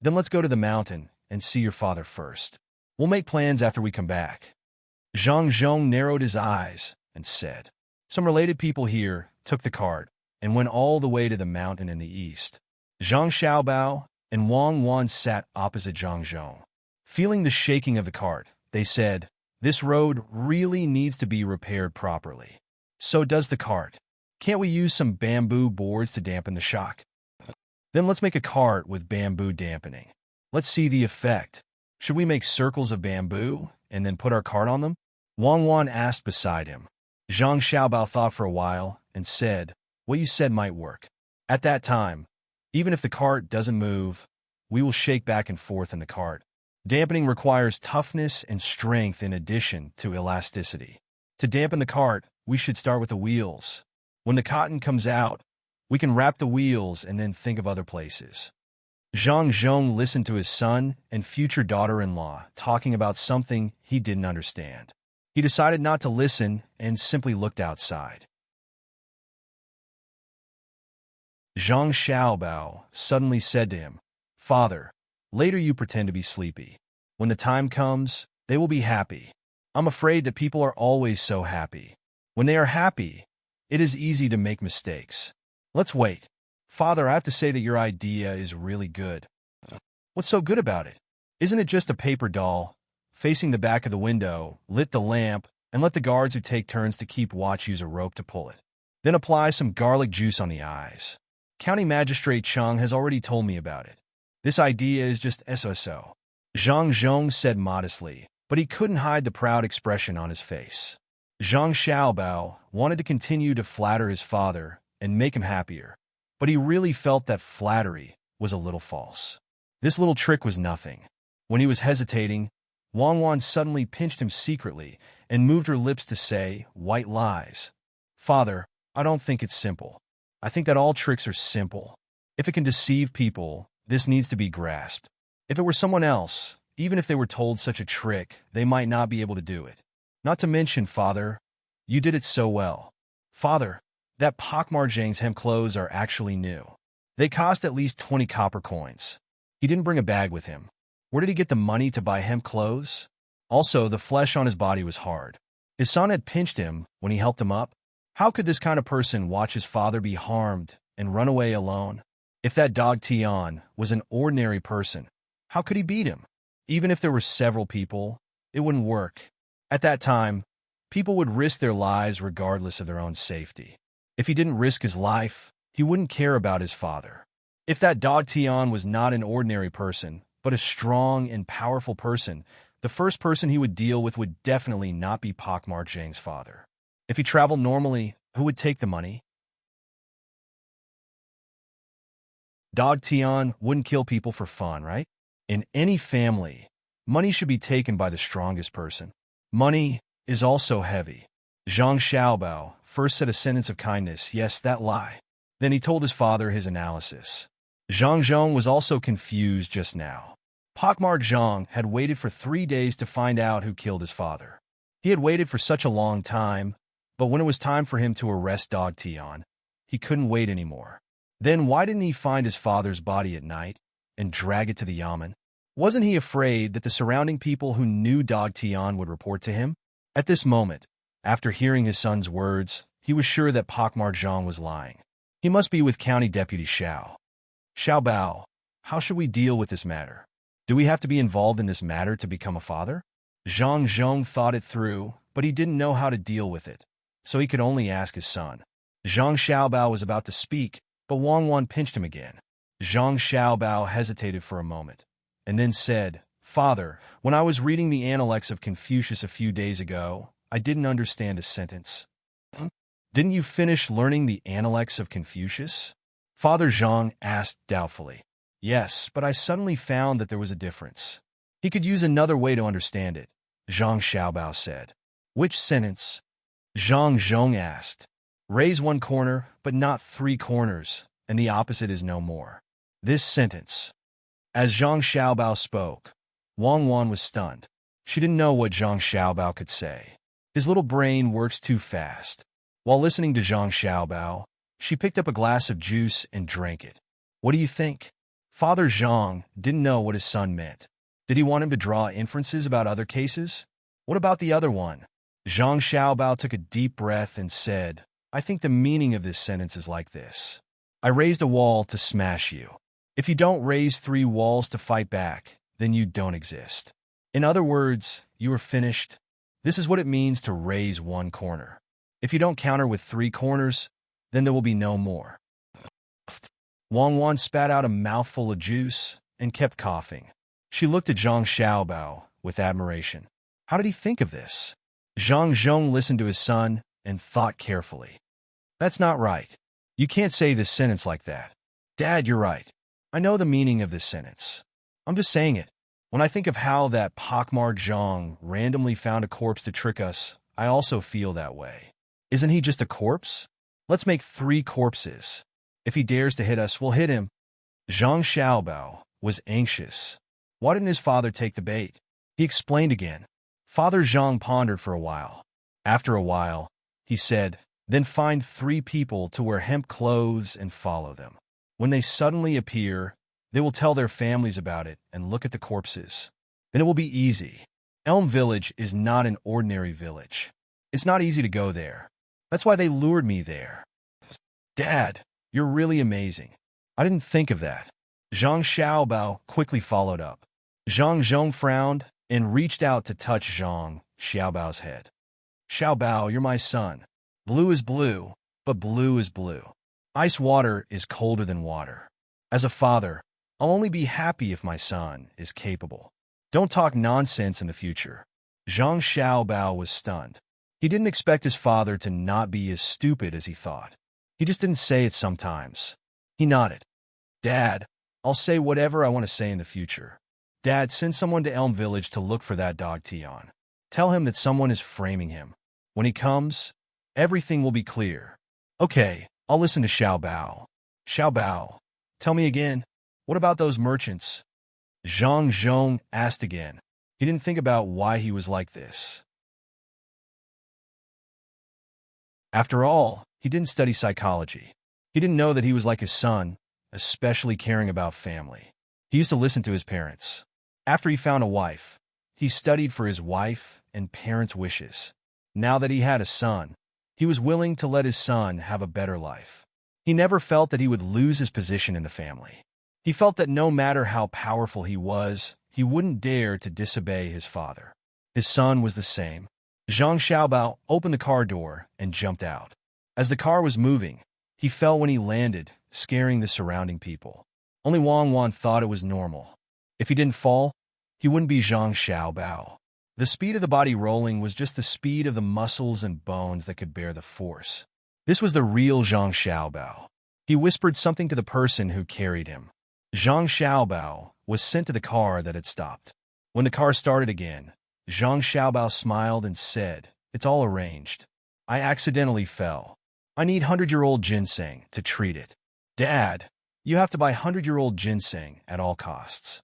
then let's go to the mountain and see your father first. We'll make plans after we come back." Zhang Zhong narrowed his eyes and said, "Some related people here took the cart and went all the way to the mountain in the east." Zhang Xiaobao and Wang Wan sat opposite Zhang Zhong. Feeling the shaking of the cart, they said, "This road really needs to be repaired properly. So does the cart. Can't we use some bamboo boards to dampen the shock?" "Then let's make a cart with bamboo dampening. Let's see the effect. Should we make circles of bamboo and then put our cart on them?" Wang Wan asked beside him. Zhang Xiaobao thought for a while and said, "What you said might work. At that time, even if the cart doesn't move, we will shake back and forth in the cart. Dampening requires toughness and strength in addition to elasticity. To dampen the cart, we should start with the wheels. When the cotton comes out, we can wrap the wheels and then think of other places." Zhang Zhong listened to his son and future daughter-in-law talking about something he didn't understand. He decided not to listen and simply looked outside. Zhang Xiaobao suddenly said to him, "Father, later you pretend to be sleepy. When the time comes, they will be happy. I'm afraid that people are always so happy. When they are happy, It is easy to make mistakes. Let's wait. Father, I have to say that your idea is really good. What's so good about it? Isn't it just a paper doll? Facing the back of the window, lit the lamp, and let the guards who take turns to keep watch use a rope to pull it. Then apply some garlic juice on the eyes. County Magistrate Chung has already told me about it. This idea is just so. Zhang Zhong said modestly, but he couldn't hide the proud expression on his face. Zhang Xiaobao wanted to continue to flatter his father and make him happier, but he really felt that flattery was a little false. This little trick was nothing. When he was hesitating, Wang Wan suddenly pinched him secretly and moved her lips to say, "White lies." "Father, I don't think it's simple. I think that all tricks are simple. If it can deceive people, this needs to be grasped. If it were someone else, even if they were told such a trick, they might not be able to do it. Not to mention, Father, you did it so well. Father, that Pak Marjang's hemp clothes are actually new. They cost at least 20 copper coins. He didn't bring a bag with him. Where did he get the money to buy hemp clothes? Also, the flesh on his body was hard. His son had pinched him when he helped him up. How could this kind of person watch his father be harmed and run away alone? If that dog Tian was an ordinary person, how could he beat him? Even if there were several people, it wouldn't work. At that time, people would risk their lives regardless of their own safety. If he didn't risk his life, he wouldn't care about his father. If that dog Tian was not an ordinary person, but a strong and powerful person, the first person he would deal with would definitely not be Pak Marjang's father. If he traveled normally, who would take the money? Dog Tian wouldn't kill people for fun, right? In any family, money should be taken by the strongest person. Money is also heavy. Zhang Xiaobao first said a sentence of kindness, "Yes, that lie." Then he told his father his analysis. Zhang Zhong was also confused just now. Pak Marjang had waited for 3 days to find out who killed his father. He had waited for such a long time, but when it was time for him to arrest Dog Tian, he couldn't wait anymore. Then why didn't he find his father's body at night and drag it to the yamen? Wasn't he afraid that the surrounding people who knew Dog Tian would report to him? At this moment, after hearing his son's words, he was sure that Pak Marjang was lying. He must be with County Deputy Xiao. Xiaobao, how should we deal with this matter? Do we have to be involved in this matter to become a father? Zhang Zhong thought it through, but he didn't know how to deal with it, so he could only ask his son. Zhang Xiaobao was about to speak, but Wang Wan pinched him again. Zhang Xiaobao hesitated for a moment, and then said, "Father, when I was reading the Analects of Confucius a few days ago, I didn't understand a sentence." "Didn't you finish learning the Analects of Confucius?" Father Zhang asked doubtfully. "Yes, but I suddenly found that there was a difference. He could use another way to understand it," Zhang Xiaobao said. "Which sentence?" Zhang Zhong asked. "Raise one corner, but not 3 corners, and the opposite is no more." This sentence. As Zhang Xiaobao spoke, Wang Wan was stunned. She didn't know what Zhang Xiaobao could say. His little brain works too fast. While listening to Zhang Xiaobao, she picked up a glass of juice and drank it. "What do you think?" Father Zhang didn't know what his son meant. Did he want him to draw inferences about other cases? What about the other one? Zhang Xiaobao took a deep breath and said, "I think the meaning of this sentence is like this. I raised a wall to smash you. If you don't raise 3 walls to fight back, then you don't exist. In other words, you are finished. This is what it means to raise 1 corner. If you don't counter with 3 corners, then there will be no more." Wang Wan spat out a mouthful of juice and kept coughing. She looked at Zhang Xiaobao with admiration. How did he think of this? Zhang Zhong listened to his son and thought carefully. "That's not right. You can't say this sentence like that." "Dad, you're right. I know the meaning of this sentence. I'm just saying it. When I think of how that Pak Marjang randomly found a corpse to trick us, I also feel that way. Isn't he just a corpse? Let's make 3 corpses. If he dares to hit us, we'll hit him." Zhang Xiaobao was anxious. Why didn't his father take the bait? He explained again. Father Zhang pondered for a while. After a while, he said, "Then find 3 people to wear hemp clothes and follow them. When they suddenly appear, they will tell their families about it and look at the corpses. Then it will be easy. Elm Village is not an ordinary village. It's not easy to go there. That's why they lured me there. Dad, you're really amazing. I didn't think of that. Zhang Xiaobao quickly followed up. Zhang Zhong frowned and reached out to touch Zhang Xiaobao's head. Xiaobao, you're my son. Blue is blue, but blue is blue. Ice water is colder than water. As a father, I'll only be happy if my son is capable. Don't talk nonsense in the future. Zhang Xiaobao was stunned. He didn't expect his father to not be as stupid as he thought. He just didn't say it sometimes. He nodded. Dad, I'll say whatever I want to say in the future. Dad, send someone to Elm Village to look for that dog Tion. Tell him that someone is framing him. When he comes, everything will be clear. Okay, I'll listen to Xiaobao. Xiaobao, tell me again, what about those merchants? Zhang Zhong asked again. He didn't think about why he was like this. After all, he didn't study psychology. He didn't know that he was like his son, especially caring about family. He used to listen to his parents. After he found a wife, he studied for his wife and parents' wishes. Now that he had a son, he was willing to let his son have a better life. He never felt that he would lose his position in the family. He felt that no matter how powerful he was, he wouldn't dare to disobey his father. His son was the same. Zhang Xiaobao opened the car door and jumped out. As the car was moving, he fell when he landed, scaring the surrounding people. Only Wang Wan thought it was normal. If he didn't fall, he wouldn't be Zhang Xiaobao. The speed of the body rolling was just the speed of the muscles and bones that could bear the force. This was the real Zhang Xiaobao. He whispered something to the person who carried him. Zhang Xiaobao was sent to the car that had stopped. When the car started again, Zhang Xiaobao smiled and said, It's all arranged. I accidentally fell. I need 100-year-old ginseng to treat it. Dad, you have to buy 100-year-old ginseng at all costs.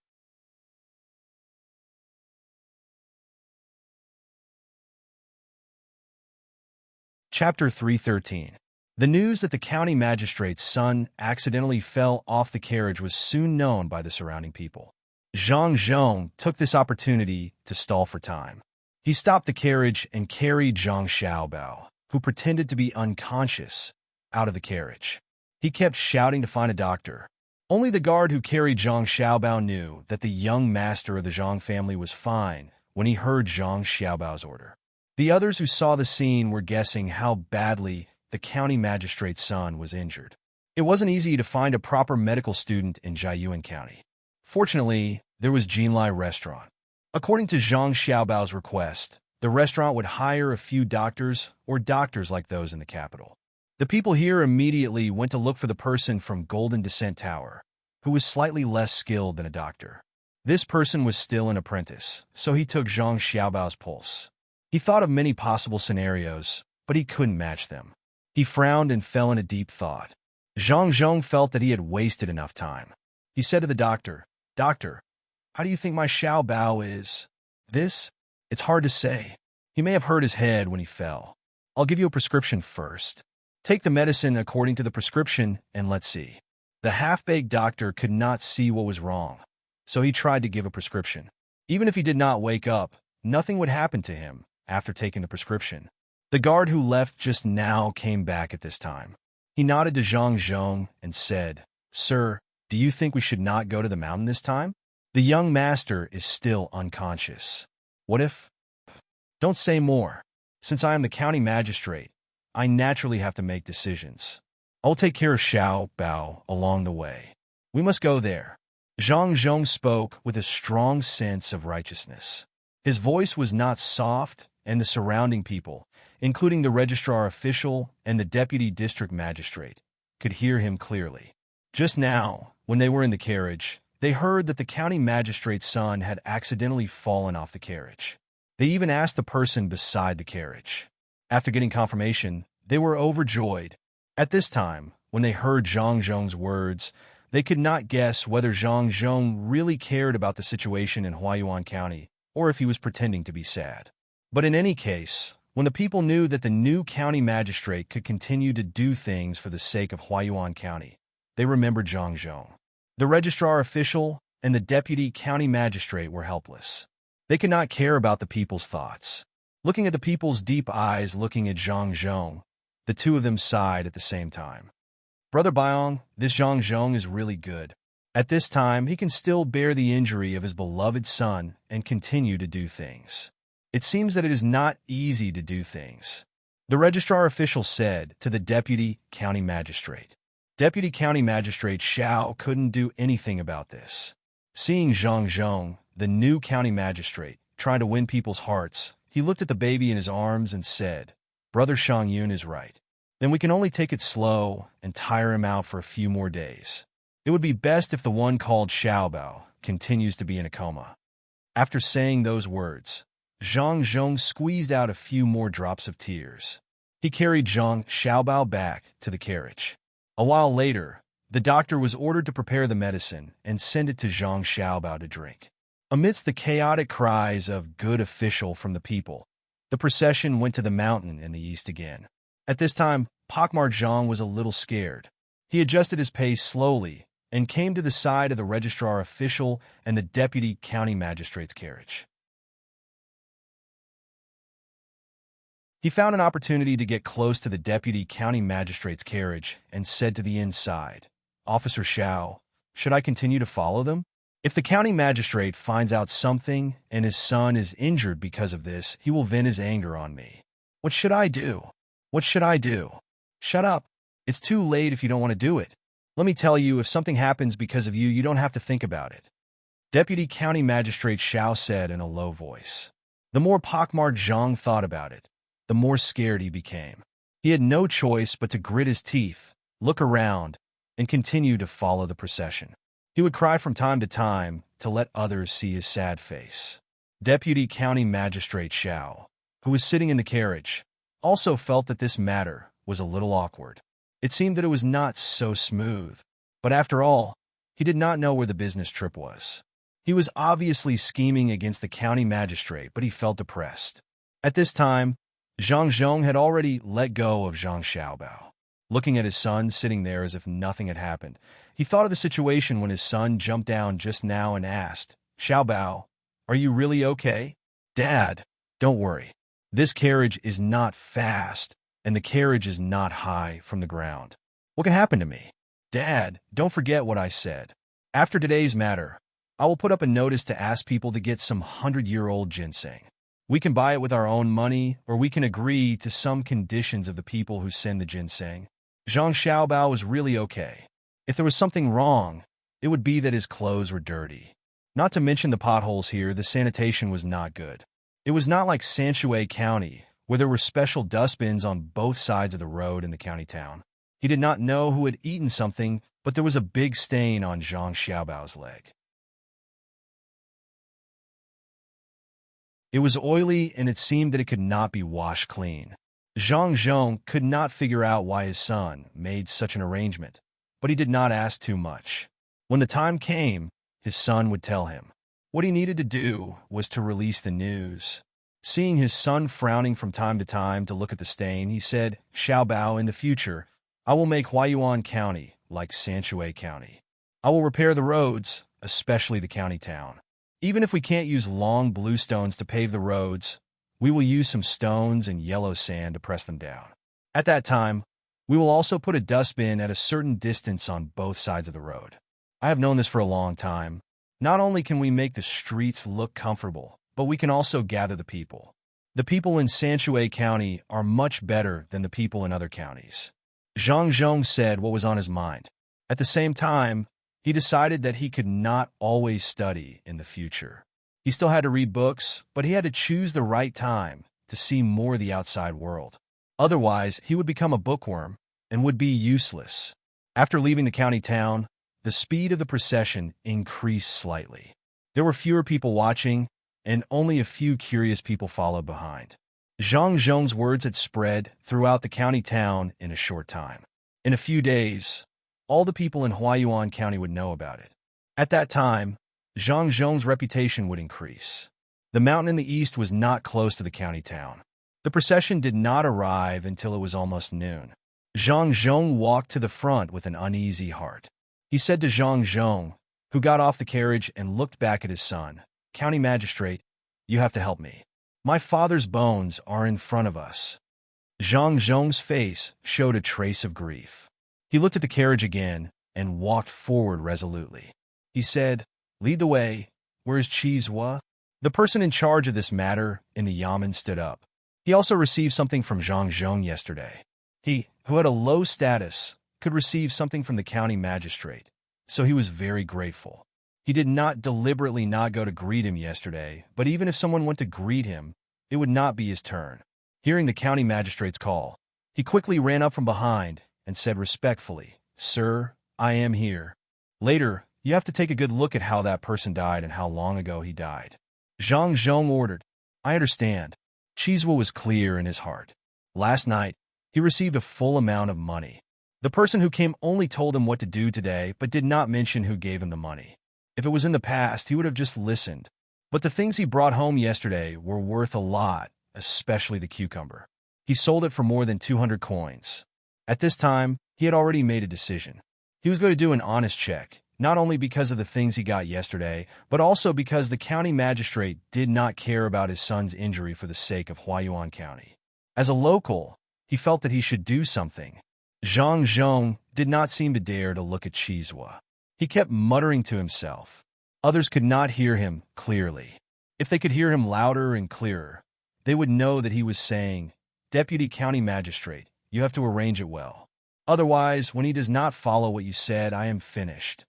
Chapter 313. The news that the county magistrate's son accidentally fell off the carriage was soon known by the surrounding people. Zhang Zhong took this opportunity to stall for time. He stopped the carriage and carried Zhang Xiaobao, who pretended to be unconscious, out of the carriage. He kept shouting to find a doctor. Only the guard who carried Zhang Xiaobao knew that the young master of the Zhang family was fine when he heard Zhang Xiaobao's order. The others who saw the scene were guessing how badly the county magistrate's son was injured. It wasn't easy to find a proper medical student in Jiayuan County. Fortunately, there was Jinlai Restaurant. According to Zhang Xiaobao's request, the restaurant would hire a few doctors or doctors like those in the capital. The people here immediately went to look for the person from Golden Descent Tower, who was slightly less skilled than a doctor. This person was still an apprentice, so he took Zhang Xiaobao's pulse. He thought of many possible scenarios, but he couldn't match them. He frowned and fell in a deep thought. Zhang Zhong felt that he had wasted enough time. He said to the doctor, Doctor, how do you think my Xiaobao is? This? It's hard to say. He may have hurt his head when he fell. I'll give you a prescription first. Take the medicine according to the prescription and let's see. The half-baked doctor could not see what was wrong, so he tried to give a prescription. Even if he did not wake up, nothing would happen to him after taking the prescription. The guard who left just now came back at this time. He nodded to Zhang Zhong and said, Sir, do you think we should not go to the mountain this time? The young master is still unconscious. What if? Don't say more. Since I am the county magistrate, I naturally have to make decisions. I'll take care of Xiao Bao along the way. We must go there. Zhang Zhong spoke with a strong sense of righteousness. His voice was not soft, and the surrounding people, including the registrar official and the deputy district magistrate, could hear him clearly. Just now, when they were in the carriage, they heard that the county magistrate's son had accidentally fallen off the carriage. They even asked the person beside the carriage. After getting confirmation, they were overjoyed. At this time, when they heard Zhang Zhong's words, they could not guess whether Zhang Zhong really cared about the situation in Huayuan County or if he was pretending to be sad. But in any case, when the people knew that the new county magistrate could continue to do things for the sake of Huayuan County, they remembered Zhang Zhong. The registrar official and the deputy county magistrate were helpless. They could not care about the people's thoughts. Looking at the people's deep eyes looking at Zhang Zhong, The two of them sighed at the same time. Brother Byong, this Zhang Zhong is really good. At this time, he can still bear the injury of his beloved son and continue to do things. It seems that it is not easy to do things. The registrar official said to the deputy county magistrate. Deputy County Magistrate Xiao couldn't do anything about this. Seeing Zhang Zhong, the new county magistrate, trying to win people's hearts, he looked at the baby in his arms and said, Brother Shang Yun is right. Then we can only take it slow and tire him out for a few more days. It would be best if the one called Xiaobao continues to be in a coma. After saying those words, Zhang Zhong squeezed out a few more drops of tears. He carried Zhang Xiaobao back to the carriage. A while later, the doctor was ordered to prepare the medicine and send it to Zhang Xiaobao to drink. Amidst the chaotic cries of "good official" from the people, the procession went to the mountain in the east again. At this time, Pakmar Zhang was a little scared. He adjusted his pace slowly and came to the side of the registrar official and the deputy county magistrate's carriage. He found an opportunity to get close to the deputy county magistrate's carriage and said to the inside, Officer Xiao, should I continue to follow them? If the county magistrate finds out something and his son is injured because of this, he will vent his anger on me. What should I do? What should I do? Shut up. It's too late if you don't want to do it. Let me tell you, if something happens because of you, you don't have to think about it. Deputy County Magistrate Xiao said in a low voice. The more Pakmar Zhang thought about it, the more scared he became. He had no choice but to grit his teeth, look around, and continue to follow the procession. He would cry from time to time to let others see his sad face. Deputy County Magistrate Xiao, who was sitting in the carriage, also felt that this matter was a little awkward. It seemed that it was not so smooth. But after all, he did not know where the business trip was. He was obviously scheming against the county magistrate, but he felt depressed. At this time, Zhang Zhong had already let go of Zhang Xiaobao. Looking at his son sitting there as if nothing had happened, he thought of the situation when his son jumped down just now and asked, Xiaobao, are you really okay? Dad, don't worry. This carriage is not fast, and the carriage is not high from the ground. What can happen to me? Dad, don't forget what I said. After today's matter, I will put up a notice to ask people to get some 100-year-old ginseng. We can buy it with our own money, or we can agree to some conditions of the people who send the ginseng. Zhang Xiaobao was really okay. If there was something wrong, it would be that his clothes were dirty. Not to mention the potholes here, the sanitation was not good. It was not like Sanshui County, where there were special dustbins on both sides of the road in the county town. He did not know who had eaten something, but there was a big stain on Zhang Xiaobao's leg. It was oily, and it seemed that it could not be washed clean. Zhang Zhong could not figure out why his son made such an arrangement, but he did not ask too much. When the time came, his son would tell him. What he needed to do was to release the news. Seeing his son frowning from time to time to look at the stain, he said, Xiaobao, in the future, I will make Huayuan County like Sanshui County. I will repair the roads, especially the county town. Even if we can't use long blue stones to pave the roads, we will use some stones and yellow sand to press them down. At that time, we will also put a dustbin at a certain distance on both sides of the road. I have known this for a long time. Not only can we make the streets look comfortable, but we can also gather the people. The people in Sanshui County are much better than the people in other counties. Zhang Zhong said what was on his mind. At the same time, he decided that he could not always study in the future. He still had to read books, but he had to choose the right time to see more of the outside world. Otherwise, he would become a bookworm and would be useless. After leaving the county town, the speed of the procession increased slightly. There were fewer people watching, and only a few curious people followed behind. Zhang Zhong's words had spread throughout the county town in a short time. In a few days, all the people in Huayuan County would know about it. At that time, Zhang Zhong's reputation would increase. The mountain in the east was not close to the county town. The procession did not arrive until it was almost noon. Zhang Zhong walked to the front with an uneasy heart. He said to Zhang Zhong, who got off the carriage and looked back at his son, County Magistrate, you have to help me. My father's bones are in front of us. Zhang Zhong's face showed a trace of grief. He looked at the carriage again and walked forward resolutely. He said, "Lead the way. Where is Chizhua?" The person in charge of this matter in the Yamen stood up. He also received something from Zhang Zhong yesterday. He, who had a low status, could receive something from the county magistrate, so he was very grateful. He did not deliberately not go to greet him yesterday, but even if someone went to greet him, it would not be his turn. Hearing the county magistrate's call, he quickly ran up from behind and said respectfully, "Sir, I am here. Later, you have to take a good look at how that person died and how long ago he died." Zhang Zhong ordered. "I understand." Chizhua was clear in his heart. Last night, he received a full amount of money. The person who came only told him what to do today, but did not mention who gave him the money. If it was in the past, he would have just listened. But the things he brought home yesterday were worth a lot, especially the cucumber. He sold it for more than 200 coins. At this time, he had already made a decision. He was going to do an honest check, not only because of the things he got yesterday, but also because the county magistrate did not care about his son's injury for the sake of Huayuan County. As a local, he felt that he should do something. Zhang Zhong did not seem to dare to look at Chizhua. He kept muttering to himself. Others could not hear him clearly. If they could hear him louder and clearer, they would know that he was saying, "Deputy County Magistrate, you have to arrange it well. Otherwise, when he does not follow what you said, I am finished."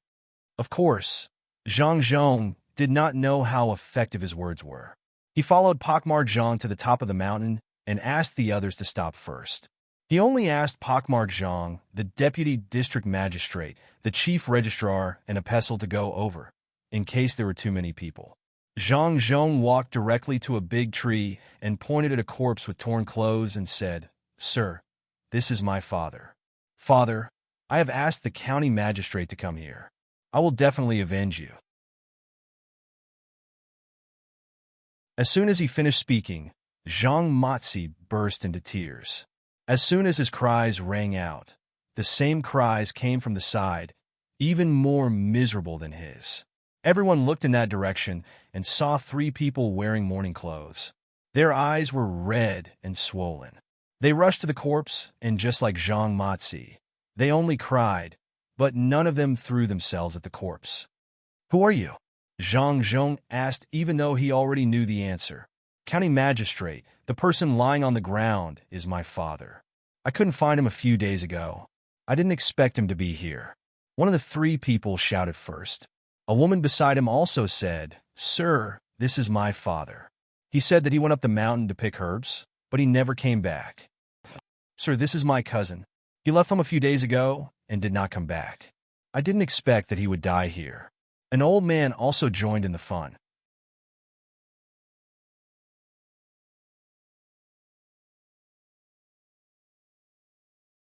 Of course, Zhang Zhong did not know how effective his words were. He followed Pakmar Zhang to the top of the mountain and asked the others to stop first. He only asked Pakmar Zhang, the deputy district magistrate, the chief registrar, and a pestle to go over, in case there were too many people. Zhang Zhong walked directly to a big tree and pointed at a corpse with torn clothes and said, "Sir, this is my father. Father, I have asked the county magistrate to come here. I will definitely avenge you." As soon as he finished speaking, Zhang Matzi burst into tears. As soon as his cries rang out, the same cries came from the side, even more miserable than his. Everyone looked in that direction and saw 3 people wearing mourning clothes. Their eyes were red and swollen. They rushed to the corpse, and just like Zhang Matzi, they only cried, but none of them threw themselves at the corpse. "Who are you?" Zhang Zhong asked, even though he already knew the answer. "County magistrate, the person lying on the ground is my father. I couldn't find him a few days ago. I didn't expect him to be here." One of the 3 people shouted first. A woman beside him also said, "Sir, this is my father. He said that he went up the mountain to pick herbs, but he never came back." "Sir, this is my cousin. He left home a few days ago and did not come back. I didn't expect that he would die here." An old man also joined in the fun.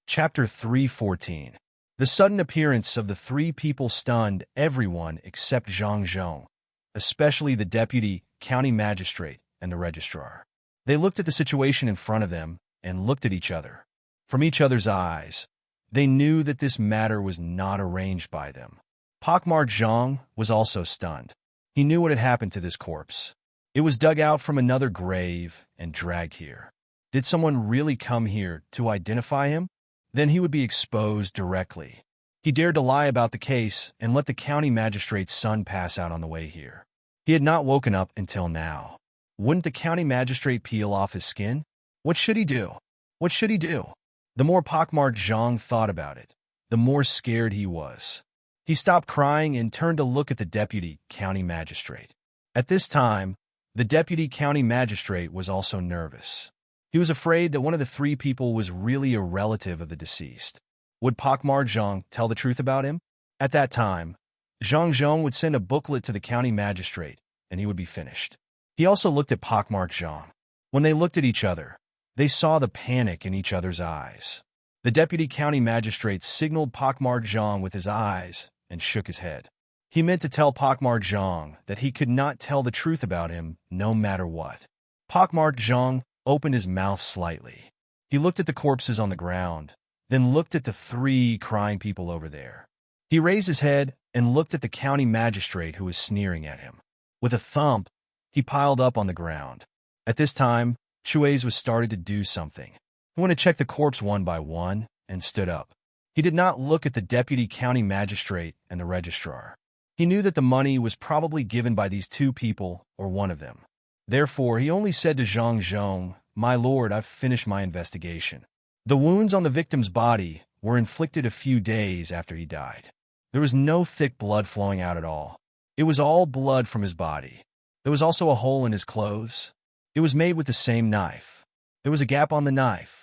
Chapter 3:14. The sudden appearance of the 3 people stunned everyone except Zhang Zhong, especially the deputy, county magistrate, and the registrar. They looked at the situation in front of them and looked at each other. From each other's eyes, they knew that this matter was not arranged by them. Pakmar Zhang was also stunned. He knew what had happened to this corpse. It was dug out from another grave and dragged here. Did someone really come here to identify him? Then he would be exposed directly. He dared to lie about the case and let the county magistrate's son pass out on the way here. He had not woken up until now. Wouldn't the county magistrate peel off his skin? What should he do? What should he do? The more Pakmar Zhang thought about it, the more scared he was. He stopped crying and turned to look at the deputy county magistrate. At this time, the deputy county magistrate was also nervous. He was afraid that one of the 3 people was really a relative of the deceased. Would Pakmar Zhang tell the truth about him? At that time, Zhang Zhong would send a booklet to the county magistrate, and he would be finished. He also looked at Pakmar Zhang. When they looked at each other, they saw the panic in each other's eyes. The deputy county magistrate signaled Pakmar Zhang with his eyes and shook his head. He meant to tell Pakmar Zhang that he could not tell the truth about him no matter what. Pakmar Zhang opened his mouth slightly. He looked at the corpses on the ground, then looked at the 3 crying people over there. He raised his head and looked at the county magistrate who was sneering at him. With a thump, he piled up on the ground. At this time, Chuez was started to do something. He went to check the corpse one by one and stood up. He did not look at the deputy county magistrate and the registrar. He knew that the money was probably given by these two people or one of them. Therefore, he only said to Zhang Zhong, "My lord, I've finished my investigation." The wounds on the victim's body were inflicted a few days after he died. There was no thick blood flowing out at all. It was all blood from his body. There was also a hole in his clothes. It was made with the same knife. There was a gap on the knife.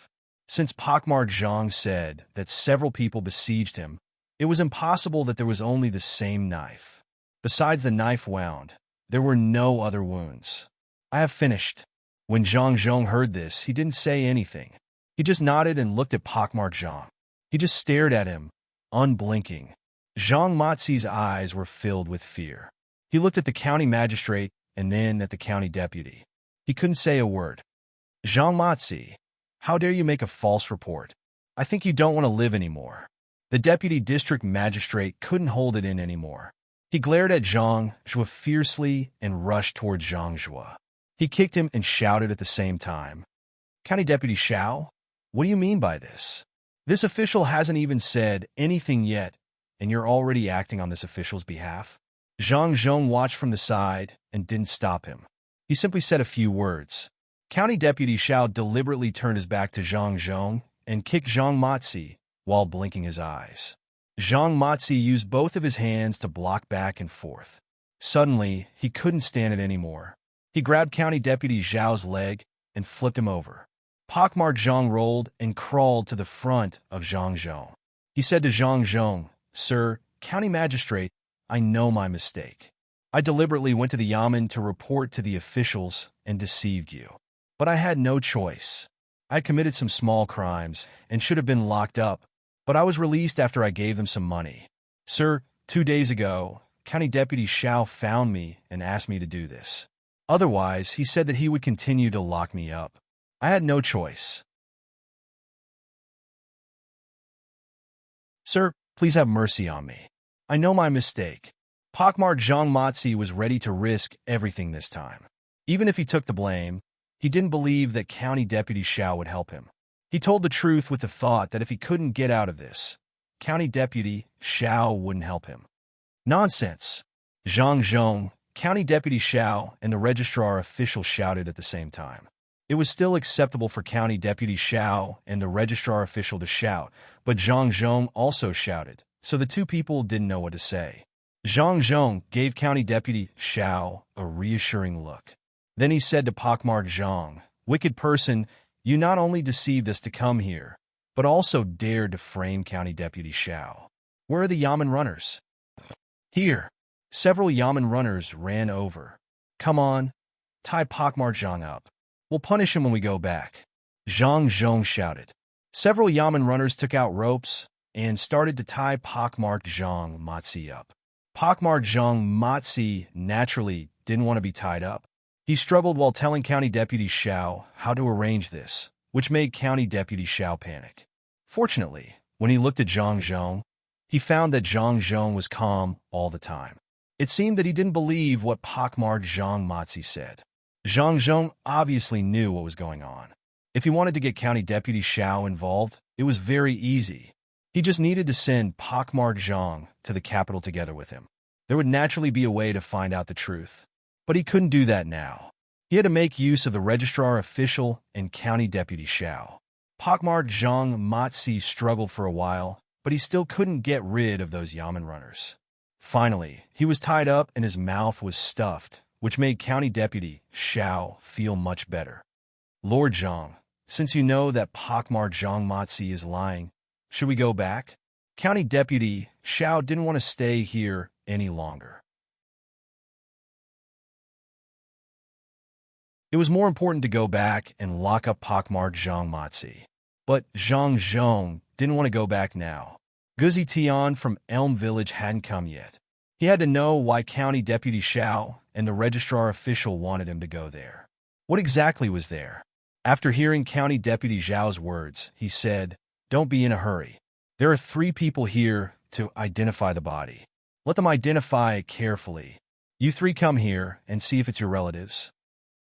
Since pockmarked Zhang said that several people besieged him, it was impossible that there was only the same knife. Besides the knife wound, there were no other wounds. "I have finished." When Zhang Zhong heard this, he didn't say anything. He just nodded and looked at pockmarked Zhang. He just stared at him, unblinking. Zhang Mozi's eyes were filled with fear. He looked at the county magistrate and then at the county deputy. He couldn't say a word. "Zhang Mozi, how dare you make a false report? I think you don't want to live anymore." The deputy district magistrate couldn't hold it in anymore. He glared at Zhang Zhua fiercely and rushed towards Zhang Zhua. He kicked him and shouted at the same time, "County Deputy Xiao, what do you mean by this? This official hasn't even said anything yet, and you're already acting on this official's behalf?" Zhang Zhong watched from the side and didn't stop him. He simply said a few words. County Deputy Xiao deliberately turned his back to Zhang Zhong and kicked Zhang Mozi while blinking his eyes. Zhang Mozi used both of his hands to block back and forth. Suddenly, he couldn't stand it anymore. He grabbed County Deputy Zhao's leg and flipped him over. Pockmarked Zhang rolled and crawled to the front of Zhang Zhong. He said to Zhang Zhong, "Sir, County Magistrate, I know my mistake. I deliberately went to the Yamen to report to the officials and deceived you. But I had no choice. I committed some small crimes and should have been locked up, but I was released after I gave them some money. Sir, 2 days ago, County Deputy Xiao found me and asked me to do this. Otherwise, he said that he would continue to lock me up. I had no choice. Sir, please have mercy on me. I know my mistake." Pockmarked Zhang Mozi was ready to risk everything this time. Even if he took the blame, he didn't believe that County Deputy Xiao would help him. He told the truth with the thought that if he couldn't get out of this, County Deputy Xiao wouldn't help him. "Nonsense!" Zhang Zhong, County Deputy Xiao, and the registrar official shouted at the same time. It was still acceptable for County Deputy Xiao and the registrar official to shout, but Zhang Zhong also shouted, so the two people didn't know what to say. Zhang Zhong gave County Deputy Xiao a reassuring look. Then he said to pockmarked Zhang, "Wicked person, you not only deceived us to come here, but also dared to frame County Deputy Xiao. Where are the Yamen runners?" "Here." Several Yamen runners ran over. "Come on, tie pockmarked Zhang up. We'll punish him when we go back," Zhang Zhong shouted. Several Yamen runners took out ropes and started to tie pockmarked Zhang Mozi up. Pockmarked Zhang Mozi naturally didn't want to be tied up. He struggled while telling County Deputy Xiao how to arrange this, which made County Deputy Xiao panic. Fortunately, when he looked at Zhang Zhong, he found that Zhang Zhong was calm all the time. It seemed that he didn't believe what pockmarked Zhang Mozi said. Zhang Zhong obviously knew what was going on. If he wanted to get County Deputy Xiao involved, it was very easy. He just needed to send pockmarked Zhang to the capital together with him. There would naturally be a way to find out the truth. But he couldn't do that now. He had to make use of the registrar official and County Deputy Xiao. Pockmarked Zhang Mozi struggled for a while, but he still couldn't get rid of those Yamen runners. Finally, he was tied up and his mouth was stuffed, which made County Deputy Xiao feel much better. "Lord Zhang, since you know that pockmarked Zhang Mozi is lying, should we go back?" County Deputy Xiao didn't want to stay here any longer. It was more important to go back and lock up pockmarked Zhang Mozi. But Zhang Zhong didn't want to go back now. Guzi Tian from Elm Village hadn't come yet. He had to know why County Deputy Xiao and the registrar official wanted him to go there. What exactly was there? After hearing County Deputy Zhao's words, he said, "Don't be in a hurry. There are 3 people here to identify the body. Let them identify it carefully. You 3 come here and see if it's your relatives."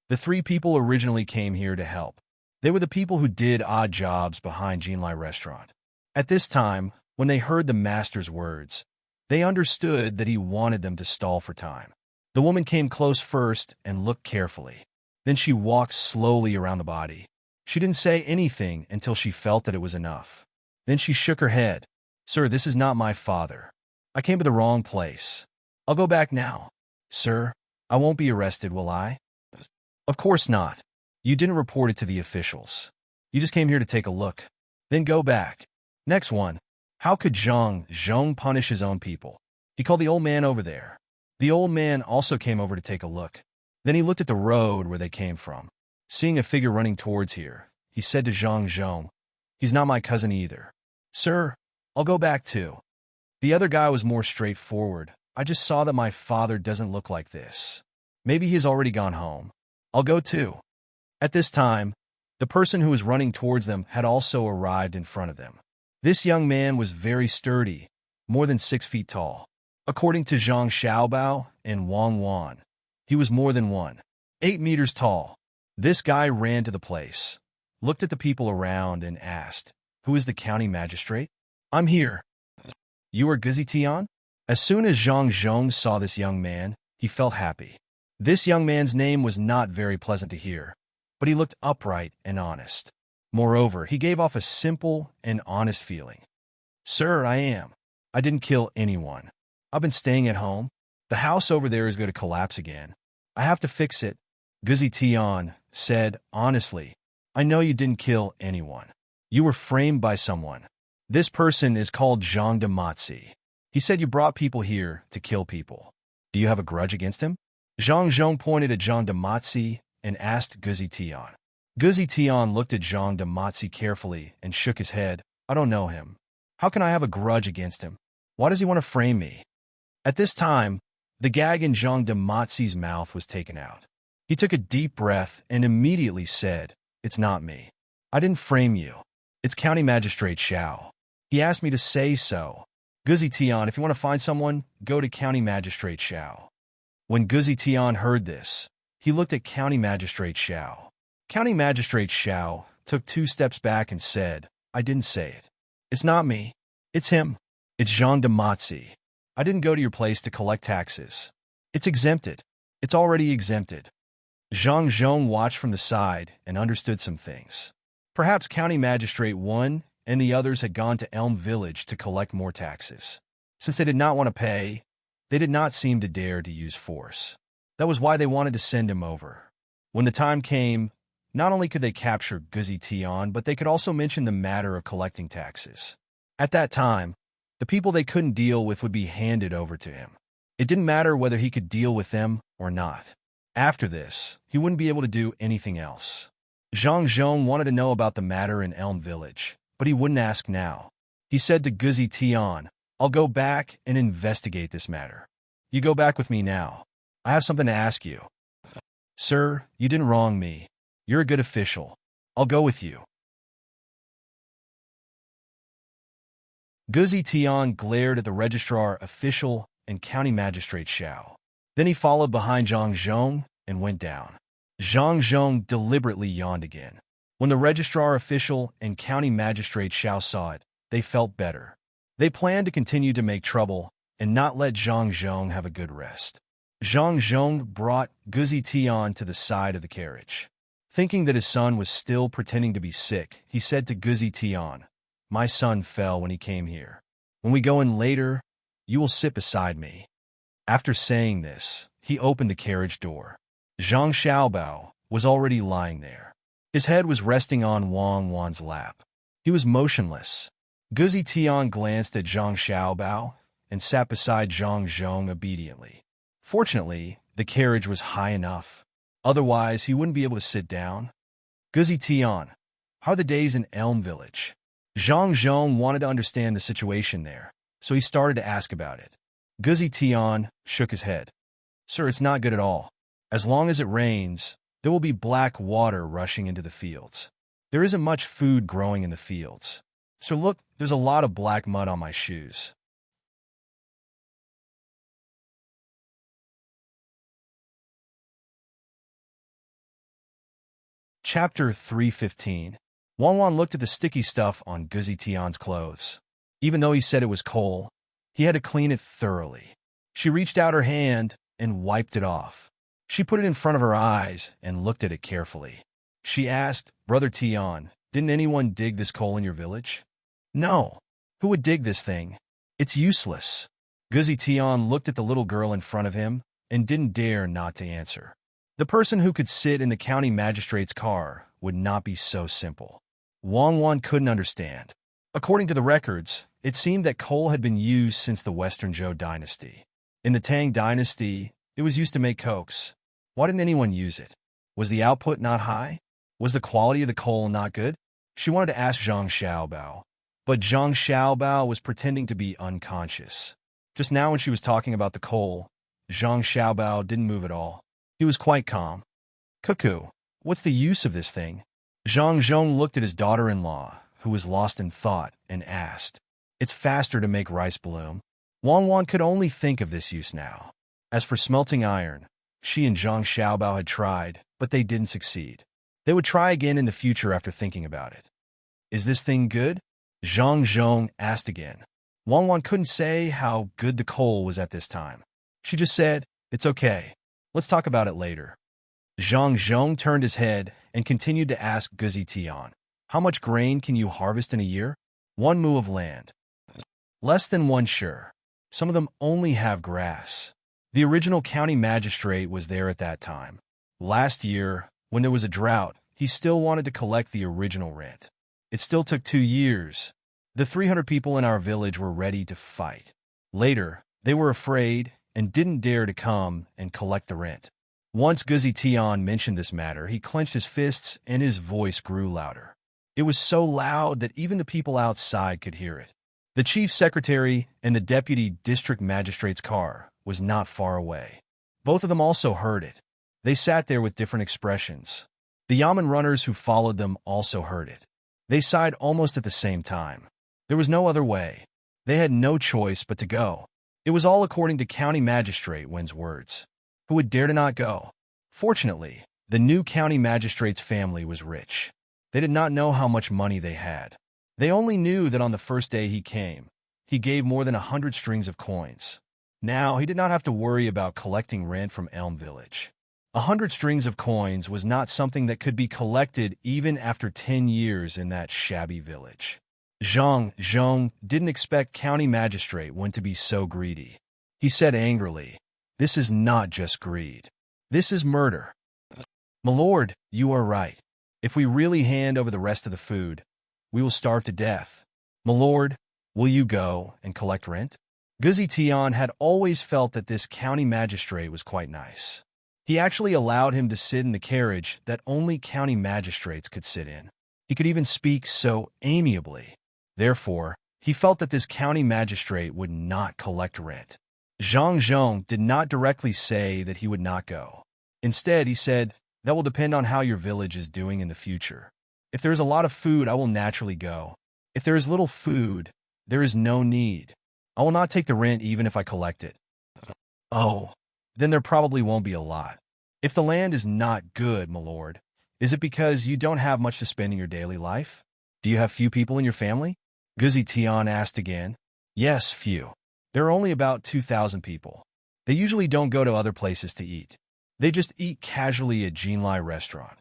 The 3 people originally came here to help. They were the people who did odd jobs behind Jinlai restaurant. At this time, when they heard the master's words, they understood that he wanted them to stall for time. The woman came close first and looked carefully. Then she walked slowly around the body. She didn't say anything until she felt that it was enough. Then she shook her head. Sir, this is not my father. I came to the wrong place. I'll go back now. Sir, I won't be arrested, will I? Of course not. You didn't report it to the officials. You just came here to take a look. Then go back. Next one. How could Zhang punish his own people? He called the old man over there. The old man also came over to take a look. Then he looked at the road where they came from. Seeing a figure running towards here, he said to Zhang, he's not my cousin either. Sir, I'll go back too. The other guy was more straightforward. I just saw that my father doesn't look like this. Maybe he's already gone home. I'll go too. At this time, the person who was running towards them had also arrived in front of them. This young man was very sturdy, more than 6 feet tall. According to Zhang Xiaobao and Wang Wan, he was more than 8 meters tall. This guy ran to the place, looked at the people around, and asked, "Who is the county magistrate?" "I'm here." "You are Guzi Tian?" As soon as Zhang saw this young man, he felt happy. This young man's name was not very pleasant to hear, but he looked upright and honest. Moreover, he gave off a simple and honest feeling. "Sir, I am. I didn't kill anyone. I've been staying at home. The house over there is going to collapse again. I have to fix it." Guzi Tian said, "Honestly, I know you didn't kill anyone. You were framed by someone. This person is called Zhang Damatzi. He said you brought people here to kill people. Do you have a grudge against him?" Zhang pointed at Zhang Damatzi and asked Guzi Tian. Guzi Tian looked at Zhang Damatzi carefully and shook his head. "I don't know him. How can I have a grudge against him? Why does he want to frame me?" At this time, the gag in Zhang Damatzi's mouth was taken out. He took a deep breath and immediately said, "It's not me. I didn't frame you. It's County Magistrate Xiao. He asked me to say so." Guzi Tian, if you want to find someone, go to County Magistrate Xiao. When Guzi Tian heard this, he looked at County Magistrate Xiao. County Magistrate Xiao took 2 steps back and said, "I didn't say it. It's not me. It's him. It's Zhang Damatzi. I didn't go to your place to collect taxes. It's exempted. It's already exempted." Zhang watched from the side and understood some things. Perhaps County Magistrate 1 and the others had gone to Elm Village to collect more taxes. Since they did not want to pay, they did not seem to dare to use force. That was why they wanted to send him over. When the time came, not only could they capture Guzi Tian, but they could also mention the matter of collecting taxes. At that time, the people they couldn't deal with would be handed over to him. It didn't matter whether he could deal with them or not. After this, he wouldn't be able to do anything else. Zhang wanted to know about the matter in Elm Village, but he wouldn't ask now. He said to Guzi Tian, "I'll go back and investigate this matter. You go back with me now. I have something to ask you." "Sir, you didn't wrong me. You're a good official. I'll go with you." Guzi Tian glared at the registrar official and county magistrate Xiao. Then he followed behind Zhang and went down. Zhang deliberately yawned again. When the registrar official and county magistrate Xiao saw it, they felt better. They planned to continue to make trouble and not let Zhang have a good rest. Zhang brought Guzi Tian to the side of the carriage. Thinking that his son was still pretending to be sick, he said to Guzi Tian, "My son fell when he came here. When we go in later, you will sit beside me." After saying this, he opened the carriage door. Zhang Xiaobao was already lying there. His head was resting on Wang Wan's lap. He was motionless. Guzi Tian glanced at Zhang Xiaobao and sat beside Zhang obediently. Fortunately, the carriage was high enough. Otherwise, he wouldn't be able to sit down. "Guzi Tian, how are the days in Elm Village?" Zhang wanted to understand the situation there, so he started to ask about it. Guzi Tian shook his head. "Sir, it's not good at all. As long as it rains, there will be black water rushing into the fields. There isn't much food growing in the fields. So look, there's a lot of black mud on my shoes." Chapter 315. Wan looked at the sticky stuff on Guzi Tian's clothes. Even though he said it was coal, he had to clean it thoroughly. She reached out her hand and wiped it off. She put it in front of her eyes and looked at it carefully. She asked, "Brother Tian, didn't anyone dig this coal in your village?" "No. Who would dig this thing? It's useless." Guzi Tian looked at the little girl in front of him and didn't dare not to answer. The person who could sit in the county magistrate's car would not be so simple. Wan couldn't understand. According to the records, it seemed that coal had been used since the Western Zhou dynasty. In the Tang dynasty, it was used to make cokes. Why didn't anyone use it? Was the output not high? Was the quality of the coal not good? She wanted to ask Zhang Xiaobao, but Zhang Xiaobao was pretending to be unconscious. Just now when she was talking about the coal, Zhang Xiaobao didn't move at all. He was quite calm. "Cuckoo, what's the use of this thing?" Zhang Zhong looked at his daughter-in-law, who was lost in thought, and asked. "It's faster to make rice bloom." Wan could only think of this use now. As for smelting iron, she and Zhang Xiaobao had tried, but they didn't succeed. They would try again in the future after thinking about it. "Is this thing good?" Zhang Zhong asked again. Wan couldn't say how good the coal was at this time. She just said, "It's okay. Let's talk about it later." Zhang Zhong turned his head and continued to ask Guzi Tian, "How much grain can you harvest in a year?" "1 mu of land." "Less than 1 sure. Some of them only have grass." The original county magistrate was there at that time. Last year, when there was a drought, he still wanted to collect the original rent. It still took 2 years. The 300 people in our village were ready to fight. Later, they were afraid and didn't dare to come and collect the rent. Once Guzi Tian mentioned this matter, he clenched his fists and his voice grew louder. It was so loud that even the people outside could hear it. The chief secretary and the deputy district magistrate's car was not far away. Both of them also heard it. They sat there with different expressions. The yamen runners who followed them also heard it. They sighed almost at the same time. There was no other way. They had no choice but to go. It was all according to County Magistrate Wen's words. Who would dare to not go? Fortunately, the new county magistrate's family was rich. They did not know how much money they had. They only knew that on the first day he came, he gave more than 100 strings of coins. Now he did not have to worry about collecting rent from Elm Village. 100 strings of coins was not something that could be collected even after 10 years in that shabby village. Zhang Zhong didn't expect County Magistrate Wen to be so greedy. He said angrily, "This is not just greed. This is murder." "My lord, you are right. If we really hand over the rest of the food, we will starve to death. My lord, will you go and collect rent?" Guzi Tian had always felt that this county magistrate was quite nice. He actually allowed him to sit in the carriage that only county magistrates could sit in. He could even speak so amiably. Therefore, he felt that this county magistrate would not collect rent. Zhang Zhong did not directly say that he would not go. Instead, he said, "That will depend on how your village is doing in the future. If there is a lot of food, I will naturally go. If there is little food, there is no need. I will not take the rent even if I collect it." "Oh, then there probably won't be a lot. If the land is not good, my lord, is it because you don't have much to spend in your daily life? Do you have few people in your family?" Guzi Tian asked again. "Yes, few. There are only about 2,000 people. They usually don't go to other places to eat. They just eat casually at Jinlai restaurant."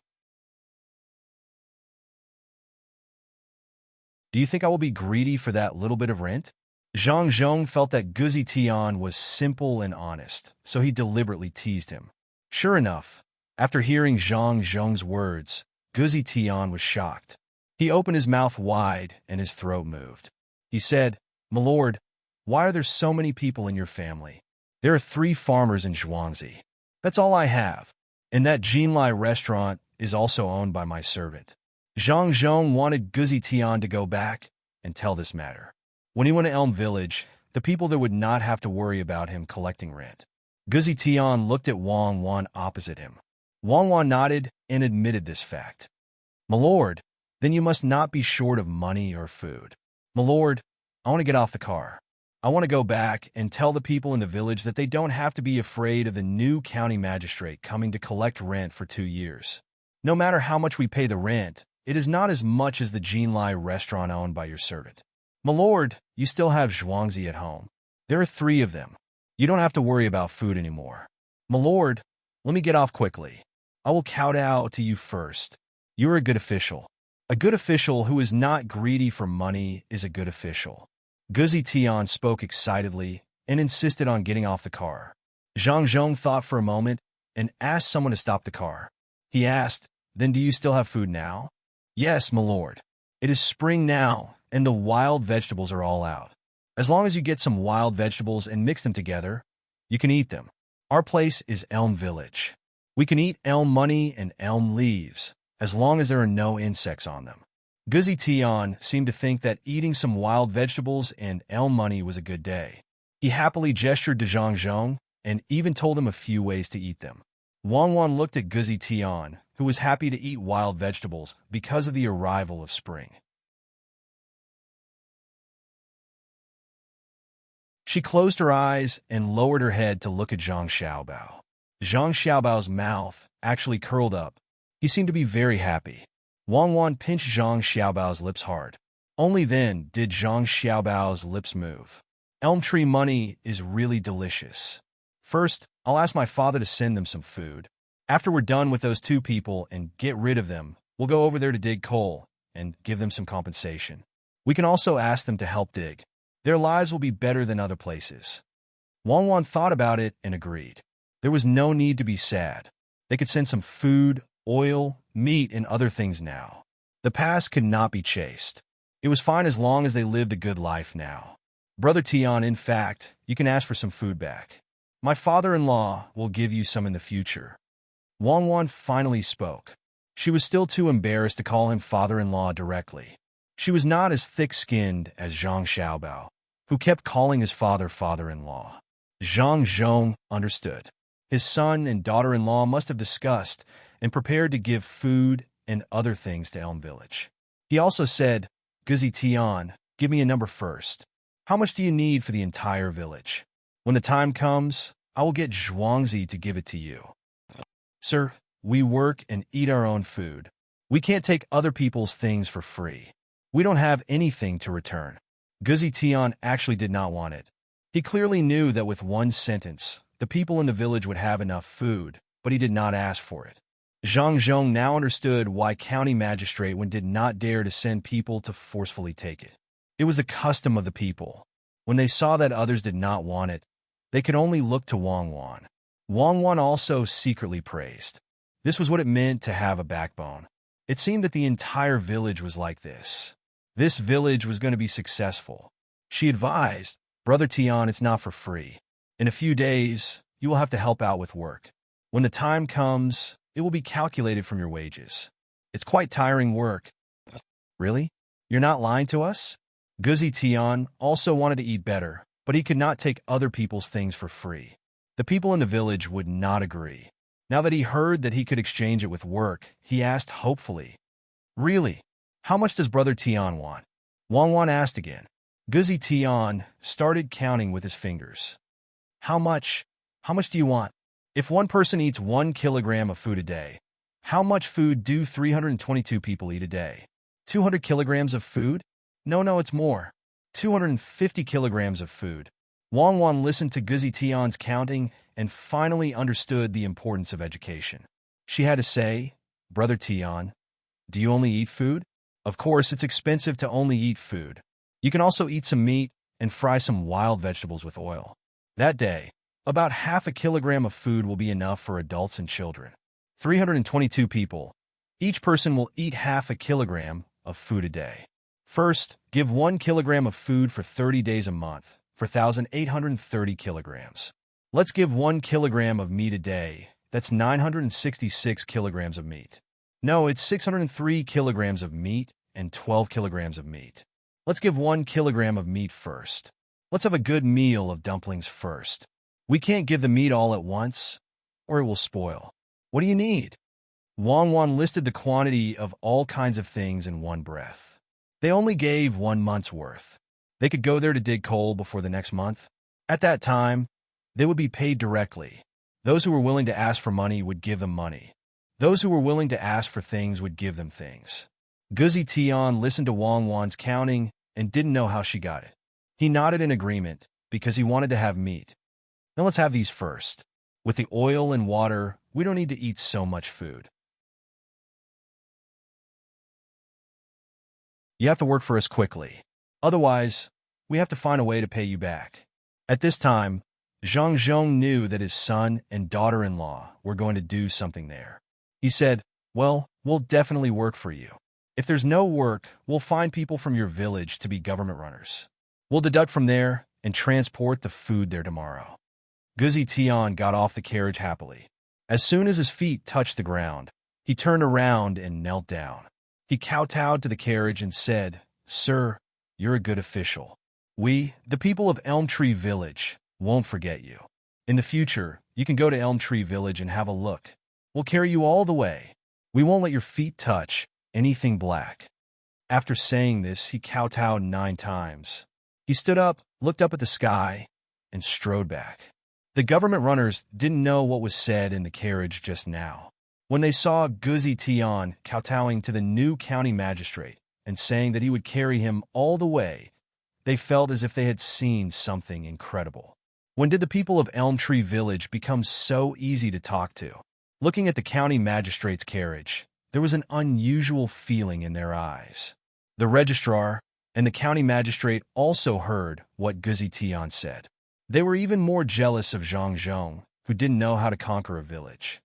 "Do you think I will be greedy for that little bit of rent?" Zhang Zhong felt that Guzi Tian was simple and honest, so he deliberately teased him. Sure enough, after hearing Zhang Zhong's words, Guzi Tian was shocked. He opened his mouth wide and his throat moved. He said, "My lord, why are there so many people in your family? There are 3 farmers in Zhuangzi. That's all I have. And that Jinlai restaurant is also owned by my servant." Zhang Zhong wanted Guzi Tian to go back and tell this matter. When he went to Elm Village, the people there would not have to worry about him collecting rent. Guzi Tian looked at Wan opposite him. Wan nodded and admitted this fact. "My lord, then you must not be short of money or food. My lord, I want to get off the car. I want to go back and tell the people in the village that they don't have to be afraid of the new county magistrate coming to collect rent for 2 years. No matter how much we pay the rent, it is not as much as the Jinlai restaurant owned by your servant. My lord, you still have Zhuangzi at home. There are 3 of them. You don't have to worry about food anymore. My lord, let me get off quickly. I will kowtow to you first. You are a good official. A good official who is not greedy for money is a good official. Guzi Tian spoke excitedly and insisted on getting off the car. Zhang Zhong thought for a moment and asked someone to stop the car. He asked, "Then do you still have food now?" "Yes, my lord. It is spring now, and the wild vegetables are all out. As long as you get some wild vegetables and mix them together, you can eat them. Our place is Elm Village. We can eat elm money and elm leaves, as long as there are no insects on them." Guzi Tian seemed to think that eating some wild vegetables and elm money was a good day. He happily gestured to Zhang Zhong and even told him a few ways to eat them. Wang Wan looked at Guzi Tian, who was happy to eat wild vegetables because of the arrival of spring. She closed her eyes and lowered her head to look at Zhang Xiaobao. Zhang Xiaobao's mouth actually curled up. He seemed to be very happy. Wang Wan pinched Zhang Xiaobao's lips hard. Only then did Zhang Xiaobao's lips move. Elm tree money is really delicious. First, I'll ask my father to send them some food. After we're done with those 2 people and get rid of them, we'll go over there to dig coal and give them some compensation. We can also ask them to help dig. Their lives will be better than other places. Wang Wan thought about it and agreed. There was no need to be sad. They could send some food, oil, meat, and other things now. The past could not be chased. It was fine as long as they lived a good life now. Brother Tian, in fact, you can ask for some food back. My father-in-law will give you some in the future. Wang Wan finally spoke. She was still too embarrassed to call him father-in-law directly. She was not as thick-skinned as Zhang Xiaobao, who kept calling his father father-in-law. Zhang Zhong understood. His son and daughter-in-law must have discussed and prepared to give food and other things to Elm Village. He also said, "Guzi Tian, give me a number first. How much do you need for the entire village? When the time comes, I will get Zhuangzi to give it to you." "Sir, we work and eat our own food. We can't take other people's things for free. We don't have anything to return." Guzi Tian actually did not want it. He clearly knew that with one sentence, the people in the village would have enough food, but he did not ask for it. Zhang Zhong now understood why County Magistrate did not dare to send people to forcefully take it. It was the custom of the people. When they saw that others did not want it, they could only look to Wang Wan. Wang Wan also secretly praised. This was what it meant to have a backbone. It seemed that the entire village was like this. This village was going to be successful. She advised, "Brother Tian, it's not for free. In a few days, you will have to help out with work. When the time comes, it will be calculated from your wages. It's quite tiring work." "Really? You're not lying to us?" Guzi Tian also wanted to eat better, but he could not take other people's things for free. The people in the village would not agree. Now that he heard that he could exchange it with work, he asked hopefully, "Really? How much does Brother Tian want?" Wang Wan asked again. Guzi Tian started counting with his fingers. How much do you want? If one person eats 1 kilogram of food a day, how much food do 322 people eat a day? 200 kilograms of food? No, it's more. 250 kilograms of food." Wang Wan listened to Guzi Tian's counting and finally understood the importance of education. She had to say, "Brother Tian, do you only eat food? Of course, it's expensive to only eat food. You can also eat some meat and fry some wild vegetables with oil. That day, about half a kilogram of food will be enough for adults and children. 322 people. Each person will eat half a kilogram of food a day. First, give 1 kilogram of food for 30 days a month, for 1,830 kilograms. Let's give 1 kilogram of meat a day. That's 966 kilograms of meat. No, it's 603 kilograms of meat and 12 kilograms of meat. Let's give 1 kilogram of meat first. Let's have a good meal of dumplings first. We can't give the meat all at once, or it will spoil. What do you need?" Wang Wan listed the quantity of all kinds of things in one breath. They only gave 1 month's worth. They could go there to dig coal before the next month. At that time, they would be paid directly. Those who were willing to ask for money would give them money. Those who were willing to ask for things would give them things. Guzi Tian listened to Wang Wan's counting and didn't know how she got it. He nodded in agreement because he wanted to have meat. Now let's have these first. With the oil and water, we don't need to eat so much food. You have to work for us quickly. Otherwise, we have to find a way to pay you back. At this time, Zhang Zhong knew that his son and daughter-in-law were going to do something there. He said, well, we'll definitely work for you. If there's no work, we'll find people from your village to be government runners. We'll deduct from there and transport the food there tomorrow. Guzi Tian got off the carriage happily. As soon as his feet touched the ground, he turned around and knelt down. He kowtowed to the carriage and said, Sir, you're a good official. We, the people of Elm Tree Village, won't forget you. In the future, you can go to Elm Tree Village and have a look. We'll carry you all the way. We won't let your feet touch anything black. After saying this, he kowtowed 9 times. He stood up, looked up at the sky, and strode back. The government runners didn't know what was said in the carriage just now. When they saw Guzi Tian kowtowing to the new county magistrate and saying that he would carry him all the way, they felt as if they had seen something incredible. When did the people of Elm Tree Village become so easy to talk to? Looking at the county magistrate's carriage, there was an unusual feeling in their eyes. The registrar and the county magistrate also heard what Guzi Tian said. They were even more jealous of Zhang Zhong, who didn't know how to conquer a village.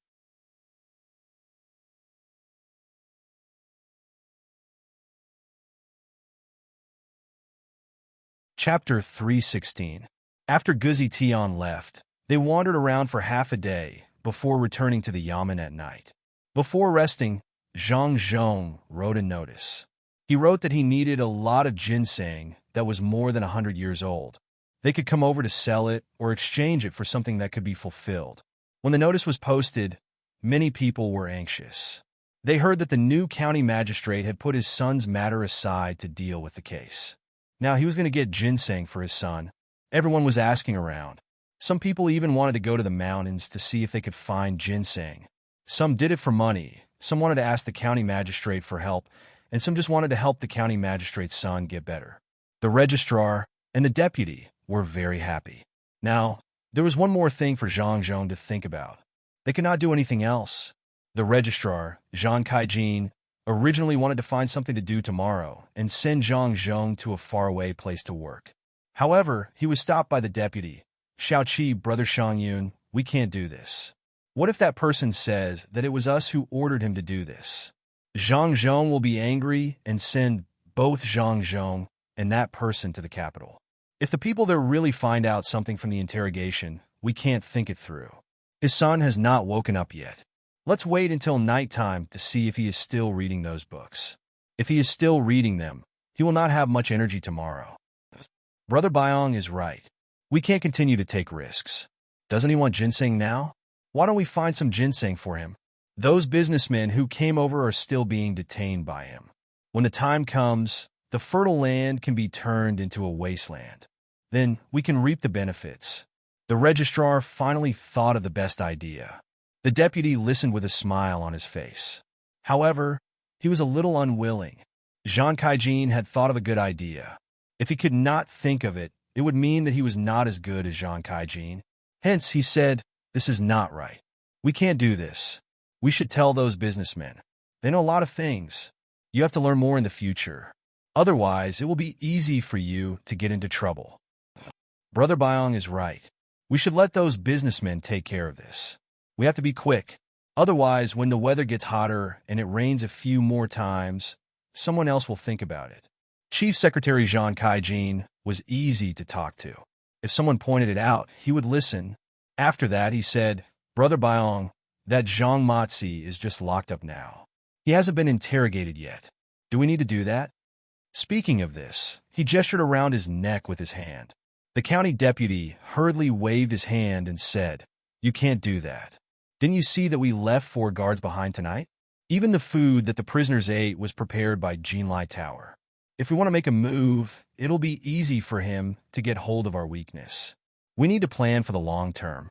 Chapter 316. After Guzi Tian left, they wandered around for half a day before returning to the yamen at night. Before resting, Zhang Zhong wrote a notice. He wrote that he needed a lot of ginseng that was more than 100 years old. They could come over to sell it or exchange it for something that could be fulfilled. When the notice was posted, many people were anxious. They heard that the new county magistrate had put his son's matter aside to deal with the case. Now he was going to get ginseng for his son. Everyone was asking around. Some people even wanted to go to the mountains to see if they could find ginseng. Some did it for money, some wanted to ask the county magistrate for help, and some just wanted to help the county magistrate's son get better. The registrar and the deputy were very happy. Now, there was one more thing for Zhang Zhong to think about. They could not do anything else. The registrar, Zhang Kaijin, originally wanted to find something to do tomorrow and send Zhang Zhong to a faraway place to work. However, he was stopped by the deputy. Xiaoqi, brother Shangyun, we can't do this. What if that person says that it was us who ordered him to do this? Zhang Zhong will be angry and send both Zhang Zhong and that person to the capital. If the people there really find out something from the interrogation, we can't think it through. His son has not woken up yet. Let's wait until nighttime to see if he is still reading those books. If he is still reading them, he will not have much energy tomorrow. Brother Byong is right. We can't continue to take risks. Doesn't he want ginseng now? Why don't we find some ginseng for him? Those businessmen who came over are still being detained by him. When the time comes, the fertile land can be turned into a wasteland. Then we can reap the benefits. The registrar finally thought of the best idea. The deputy listened with a smile on his face. However, he was a little unwilling. Zhang Kaijin had thought of a good idea. If he could not think of it, it would mean that he was not as good as Zhang Kaijin. Hence, he said, this is not right. We can't do this. We should tell those businessmen. They know a lot of things. You have to learn more in the future. Otherwise, it will be easy for you to get into trouble. Brother Byong is right. We should let those businessmen take care of this. We have to be quick. Otherwise, when the weather gets hotter and it rains a few more times, someone else will think about it. Chief Secretary Zhang Kaijin was easy to talk to. If someone pointed it out, he would listen. After that, he said, Brother Byong, that Zhang Matzi is just locked up now. He hasn't been interrogated yet. Do we need to do that? Speaking of this, he gestured around his neck with his hand. The county deputy hurriedly waved his hand and said, You can't do that. Didn't you see that we left 4 guards behind tonight? Even the food that the prisoners ate was prepared by Jinlai Tower. If we want to make a move, it'll be easy for him to get hold of our weakness. We need to plan for the long term.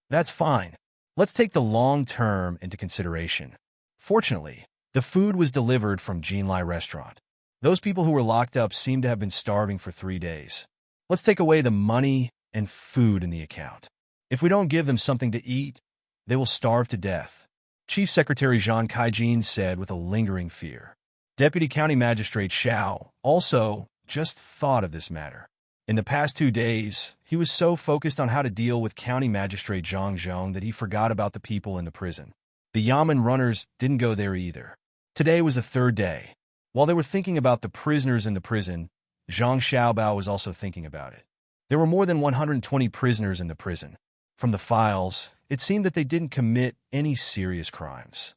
That's fine. Let's take the long term into consideration. Fortunately, the food was delivered from Jinlai restaurant. Those people who were locked up seem to have been starving for 3 days. Let's take away the money and food in the account. If we don't give them something to eat, they will starve to death, Chief Secretary Zhang Kaijin said with a lingering fear. Deputy County Magistrate Xiao also just thought of this matter. In the past 2 days, he was so focused on how to deal with County Magistrate Zhang Zhong that he forgot about the people in the prison. The Yamen runners didn't go there either. Today was the 3rd day. While they were thinking about the prisoners in the prison, Zhang Xiaobao was also thinking about it. There were more than 120 prisoners in the prison. From the files, it seemed that they didn't commit any serious crimes.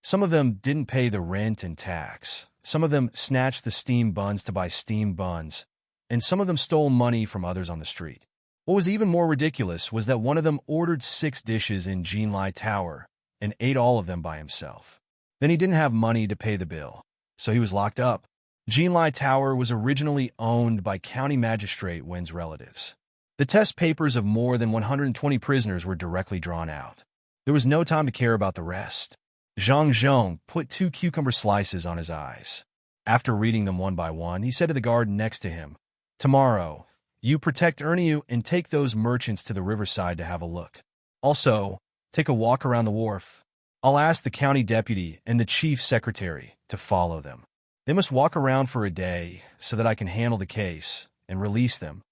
Some of them didn't pay the rent and tax. Some of them snatched the steam buns to buy steam buns, and some of them stole money from others on the street. What was even more ridiculous was that one of them ordered 6 dishes in Jinlai Tower and ate all of them by himself. Then he didn't have money to pay the bill, so he was locked up. Jinlai Tower was originally owned by County Magistrate Wen's relatives. The test papers of more than 120 prisoners were directly drawn out. There was no time to care about the rest. Zhang Zhong put 2 cucumber slices on his eyes. After reading them one by one, he said to the guard next to him, "Tomorrow, you protect Erniu and take those merchants to the riverside to have a look. Also, take a walk around the wharf. I'll ask the county deputy and the chief secretary to follow them. They must walk around for a day so that I can handle the case and release them."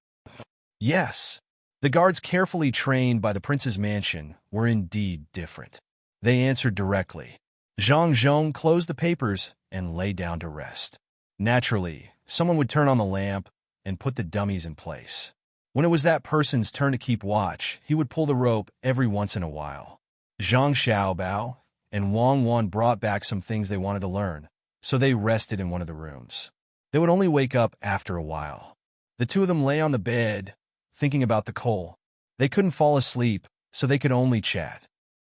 Yes, the guards carefully trained by the prince's mansion were indeed different. They answered directly. Zhang Zhong closed the papers and lay down to rest. Naturally, someone would turn on the lamp and put the dummies in place. When it was that person's turn to keep watch, he would pull the rope every once in a while. Zhang Xiaobao and Wang Wan brought back some things they wanted to learn, so they rested in one of the rooms. They would only wake up after a while. The 2 of them lay on the bed, thinking about the coal. They couldn't fall asleep, so they could only chat.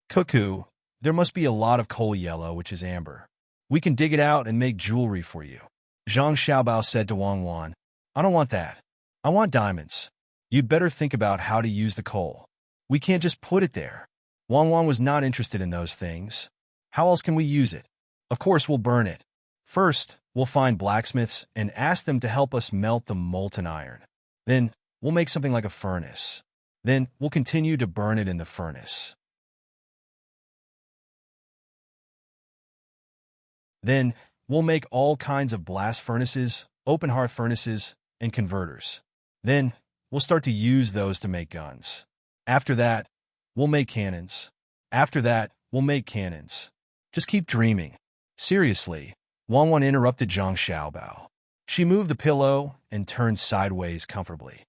"Cuckoo, there must be a lot of coal yellow, which is amber. We can dig it out and make jewelry for you." Zhang Xiaobao said to Wang Wan, "I don't want that. I want diamonds. You'd better think about how to use the coal. We can't just put it there." Wang Wan was not interested in those things. "How else can we use it? Of course we'll burn it. First, we'll find blacksmiths and ask them to help us melt the molten iron. Then, we'll make something like a furnace. Then, we'll continue to burn it in the furnace. Then, we'll make all kinds of blast furnaces, open hearth furnaces, and converters. Then, we'll start to use those to make guns. After that, we'll make cannons. After that, we'll make cannons. Just keep dreaming." Seriously, Wang Wan interrupted Zhang Xiaobao. She moved the pillow and turned sideways comfortably.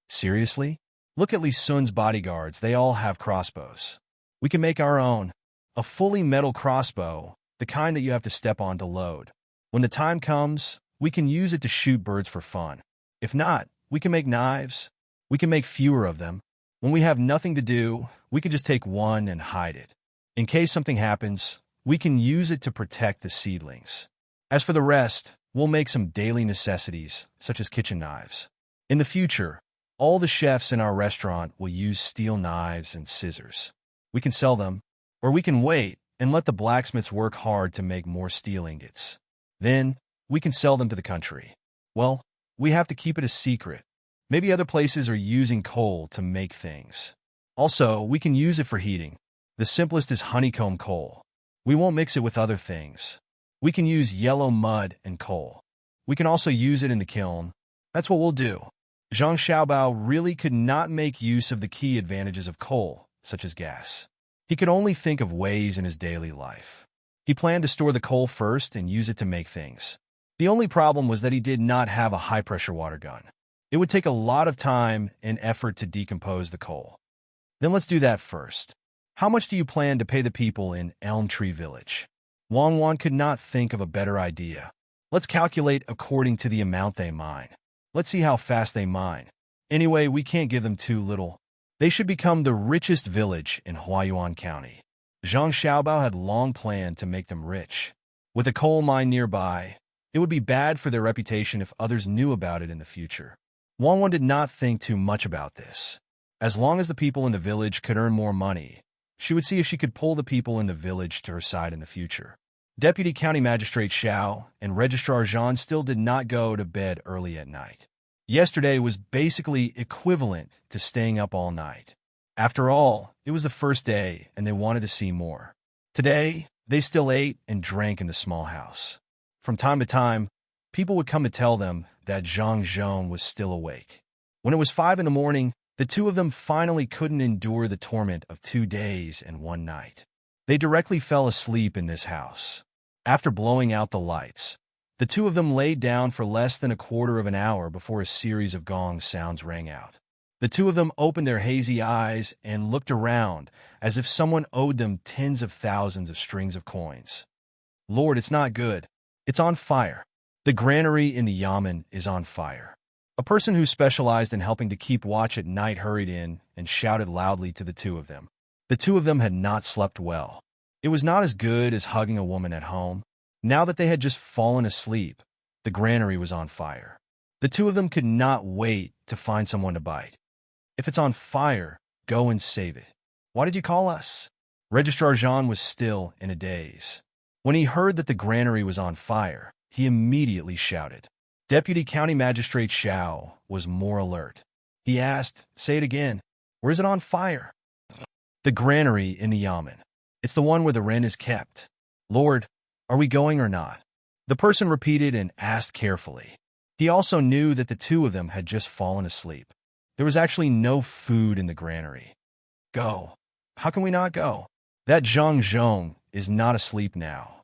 "Seriously? Look at Li Sun's bodyguards. They all have crossbows. We can make our own. A fully metal crossbow, the kind that you have to step on to load. When the time comes, we can use it to shoot birds for fun. If not, we can make knives. We can make fewer of them. When we have nothing to do, we can just take one and hide it. In case something happens, we can use it to protect the seedlings. As for the rest, we'll make some daily necessities, such as kitchen knives. In the future, all the chefs in our restaurant will use steel knives and scissors. We can sell them, or we can wait and let the blacksmiths work hard to make more steel ingots. Then, we can sell them to the country. Well, we have to keep it a secret. Maybe other places are using coal to make things. Also, we can use it for heating. The simplest is honeycomb coal. We won't mix it with other things. We can use yellow mud and coal. We can also use it in the kiln. That's what we'll do." Zhang Xiaobao really could not make use of the key advantages of coal, such as gas. He could only think of ways in his daily life. He planned to store the coal first and use it to make things. The only problem was that he did not have a high-pressure water gun. It would take a lot of time and effort to decompose the coal. Then let's do that first. How much do you plan to pay the people in Elm Tree Village? Wang Wan could not think of a better idea. Let's calculate according to the amount they mine. Let's see how fast they mine. Anyway, we can't give them too little. They should become the richest village in Huayuan County. Zhang Xiaobao had long planned to make them rich. With a coal mine nearby, it would be bad for their reputation if others knew about it in the future. Wanwan did not think too much about this. As long as the people in the village could earn more money, she would see if she could pull the people in the village to her side in the future. Deputy County Magistrate Xiao and Registrar Zhang still did not go to bed early at night. Yesterday was basically equivalent to staying up all night. After all, it was the first day and they wanted to see more. Today, they still ate and drank in the small house. From time to time, people would come to tell them that Zhang Zhong was still awake. When it was 5 in the morning, the two of them finally couldn't endure the torment of 2 days and 1 night. They directly fell asleep in this house. After blowing out the lights, the two of them laid down for less than a quarter of an hour before a series of gong sounds rang out. The two of them opened their hazy eyes and looked around as if someone owed them tens of thousands of strings of coins. Lord, it's not good. It's on fire. The granary in the yamen is on fire. A person who specialized in helping to keep watch at night hurried in and shouted loudly to the two of them. The two of them had not slept well. It was not as good as hugging a woman at home. Now that they had just fallen asleep, the granary was on fire. The two of them could not wait to find someone to bite. If it's on fire, go and save it. Why did you call us? Registrar Jean was still in a daze. When he heard that the granary was on fire, he immediately shouted. Deputy County Magistrate Xiao was more alert. He asked, "Say it again. Where is it on fire?" "The granary in the yamen. It's the one where the wren is kept." "Lord, are we going or not?" The person repeated and asked carefully. He also knew that the two of them had just fallen asleep. There was actually no food in the granary. "Go. How can we not go? That Zhang Zhong is not asleep now.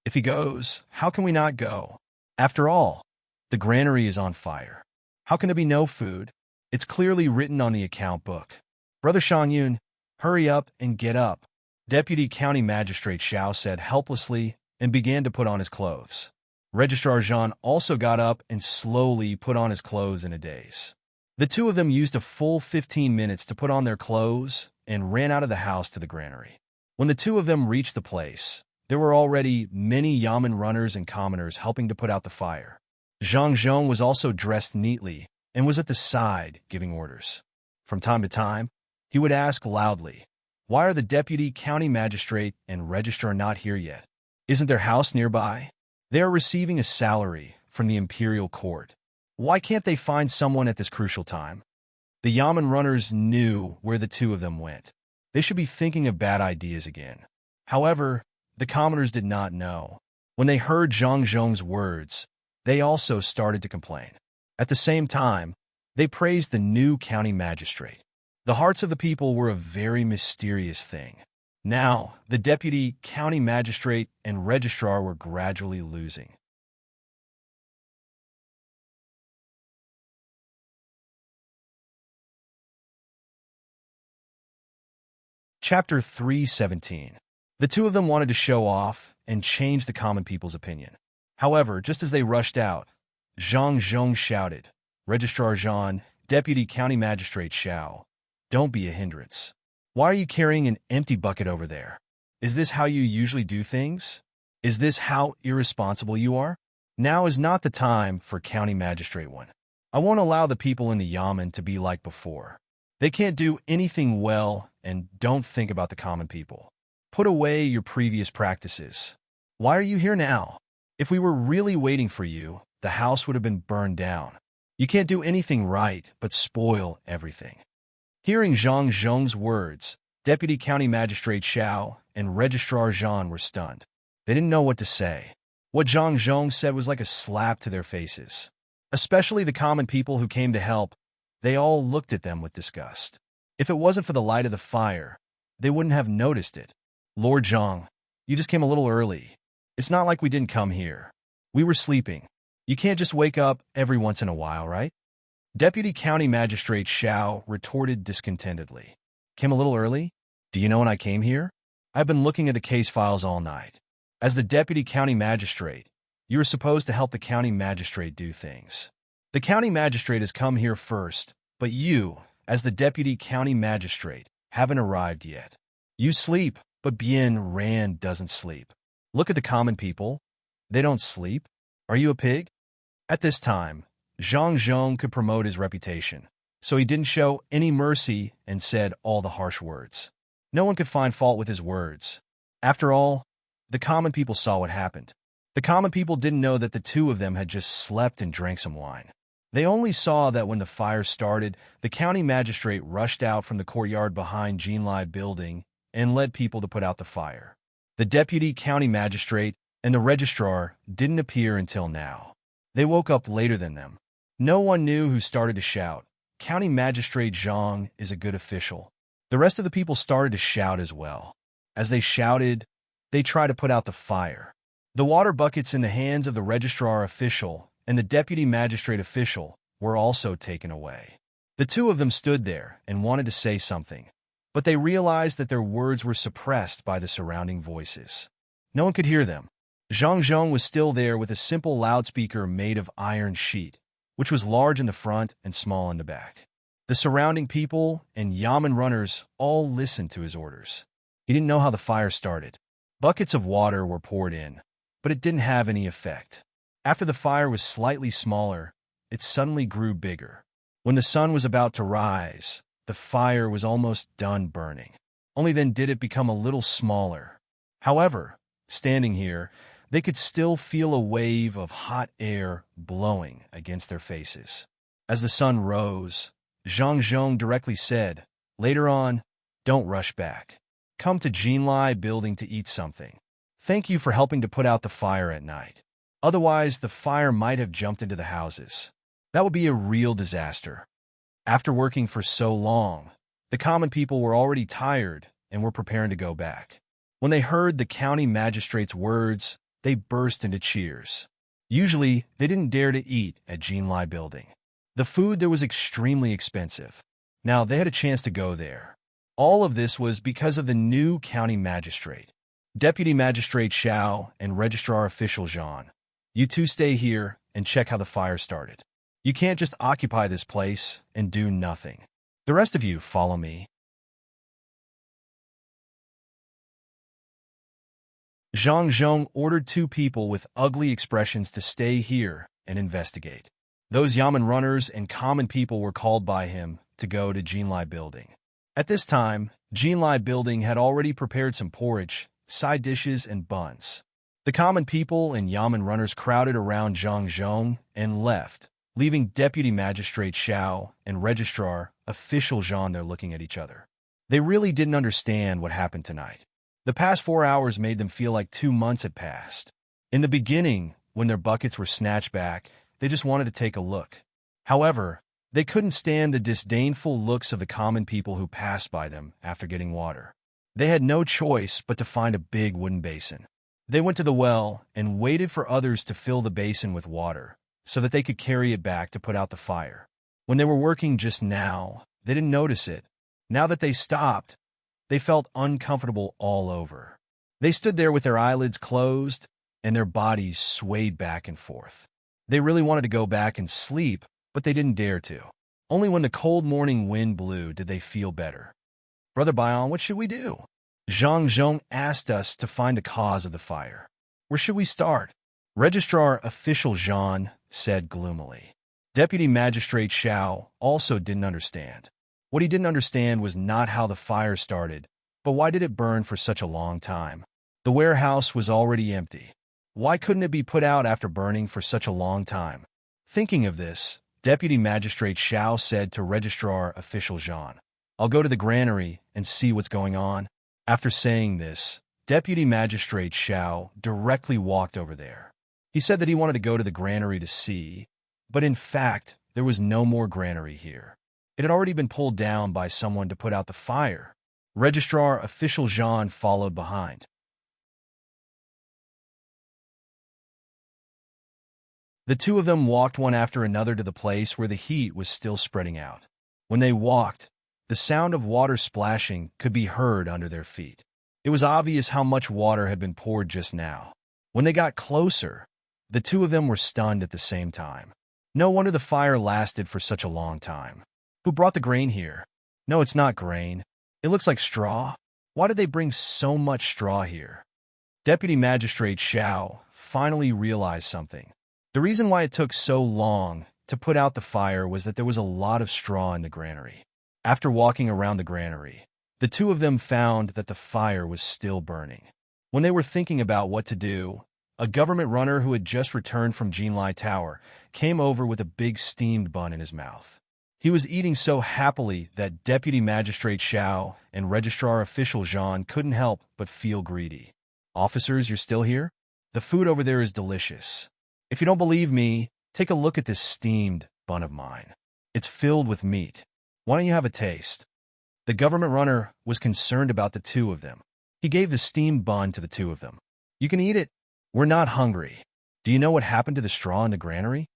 If he goes, how can we not go? After all, the granary is on fire. How can there be no food? It's clearly written on the account book." "Brother Shangyun, hurry up and get up," Deputy County Magistrate Xiao said helplessly and began to put on his clothes. Registrar Jean also got up and slowly put on his clothes in a daze. The two of them used a full 15 minutes to put on their clothes and ran out of the house to the granary. When the two of them reached the place, there were already many yamen runners and commoners helping to put out the fire. Zhang Zhong was also dressed neatly and was at the side giving orders. From time to time, he would ask loudly, "Why are the deputy county magistrate and registrar not here yet? Isn't their house nearby? They are receiving a salary from the imperial court. Why can't they find someone at this crucial time?" The yamen runners knew where the two of them went. They should be thinking of bad ideas again. However, the commoners did not know. When they heard Zhang Zhong's words, they also started to complain. At the same time, they praised the new county magistrate. The hearts of the people were a very mysterious thing. Now, the deputy county magistrate and registrar were gradually losing. Chapter 317. The two of them wanted to show off and change the common people's opinion. However, just as they rushed out, Zhang Zhong shouted, "Registrar Jean, Deputy County Magistrate Xiao, don't be a hindrance. Why are you carrying an empty bucket over there? Is this how you usually do things? Is this how irresponsible you are? Now is not the time for County Magistrate one. I won't allow the people in the yamen to be like before. They can't do anything well and don't think about the common people. Put away your previous practices. Why are you here now? If we were really waiting for you, the house would have been burned down. You can't do anything right but spoil everything." Hearing Zhang Zhong's words, Deputy County Magistrate Xiao and Registrar Jean were stunned. They didn't know what to say. What Zhang Zhong said was like a slap to their faces. Especially the common people who came to help, they all looked at them with disgust. If it wasn't for the light of the fire, they wouldn't have noticed it. "Lord Zhang, you just came a little early. It's not like we didn't come here. We were sleeping. You can't just wake up every once in a while, right?" Deputy County Magistrate Xiao retorted discontentedly. "Came a little early? Do you know when I came here? I've been looking at the case files all night. As the Deputy County Magistrate, you are supposed to help the County Magistrate do things. The County Magistrate has come here first, but you, as the Deputy County Magistrate, haven't arrived yet. You sleep, but Bien Rand doesn't sleep. Look at the common people. They don't sleep. Are you a pig? At this time, Zhang Zhong could promote his reputation, so he didn't show any mercy and said all the harsh words. No one could find fault with his words. After all, the common people saw what happened. The common people didn't know that the two of them had just slept and drank some wine. They only saw that when the fire started, the county magistrate rushed out from the courtyard behind Jinlai building and led people to put out the fire. The deputy county magistrate and the registrar didn't appear until now. They woke up later than them. No one knew who started to shout. County Magistrate Zhang is a good official. The rest of the people started to shout as well. As they shouted, they tried to put out the fire. The water buckets in the hands of the registrar official and the deputy magistrate official were also taken away. The two of them stood there and wanted to say something, but they realized that their words were suppressed by the surrounding voices. No one could hear them. Zhang Zhong was still there with a simple loudspeaker made of iron sheet, which was large in the front and small in the back. The surrounding people and yamen runners all listened to his orders. He didn't know how the fire started. Buckets of water were poured in, but it didn't have any effect. After the fire was slightly smaller, it suddenly grew bigger. When the sun was about to rise, the fire was almost done burning. Only then did it become a little smaller. However, standing here, they could still feel a wave of hot air blowing against their faces. As the sun rose, Zhang Zhong directly said, "Later on, don't rush back. Come to Jinlai building to eat something. Thank you for helping to put out the fire at night. Otherwise, the fire might have jumped into the houses. That would be a real disaster." After working for so long, the common people were already tired and were preparing to go back. When they heard the county magistrate's words, they burst into cheers. Usually, they didn't dare to eat at Jinlai building. The food there was extremely expensive. Now they had a chance to go there. All of this was because of the new county magistrate. Deputy Magistrate Xiao and Registrar Official Zhan. You two stay here and check how the fire started. You can't just occupy this place and do nothing. The rest of you follow me. Zhang Zhong ordered two people with ugly expressions to stay here and investigate. Those yamen runners and common people were called by him to go to Jinlai building. At this time, Jinlai building had already prepared some porridge, side dishes, and buns. The common people and yamen runners crowded around Zhang Zhong and left, leaving Deputy Magistrate Xiao and Registrar Official Zhan there looking at each other. They really didn't understand what happened tonight. The past 4 hours made them feel like 2 months had passed. In the beginning, when their buckets were snatched back, they just wanted to take a look. However, they couldn't stand the disdainful looks of the common people who passed by them after getting water. They had no choice but to find a big wooden basin. They went to the well and waited for others to fill the basin with water so that they could carry it back to put out the fire. When they were working just now, they didn't notice it. Now that they stopped, they felt uncomfortable all over. They stood there with their eyelids closed and their bodies swayed back and forth. They really wanted to go back and sleep, but they didn't dare to. Only when the cold morning wind blew did they feel better. "Brother Bayan, what should we do?" Zhang Zhong asked us to find the cause of the fire. "Where should we start?" Registrar Official Zhan said gloomily. Deputy Magistrate Xiao also didn't understand. What he didn't understand was not how the fire started, but why did it burn for such a long time? The warehouse was already empty. Why couldn't it be put out after burning for such a long time? Thinking of this, Deputy Magistrate Xiao said to Registrar Official Zhan, "I'll go to the granary and see what's going on." After saying this, Deputy Magistrate Xiao directly walked over there. He said that he wanted to go to the granary to see, but in fact, there was no more granary here. It had already been pulled down by someone to put out the fire. Registrar Official Zhan followed behind. The two of them walked one after another to the place where the heat was still spreading out. When they walked, the sound of water splashing could be heard under their feet. It was obvious how much water had been poured just now. When they got closer, the two of them were stunned at the same time. No wonder the fire lasted for such a long time. Who brought the grain here? No, it's not grain. It looks like straw. Why did they bring so much straw here? Deputy Magistrate Xiao finally realized something. The reason why it took so long to put out the fire was that there was a lot of straw in the granary. After walking around the granary, the two of them found that the fire was still burning. When they were thinking about what to do, a government runner who had just returned from Jinlai Tower came over with a big steamed bun in his mouth. He was eating so happily that Deputy Magistrate Xiao and Registrar Official Zhan couldn't help but feel greedy. "Officers, you're still here? The food over there is delicious. If you don't believe me, take a look at this steamed bun of mine. It's filled with meat. Why don't you have a taste?" The government runner was concerned about the two of them. He gave the steamed bun to the two of them. "You can eat it. We're not hungry. Do you know what happened to the straw in the granary?"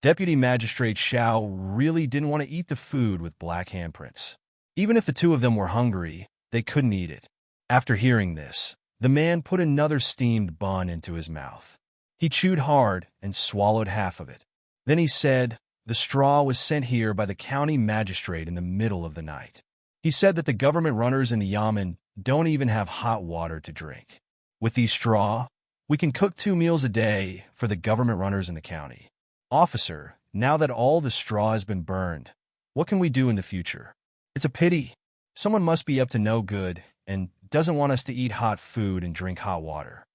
Deputy Magistrate Xiao really didn't want to eat the food with black handprints. Even if the two of them were hungry, they couldn't eat it. After hearing this, the man put another steamed bun into his mouth. He chewed hard and swallowed half of it. Then he said, "The straw was sent here by the county magistrate in the middle of the night. He said that the government runners in the Yamen don't even have hot water to drink. With these straw, we can cook 2 meals a day for the government runners in the county. Officer, now that all the straw has been burned, what can we do in the future? It's a pity. Someone must be up to no good and doesn't want us to eat hot food and drink hot water."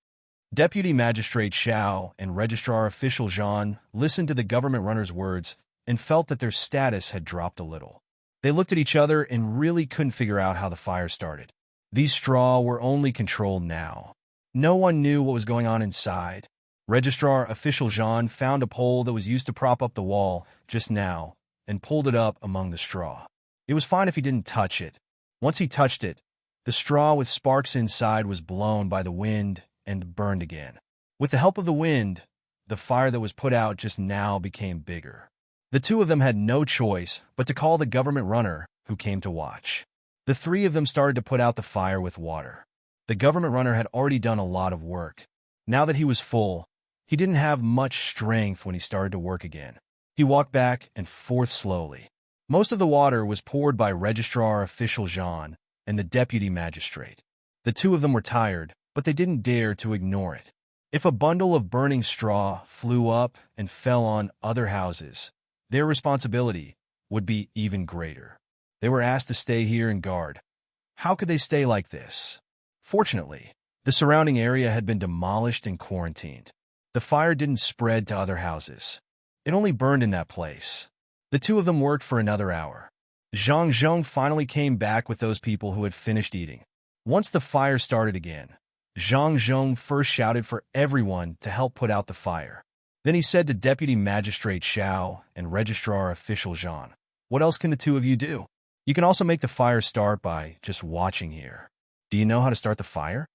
Deputy Magistrate Xiao and Registrar Official Zhan listened to the government runner's words and felt that their status had dropped a little. They looked at each other and really couldn't figure out how the fire started. These straw were only controlled now. No one knew what was going on inside. Registrar Official Zhan found a pole that was used to prop up the wall just now and pulled it up among the straw. It was fine if he didn't touch it. Once he touched it, the straw with sparks inside was blown by the wind and burned again. With the help of the wind, the fire that was put out just now became bigger. The two of them had no choice but to call the government runner who came to watch. The three of them started to put out the fire with water. The government runner had already done a lot of work. Now that he was full, he didn't have much strength when he started to work again. He walked back and forth slowly. Most of the water was poured by Registrar Official Zhan and the Deputy Magistrate. The two of them were tired, but they didn't dare to ignore it. If a bundle of burning straw flew up and fell on other houses, their responsibility would be even greater. They were asked to stay here and guard. How could they stay like this? Fortunately, the surrounding area had been demolished and quarantined. The fire didn't spread to other houses. It only burned in that place. The two of them worked for another hour. Zhang Zhong finally came back with those people who had finished eating. Once the fire started again, Zhang Zhong first shouted for everyone to help put out the fire. Then he said to Deputy Magistrate Xiao and Registrar Official Zhan, "What else can the two of you do? You can also make the fire start by just watching here. Do you know how to start the fire?"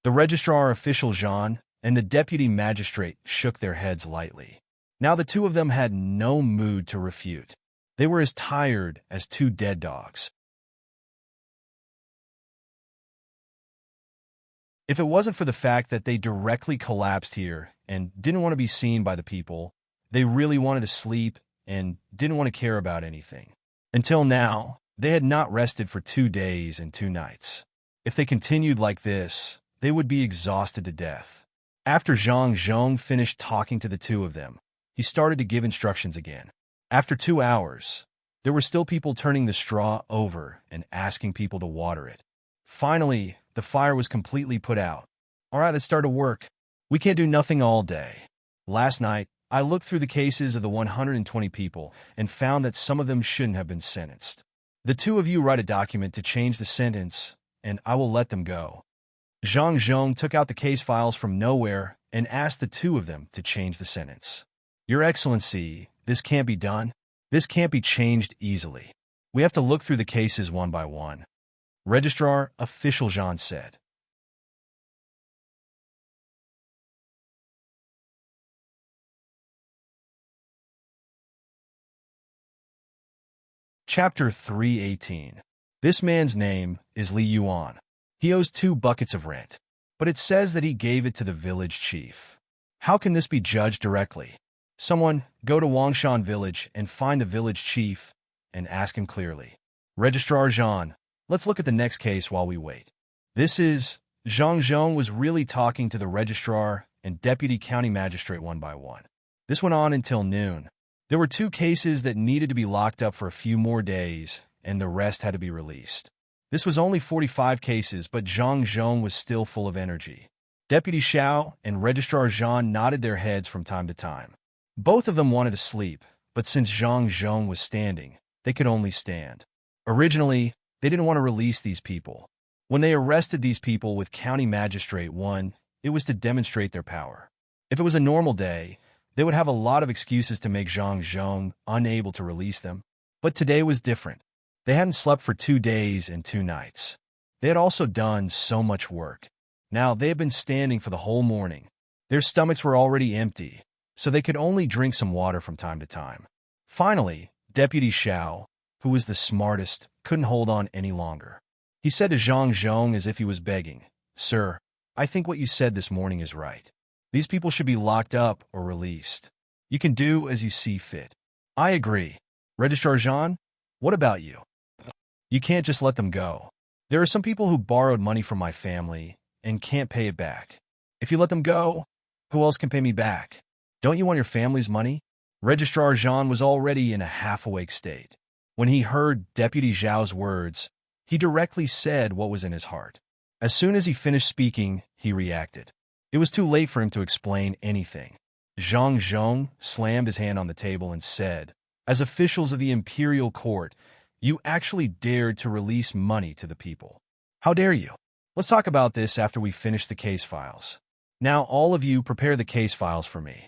The Registrar Official Zhan and the Deputy Magistrate shook their heads lightly. Now the two of them had no mood to refute. They were as tired as 2 dead dogs. If it wasn't for the fact that they directly collapsed here and didn't want to be seen by the people, they really wanted to sleep and didn't want to care about anything. Until now, they had not rested for 2 days and 2 nights. If they continued like this, they would be exhausted to death. After Zhang Zhong finished talking to the two of them, he started to give instructions again. After 2 hours, there were still people turning the straw over and asking people to water it. Finally, the fire was completely put out. "All right, let's start to work. We can't do nothing all day. Last night, I looked through the cases of the 120 people and found that some of them shouldn't have been sentenced. The two of you write a document to change the sentence, and I will let them go." Zhang Zhong took out the case files from nowhere and asked the two of them to change the sentence. "Your Excellency, this can't be done. This can't be changed easily. We have to look through the cases one by one," Registrar Official Zhan said. Chapter 318. This man's name is Li Yuan. He owes 2 buckets of rent, but it says that he gave it to the village chief. How can this be judged directly? Someone go to Wangshan village and find the village chief and ask him clearly. Registrar Zhan, let's look at the next case while we wait. This is... Zhang Zhong was really talking to the registrar and deputy county magistrate one by one. This went on until noon. There were 2 cases that needed to be locked up for a few more days, and the rest had to be released. This was only 45 cases, but Zhang Zhong was still full of energy. Deputy Xiao and Registrar Zhan nodded their heads from time to time. Both of them wanted to sleep, but since Zhang Zhong was standing, they could only stand. Originally, they didn't want to release these people. When they arrested these people with County Magistrate 1, it was to demonstrate their power. If it was a normal day, they would have a lot of excuses to make Zhang Zhong unable to release them. But today was different. They hadn't slept for 2 days and 2 nights. They had also done so much work. Now, they had been standing for the whole morning. Their stomachs were already empty, so they could only drink some water from time to time. Finally, Deputy Xiao, who was the smartest, couldn't hold on any longer. He said to Zhang Zhong as if he was begging, "Sir, I think what you said this morning is right. These people should be locked up or released. You can do as you see fit." "I agree. Registrar Zhan, what about you?" "You can't just let them go. There are some people who borrowed money from my family and can't pay it back. If you let them go, who else can pay me back? Don't you want your family's money?" Registrar Zhan was already in a half-awake state. When he heard Deputy Zhao's words, he directly said what was in his heart. As soon as he finished speaking, he reacted. It was too late for him to explain anything. Zhang Zhong slammed his hand on the table and said, "As officials of the Imperial Court, you actually dared to release money to the people. How dare you? Let's talk about this after we finish the case files. Now all of you prepare the case files for me."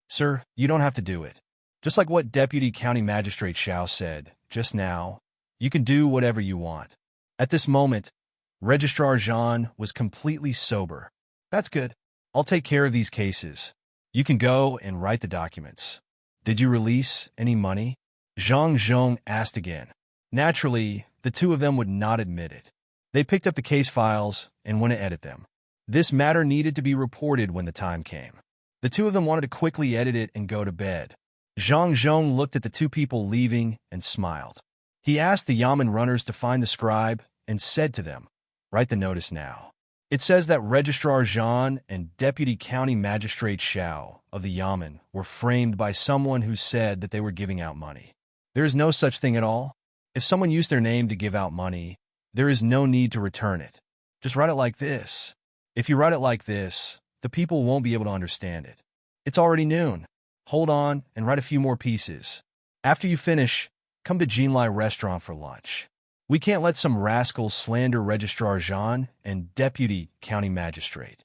"Sir, you don't have to do it. Just like what Deputy County Magistrate Xiao said just now, you can do whatever you want." At this moment, Registrar Zhan was completely sober. "That's good. I'll take care of these cases. You can go and write the documents." "Did you release any money?" Zhang Zhong asked again. Naturally, the 2 of them would not admit it. They picked up the case files and went to edit them. This matter needed to be reported when the time came. The 2 of them wanted to quickly edit it and go to bed. Zhang Zhong looked at the 2 people leaving and smiled. He asked the Yamen runners to find the scribe and said to them, "Write the notice now. It says that Registrar Zhan and Deputy County Magistrate Xiao of the Yamen were framed by someone who said that they were giving out money. There is no such thing at all. If someone used their name to give out money, there is no need to return it. Just write it like this. If you write it like this, the people won't be able to understand it. It's already noon. Hold on and write a few more pieces. After you finish, come to Jinlai restaurant for lunch. We can't let some rascals slander Registrar Zhan and Deputy County Magistrate."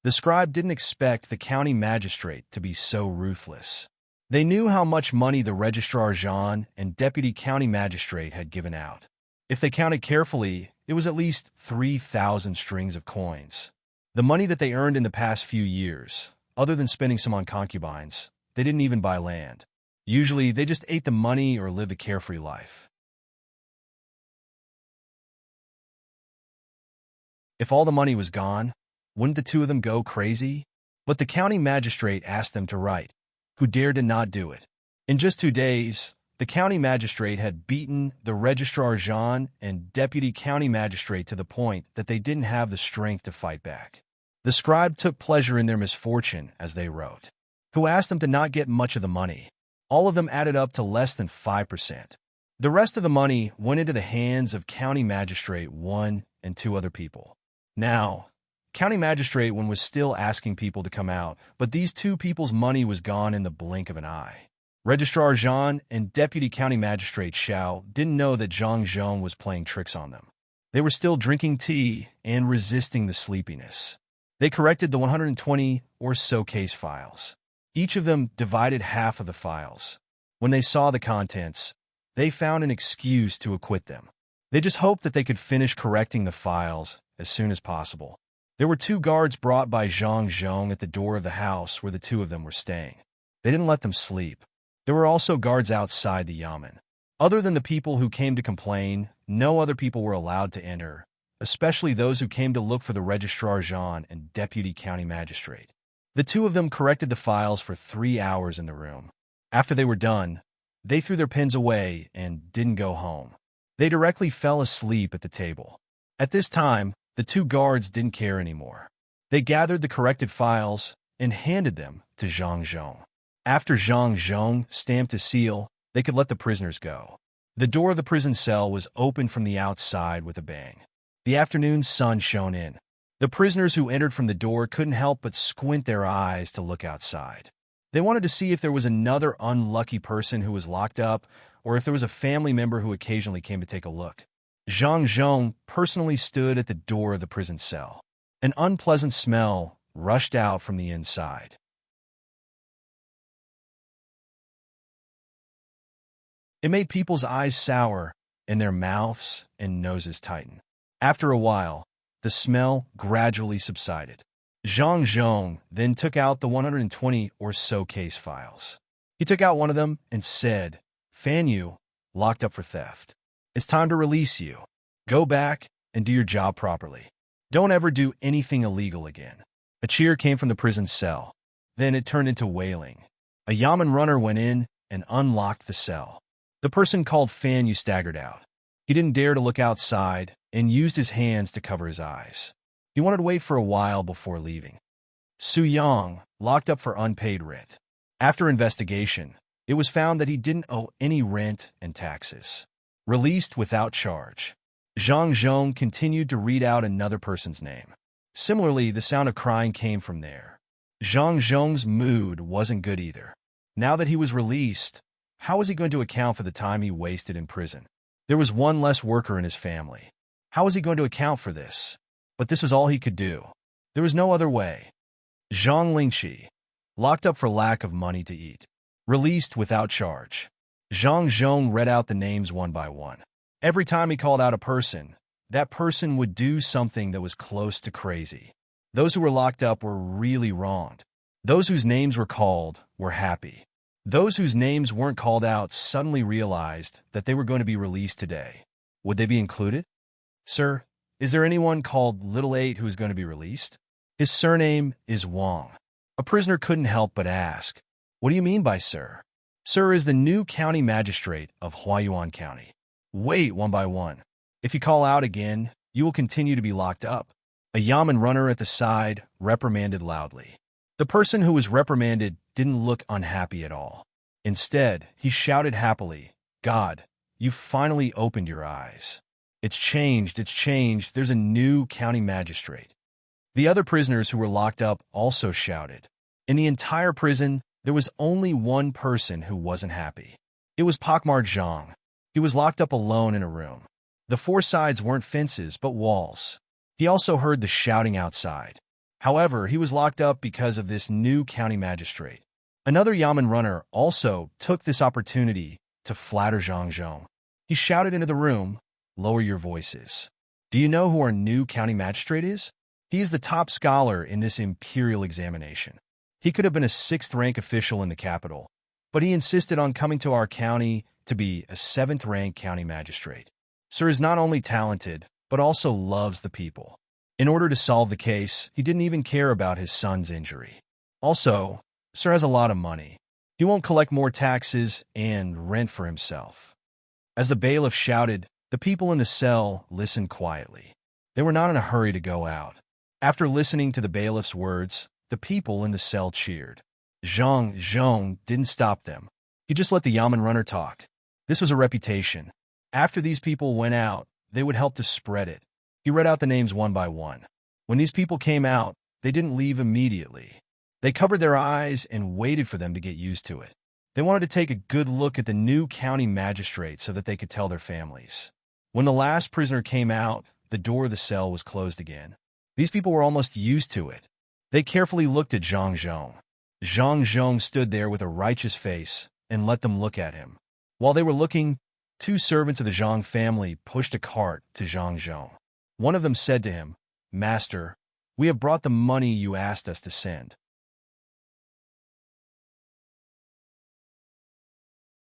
The scribe didn't expect the county magistrate to be so ruthless. They knew how much money the Registrar Zhan and Deputy County Magistrate had given out. If they counted carefully, it was at least 3,000 strings of coins. The money that they earned in the past few years, other than spending some on concubines, they didn't even buy land. Usually, they just ate the money or lived a carefree life. If all the money was gone, wouldn't the 2 of them go crazy? But the county magistrate asked them to write, who dared to not do it. In just 2 days, the county magistrate had beaten the Registrar Zhan and Deputy County Magistrate to the point that they didn't have the strength to fight back. The scribe took pleasure in their misfortune as they wrote, who asked them to not get much of the money. All of them added up to less than 5%. The rest of the money went into the hands of County Magistrate 1 and 2 other people. Now, County Magistrate 1 was still asking people to come out, but these 2 people's money was gone in the blink of an eye. Registrar Zhan and Deputy County Magistrate Xiao didn't know that Zhang Zhong was playing tricks on them. They were still drinking tea and resisting the sleepiness. They corrected the 120 or so case files. Each of them divided half of the files. When they saw the contents, they found an excuse to acquit them. They just hoped that they could finish correcting the files as soon as possible. There were 2 guards brought by Zhang Zhong at the door of the house where the 2 of them were staying. They didn't let them sleep. There were also guards outside the yamen. Other than the people who came to complain, no other people were allowed to enter, especially those who came to look for the Registrar Zhan and Deputy County Magistrate. The 2 of them corrected the files for 3 hours in the room. After they were done, they threw their pens away and didn't go home. They directly fell asleep at the table. At this time, the 2 guards didn't care anymore. They gathered the corrected files and handed them to Zhang Zhong. After Zhang Zhong stamped his seal, they could let the prisoners go. The door of the prison cell was opened from the outside with a bang. The afternoon sun shone in. The prisoners who entered from the door couldn't help but squint their eyes to look outside. They wanted to see if there was another unlucky person who was locked up, or if there was a family member who occasionally came to take a look. Zhang Zhong personally stood at the door of the prison cell. An unpleasant smell rushed out from the inside. It made people's eyes sour and their mouths and noses tighten. After a while, the smell gradually subsided. Zhang Zhong then took out the 120 or so case files. He took out one of them and said, "Fan Yu, locked up for theft. It's time to release you. Go back and do your job properly. Don't ever do anything illegal again." A cheer came from the prison cell. Then it turned into wailing. A Yamen runner went in and unlocked the cell. The person called Fan Yu staggered out. He didn't dare to look outside and used his hands to cover his eyes. He wanted to wait for a while before leaving. Su Yang, locked up for unpaid rent. After investigation, it was found that he didn't owe any rent and taxes. Released without charge. Zhang Zhong continued to read out another person's name. Similarly, the sound of crying came from there. Zhang Zhong's mood wasn't good either. Now that he was released, how was he going to account for the time he wasted in prison? There was one less worker in his family. How was he going to account for this? But this was all he could do. There was no other way. Zhang Lingqi, locked up for lack of money to eat. Released without charge. Zhang Zhong read out the names one by one. Every time he called out a person, that person would do something that was close to crazy. Those who were locked up were really wronged. Those whose names were called were happy. Those whose names weren't called out suddenly realized that they were going to be released today. Would they be included? "Sir, is there anyone called Little 8 who is going to be released?" His surname is Wang. A prisoner couldn't help but ask, "What do you mean by sir?" "Sir is the new county magistrate of Huayuan County." "Wait, one by one. If you call out again, you will continue to be locked up." A Yamen runner at the side reprimanded loudly. The person who was reprimanded didn't look unhappy at all. Instead, he shouted happily, "God, you finally opened your eyes. It's changed, there's a new county magistrate." The other prisoners who were locked up also shouted. In the entire prison, there was only one person who wasn't happy. It was Pakmar Zhang. He was locked up alone in a room. The four sides weren't fences, but walls. He also heard the shouting outside. However, he was locked up because of this new county magistrate. Another Yamen runner also took this opportunity to flatter Zhang Zhong. He shouted into the room, "Lower your voices. Do you know who our new county magistrate is? He is the top scholar in this imperial examination. He could have been a 6th-rank official in the capital, but he insisted on coming to our county to be a 7th-rank county magistrate. Sir is not only talented, but also loves the people. In order to solve the case, he didn't even care about his son's injury. Also, Sir has a lot of money. He won't collect more taxes and rent for himself." As the bailiff shouted, the people in the cell listened quietly. They were not in a hurry to go out. After listening to the bailiff's words, the people in the cell cheered. Zhang Zhong didn't stop them. He just let the Yamen runner talk. This was a reputation. After these people went out, they would help to spread it. He read out the names one by one. When these people came out, they didn't leave immediately. They covered their eyes and waited for them to get used to it. They wanted to take a good look at the new county magistrate so that they could tell their families. When the last prisoner came out, the door of the cell was closed again. These people were almost used to it. They carefully looked at Zhang Zhong. Zhang Zhong stood there with a righteous face and let them look at him. While they were looking, 2 servants of the Zhang family pushed a cart to Zhang Zhong. One of them said to him, "Master, we have brought the money you asked us to send.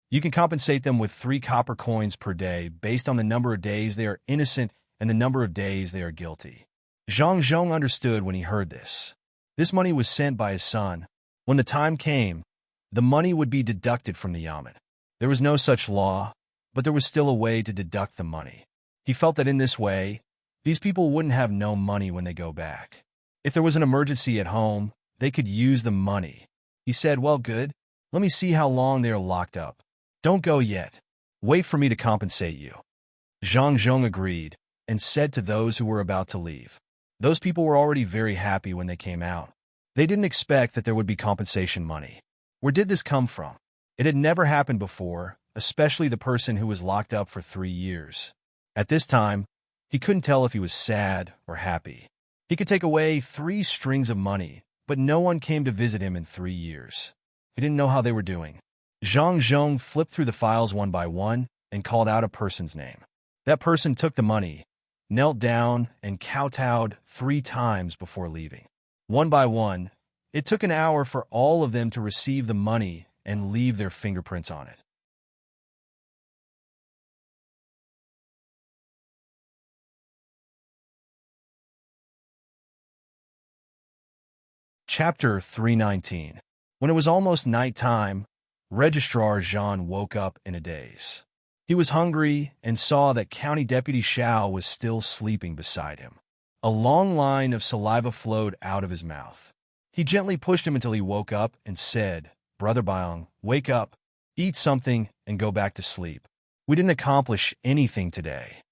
You can compensate them with 3 copper coins per day based on the number of days they are innocent and the number of days they are guilty." Zhang Zhong understood when he heard this. This money was sent by his son. When the time came, the money would be deducted from the Yamen. There was no such law, but there was still a way to deduct the money. He felt that in this way, these people wouldn't have no money when they go back. If there was an emergency at home, they could use the money. He said, "Well, good. Let me see how long they are locked up. Don't go yet. Wait for me to compensate you. Zhang Zhong agreed and said to those who were about to leave. Those people were already very happy when they came out. They didn't expect that there would be compensation money. Where did this come from? It had never happened before, especially the person who was locked up for 3 years. At this time, he couldn't tell if he was sad or happy. He could take away 3 strings of money, but no one came to visit him in 3 years. He didn't know how they were doing. Zhang Zhong flipped through the files one by one and called out a person's name. That person took the money, knelt down, and kowtowed 3 times before leaving. One by one, it took an hour for all of them to receive the money and leave their fingerprints on it. Chapter 319. When it was almost night time, Registrar Jean woke up in a daze. He was hungry and saw that County Deputy Xiao was still sleeping beside him. A long line of saliva flowed out of his mouth. He gently pushed him until he woke up and said, "Brother Byong, wake up, eat something, and go back to sleep. We didn't accomplish anything today."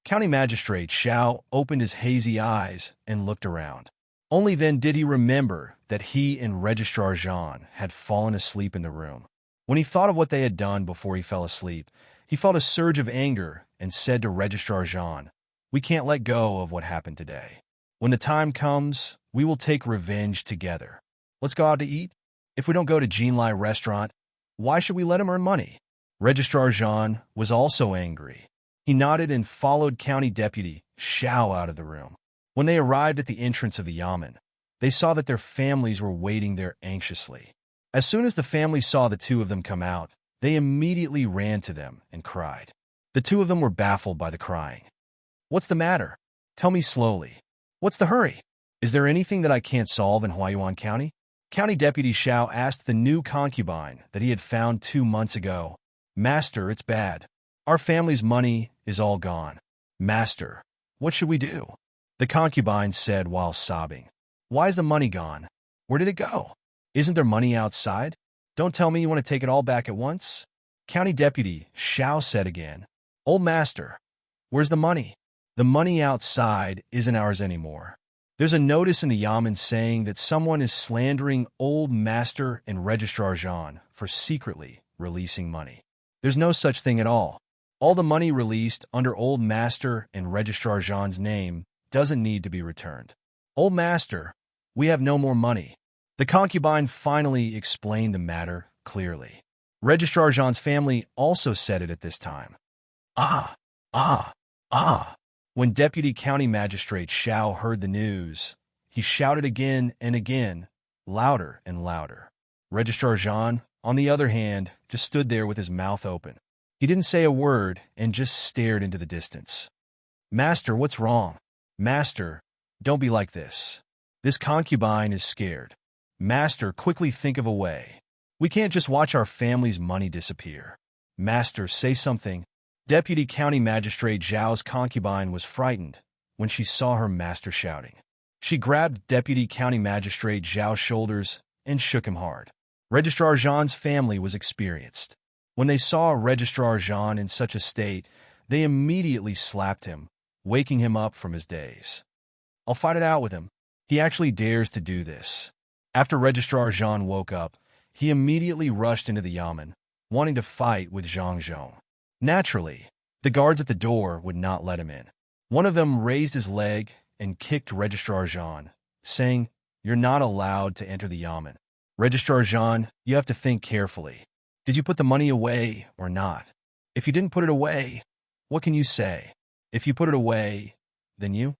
County Magistrate Xiao opened his hazy eyes and looked around. Only then did he remember that he and Registrar Jean had fallen asleep in the room. When he thought of what they had done before he fell asleep, he felt a surge of anger and said to Registrar Jean, "We can't let go of what happened today. When the time comes, we will take revenge together. Let's go out to eat. If we don't go to Jinlai restaurant, why should we let him earn money?" Registrar Jean was also angry. He nodded and followed County Deputy Xiao out of the room. When they arrived at the entrance of the Yamen, they saw that their families were waiting there anxiously. As soon as the family saw the 2 of them come out, they immediately ran to them and cried. The 2 of them were baffled by the crying. "What's the matter? Tell me slowly. What's the hurry? Is there anything that I can't solve in Huayuan County?" County Deputy Xiao asked the new concubine that he had found 2 months ago. "Master, it's bad. Our family's money is all gone. Master, what should we do?" The concubine said while sobbing. "Why is the money gone? Where did it go? Isn't there money outside? Don't tell me you want to take it all back at once." County Deputy Xiao said again, "Old Master, where's the money? The money outside isn't ours anymore. There's a notice in the Yamen saying that someone is slandering Old Master and Registrar Jean for secretly releasing money. There's no such thing at all. All the money released under Old Master and Registrar Jean's name doesn't need to be returned. Old Master, we have no more money." The concubine finally explained the matter clearly. Registrar Jean's family also said it at this time. "Ah, ah, ah." When Deputy County Magistrate Xiao heard the news, he shouted again and again, louder and louder. Registrar Jean, on the other hand, just stood there with his mouth open. He didn't say a word and just stared into the distance. "Master, what's wrong? Master, don't be like this. This concubine is scared. Master, quickly think of a way. We can't just watch our family's money disappear. Master, say something." Deputy County Magistrate Zhao's concubine was frightened when she saw her master shouting. She grabbed Deputy County Magistrate Zhao's shoulders and shook him hard. Registrar Jean's family was experienced. When they saw Registrar Jean in such a state, they immediately slapped him, waking him up from his daze. "I'll fight it out with him. He actually dares to do this." After Registrar Jean woke up, he immediately rushed into the Yamen, wanting to fight with Zhang Zhong. Naturally, the guards at the door would not let him in. One of them raised his leg and kicked Registrar Jean, saying, "You're not allowed to enter the Yamen. Registrar Jean, you have to think carefully. Did you put the money away or not? If you didn't put it away, what can you say? If you put it away, then you—"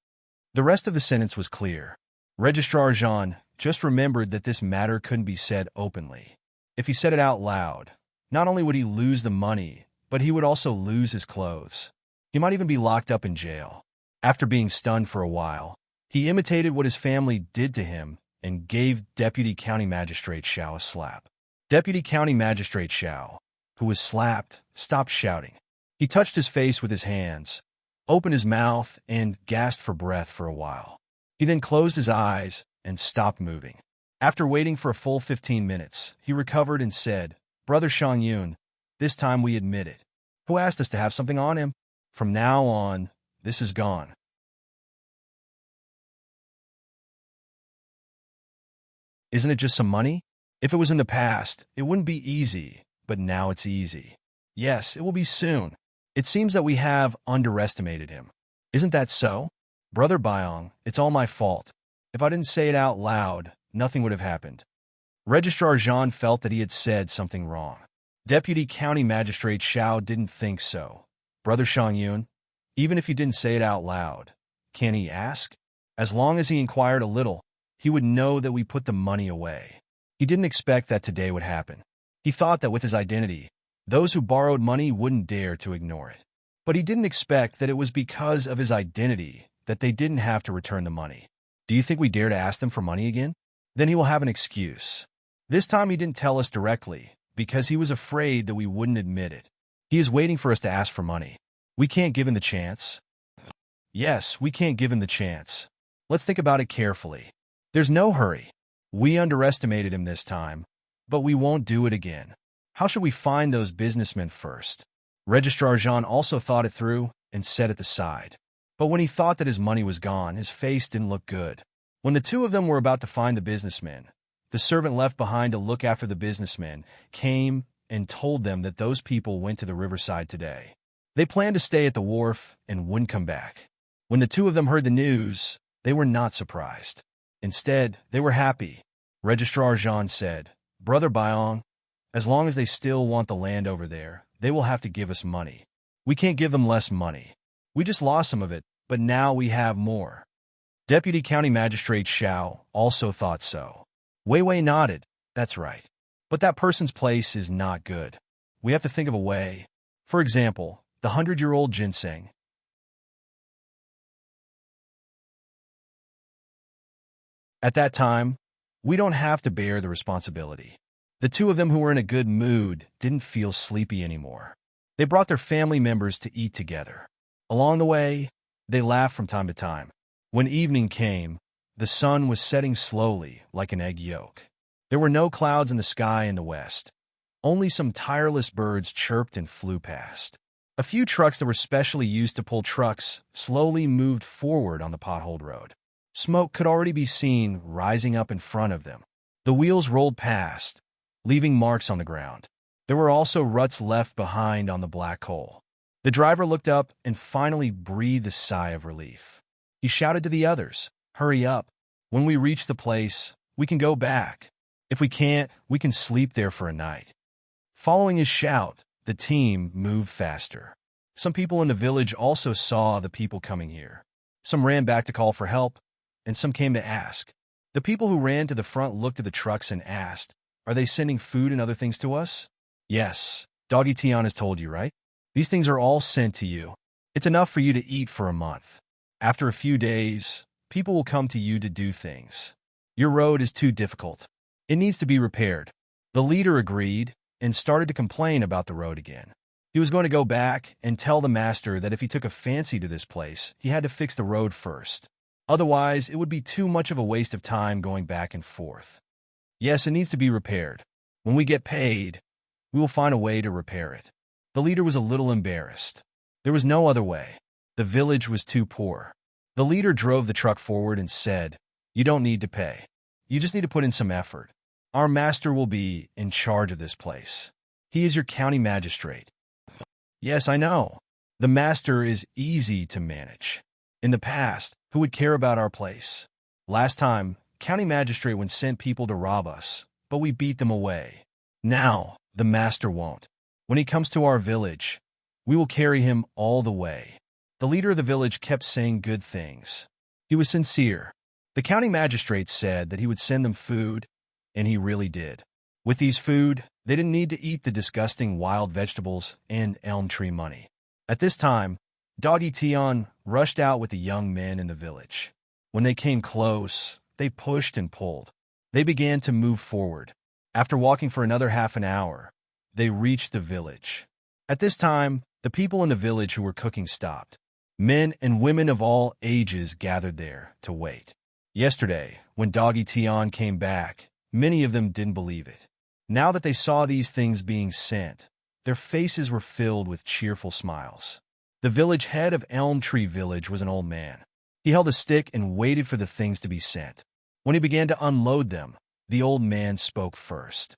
The rest of the sentence was clear. Registrar Jean just remembered that this matter couldn't be said openly. If he said it out loud, not only would he lose the money, but he would also lose his clothes. He might even be locked up in jail. After being stunned for a while, he imitated what his family did to him and gave Deputy County Magistrate Xiao a slap. Deputy County Magistrate Xiao, who was slapped, stopped shouting. He touched his face with his hands, opened his mouth, and gasped for breath for a while. He then closed his eyes and stopped moving. After waiting for a full 15 minutes, he recovered and said, "Brother Shang Yun, this time we admit it. Who asked us to have something on him? From now on, this is gone." Isn't it just some money? If it was in the past, it wouldn't be easy, but now it's easy. Yes, it will be soon. It seems that we have underestimated him. Isn't that so? Brother Byong, it's all my fault. If I didn't say it out loud, nothing would have happened. Registrar Jean felt that he had said something wrong. Deputy County Magistrate Xiao didn't think so. Brother Shang Yun, even if you didn't say it out loud, can he ask? As long as he inquired a little, he would know that we put the money away. He didn't expect that today would happen. He thought that with his identity, those who borrowed money wouldn't dare to ignore it. But he didn't expect that it was because of his identity that they didn't have to return the money. Do you think we dare to ask them for money again? Then he will have an excuse. This time he didn't tell us directly, because he was afraid that we wouldn't admit it. He is waiting for us to ask for money. We can't give him the chance. Yes, we can't give him the chance. Let's think about it carefully. There's no hurry. We underestimated him this time, but we won't do it again. How should we find those businessmen first? Registrar Jean also thought it through and set it aside. But when he thought that his money was gone, his face didn't look good. When the two of them were about to find the businessmen, the servant left behind to look after the businessmen came and told them that those people went to the riverside today. They planned to stay at the wharf and wouldn't come back. When the two of them heard the news, they were not surprised. Instead, they were happy. Registrar Jean said, "Brother Byong, as long as they still want the land over there, they will have to give us money. We can't give them less money. We just lost some of it, but now we have more." Deputy County Magistrate Xiao also thought so. Wei Wei nodded. "That's right. But that person's place is not good. We have to think of a way. For example, the 100-year-old ginseng. At that time, we don't have to bear the responsibility." The two of them who were in a good mood didn't feel sleepy anymore. They brought their family members to eat together. Along the way, they laughed from time to time. When evening came, the sun was setting slowly like an egg yolk. There were no clouds in the sky in the west. Only some tireless birds chirped and flew past. A few trucks that were specially used to pull trucks slowly moved forward on the potholed road. Smoke could already be seen rising up in front of them. The wheels rolled past, leaving marks on the ground. There were also ruts left behind on the black coal. The driver looked up and finally breathed a sigh of relief. He shouted to the others, "Hurry up. When we reach the place, we can go back. If we can't, we can sleep there for a night." Following his shout, the team moved faster. Some people in the village also saw the people coming here. Some ran back to call for help, and some came to ask. The people who ran to the front looked at the trucks and asked, "Are they sending food and other things to us?" "Yes, Doggy Tian has told you, right? These things are all sent to you. It's enough for you to eat for a month. After a few days, people will come to you to do things. Your road is too difficult. It needs to be repaired." The leader agreed and started to complain about the road again. He was going to go back and tell the master that if he took a fancy to this place, he had to fix the road first. Otherwise, it would be too much of a waste of time going back and forth. Yes, it needs to be repaired. When we get paid, we will find a way to repair it. The leader was a little embarrassed. There was no other way. The village was too poor. The leader drove the truck forward and said, "You don't need to pay. You just need to put in some effort. Our master will be in charge of this place. He is your county magistrate." "Yes, I know. The master is easy to manage. In the past, who would care about our place? Last time, county magistrate would send people to rob us, but we beat them away. Now, the master won't. When he comes to our village, we will carry him all the way." The leader of the village kept saying good things. He was sincere. The county magistrate said that he would send them food, and he really did. With these food, they didn't need to eat the disgusting wild vegetables and elm tree money. At this time, Doggy Tian rushed out with the young men in the village. When they came close, they pushed and pulled. They began to move forward. After walking for another half an hour, they reached the village. At this time, the people in the village who were cooking stopped. Men and women of all ages gathered there to wait. Yesterday, when Doggy Tian came back, Many of them didn't believe it. Now that they saw these things being sent, their faces were filled with cheerful smiles. The village head of Elm Tree Village was an old man. He held a stick and waited for the things to be sent. When he began to unload them, the old man spoke first.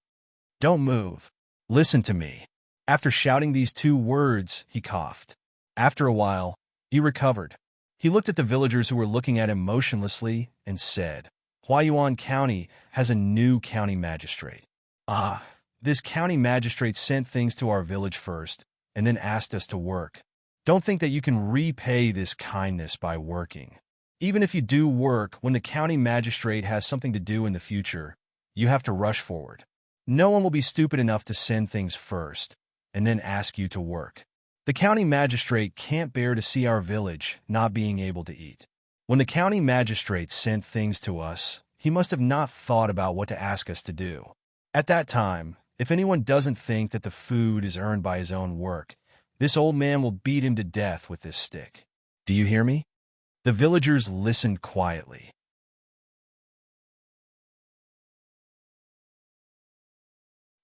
"Don't move. Listen to me." After shouting these 2 words, he coughed. After a while, he recovered. He looked at the villagers who were looking at him motionlessly and said, "Huayuan County has a new county magistrate. This county magistrate sent things to our village first and then asked us to work. Don't think that you can repay this kindness by working. Even if you do work, when the county magistrate has something to do in the future, you have to rush forward. No one will be stupid enough to send things first and then ask you to work. The county magistrate can't bear to see our village not being able to eat. When the county magistrate sent things to us, he must have not thought about what to ask us to do. At that time, if anyone doesn't think that the food is earned by his own work, this old man will beat him to death with this stick. Do you hear me?" The villagers listened quietly.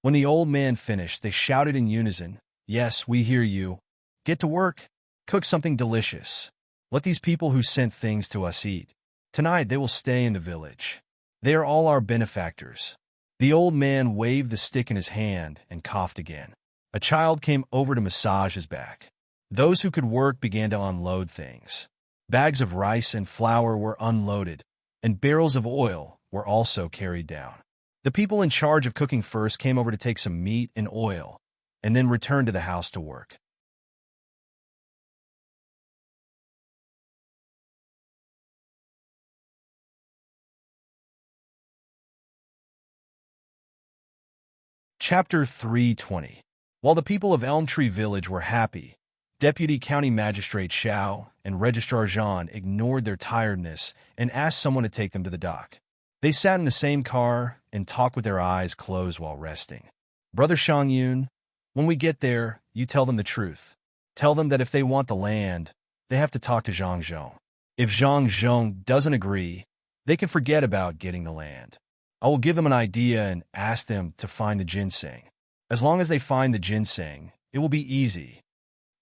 When the old man finished, they shouted in unison, "Yes, we hear you. Get to work. Cook something delicious. Let these people who sent things to us eat. Tonight they will stay in the village. They are all our benefactors." The old man waved the stick in his hand and coughed again. A child came over to massage his back. Those who could work began to unload things. Bags of rice and flour were unloaded, and barrels of oil were also carried down. The people in charge of cooking first came over to take some meat and oil, and then returned to the house to work. Chapter 320. While the people of Elm Tree Village were happy, Deputy County Magistrate Xiao and Registrar Zhan ignored their tiredness and asked someone to take them to the dock. They sat in the same car and talked with their eyes closed while resting. "Brother Shangyun, when we get there, you tell them the truth. Tell them that if they want the land, they have to talk to Zhang Zhong. If Zhang Zhong doesn't agree, they can forget about getting the land. I will give them an idea and ask them to find the ginseng. As long as they find the ginseng, it will be easy."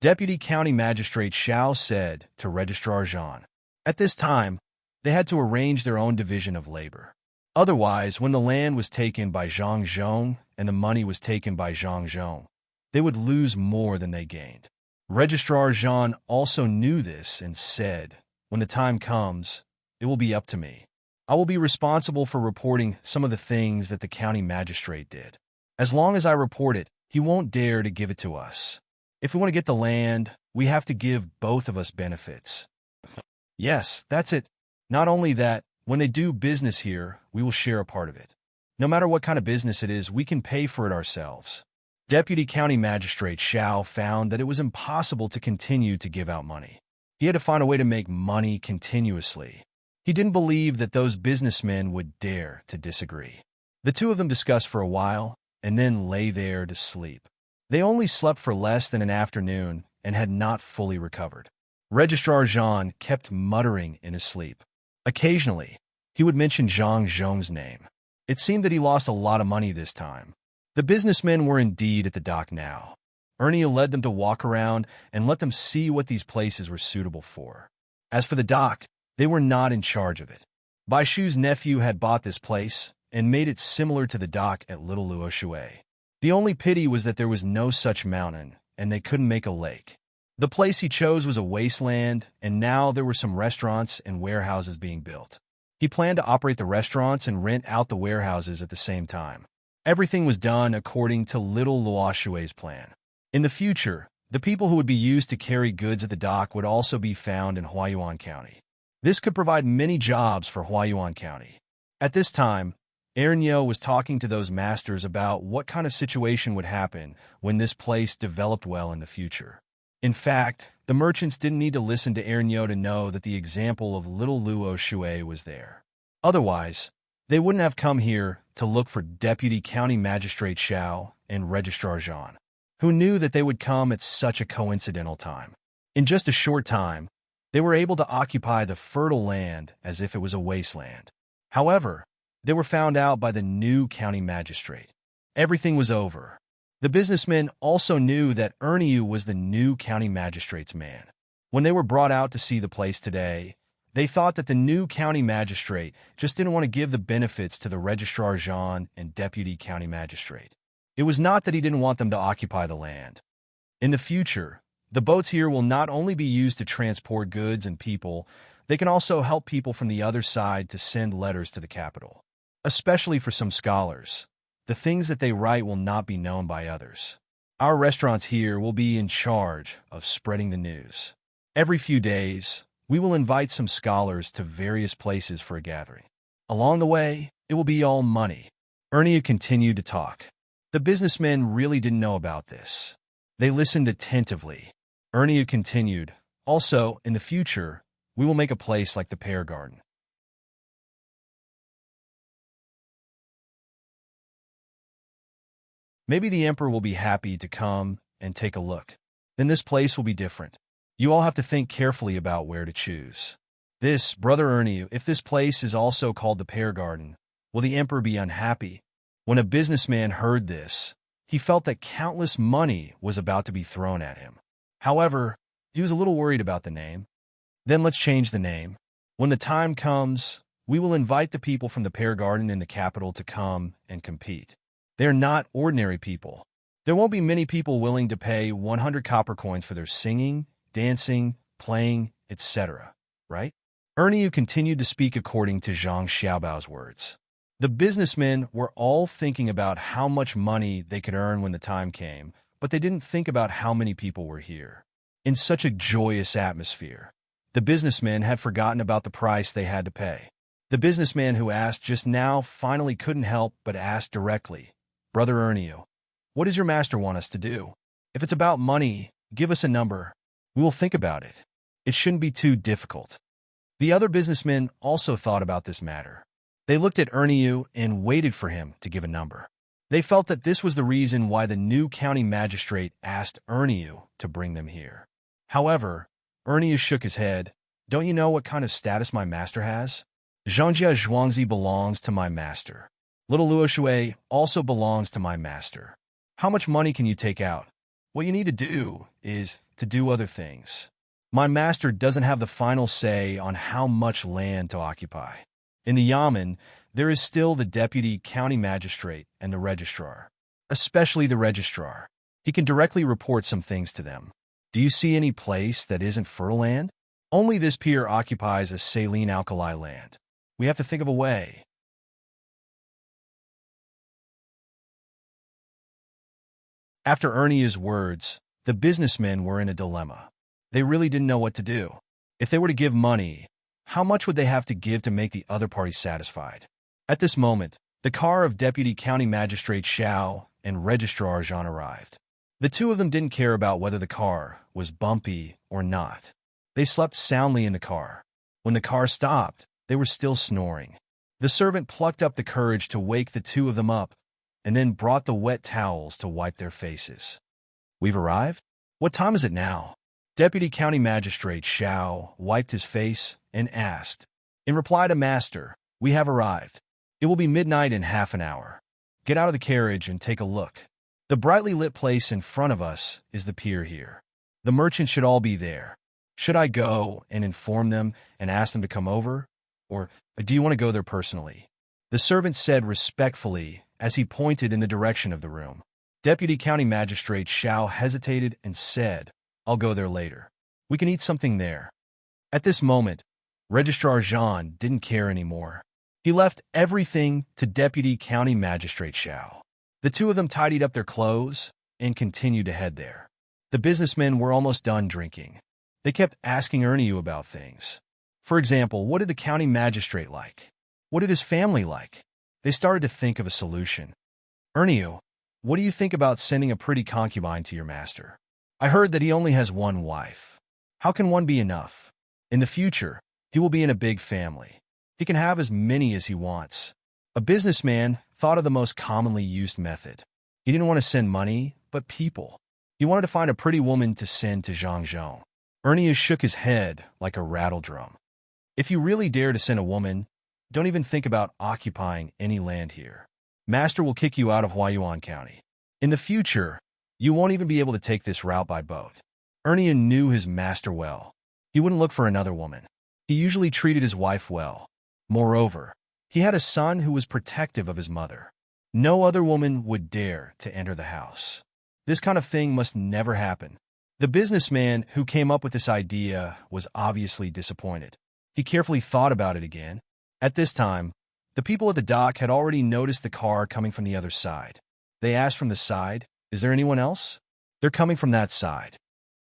Deputy County Magistrate Xiao said to Registrar Zhan. At this time, they had to arrange their own division of labor. Otherwise, when the land was taken by Zhang Zhong and the money was taken by Zhang Zhong, they would lose more than they gained. Registrar Zhan also knew this and said, "When the time comes, it will be up to me. I will be responsible for reporting some of the things that the county magistrate did. As long as I report it, he won't dare to give it to us. If we want to get the land, we have to give both of us benefits." "Yes, that's it. Not only that, when they do business here, we will share a part of it. No matter what kind of business it is, we can pay for it ourselves." Deputy County Magistrate Xiao found that it was impossible to continue to give out money. He had to find a way to make money continuously. He didn't believe that those businessmen would dare to disagree. The two of them discussed for a while and then lay there to sleep. They only slept for less than an afternoon and had not fully recovered. Registrar Zhan kept muttering in his sleep. Occasionally, he would mention Zhang Zhong's name. It seemed that he lost a lot of money this time. The businessmen were indeed at the dock now. Ernie led them to walk around and let them see what these places were suitable for. As for the dock, they were not in charge of it. Bai Shu's nephew had bought this place and made it similar to the dock at Little Luo Shui. The only pity was that there was no such mountain, and they couldn't make a lake. The place he chose was a wasteland, and now there were some restaurants and warehouses being built. He planned to operate the restaurants and rent out the warehouses at the same time. Everything was done according to Little Luo Shui's plan. In the future, the people who would be used to carry goods at the dock would also be found in Huayuan County. This could provide many jobs for Huayuan County. At this time, Ernyo was talking to those masters about what kind of situation would happen when this place developed well in the future. In fact, the merchants didn't need to listen to Ernyo to know that the example of Little Luo Shui was there. Otherwise, they wouldn't have come here to look for Deputy County Magistrate Xiao and Registrar Zhan, who knew that they would come at such a coincidental time. In just a short time, they were able to occupy the fertile land as if it was a wasteland. However, They were found out by the new county magistrate. Everything was over. The businessmen also knew that Erneu was the new county magistrate's man. When they were brought out to see the place today, they thought that the new county magistrate just didn't want to give the benefits to the registrar Jean and deputy county magistrate. It was not that he didn't want them to occupy the land. In the future, the boats here will not only be used to transport goods and people, they can also help people from the other side to send letters to the capital. Especially for some scholars, the things that they write will not be known by others. Our restaurants here will be in charge of spreading the news. Every few days, we will invite some scholars to various places for a gathering. Along the way, it will be all money. Erneu continued to talk. The businessmen really didn't know about this. They listened attentively. Erneu continued, also, in the future, we will make a place like the Pear Garden. Maybe the emperor will be happy to come and take a look. Then this place will be different. You all have to think carefully about where to choose. This, Brother Erneu, if this place is also called the Pear Garden, will the emperor be unhappy? When a businessman heard this, he felt that countless money was about to be thrown at him. However, he was a little worried about the name. Then let's change the name. When the time comes, we will invite the people from the Pear Garden in the capital to come and compete. They are not ordinary people. There won't be many people willing to pay 100 copper coins for their singing, dancing, playing, etc., right? Erneu continued to speak according to Zhang Xiaobao's words. The businessmen were all thinking about how much money they could earn when the time came, but they didn't think about how many people were here. In such a joyous atmosphere, the businessmen had forgotten about the price they had to pay. The businessman who asked just now finally couldn't help but ask directly, Brother Erneu, what does your master want us to do? If it's about money, give us a number. We will think about it. It shouldn't be too difficult. The other businessmen also thought about this matter. They looked at Erneu and waited for him to give a number. They felt that this was the reason why the new county magistrate asked Erneu to bring them here. However, Erneu shook his head. Don't you know what kind of status my master has? Zhangjia Zhuangzi belongs to my master. Little Luoshui also belongs to my master. How much money can you take out? What you need to do is to do other things. My master doesn't have the final say on how much land to occupy. In the Yamen, there is still the deputy county magistrate and the registrar. Especially the registrar. He can directly report some things to them. Do you see any place that isn't fertile land? Only this pier occupies a saline alkali land. We have to think of a way. After Erneu's words, the businessmen were in a dilemma. They really didn't know what to do. If they were to give money, how much would they have to give to make the other party satisfied? At this moment, the car of Deputy County Magistrate Xiao and Registrar Jean arrived. The two of them didn't care about whether the car was bumpy or not. They slept soundly in the car. When the car stopped, they were still snoring. The servant plucked up the courage to wake the two of them up and then brought the wet towels to wipe their faces. We've arrived? What time is it now? Deputy County Magistrate Xiao wiped his face and asked. In reply to Master, we have arrived. It will be midnight in half an hour. Get out of the carriage and take a look. The brightly lit place in front of us is the pier here. The merchants should all be there. Should I go and inform them and ask them to come over? Or do you want to go there personally? The servant said respectfully as he pointed in the direction of the room. Deputy County Magistrate Xiao hesitated and said, I'll go there later. We can eat something there. At this moment, Registrar Jean didn't care anymore. He left everything to Deputy County Magistrate Xiao. The two of them tidied up their clothes and continued to head there. The businessmen were almost done drinking. They kept asking Erneu about things. For example, what did the county magistrate like? What did his family like? They started to think of a solution. Erneu, what do you think about sending a pretty concubine to your master? I heard that he only has one wife. How can one be enough? In the future, he will be in a big family. He can have as many as he wants. A businessman thought of the most commonly used method. He didn't want to send money, but people. He wanted to find a pretty woman to send to Zhangzhou. Erneu shook his head like a rattle drum. If you really dare to send a woman, Don't even think about occupying any land here. Master will kick you out of Huayuan County. In the future, you won't even be able to take this route by boat. Ernie knew his master well. He wouldn't look for another woman. He usually treated his wife well. Moreover, he had a son who was protective of his mother. No other woman would dare to enter the house. This kind of thing must never happen. The businessman who came up with this idea was obviously disappointed. He carefully thought about it again. At this time, the people at the dock had already noticed the car coming from the other side. They asked from the side, "Is there anyone else?" "They're coming from that side."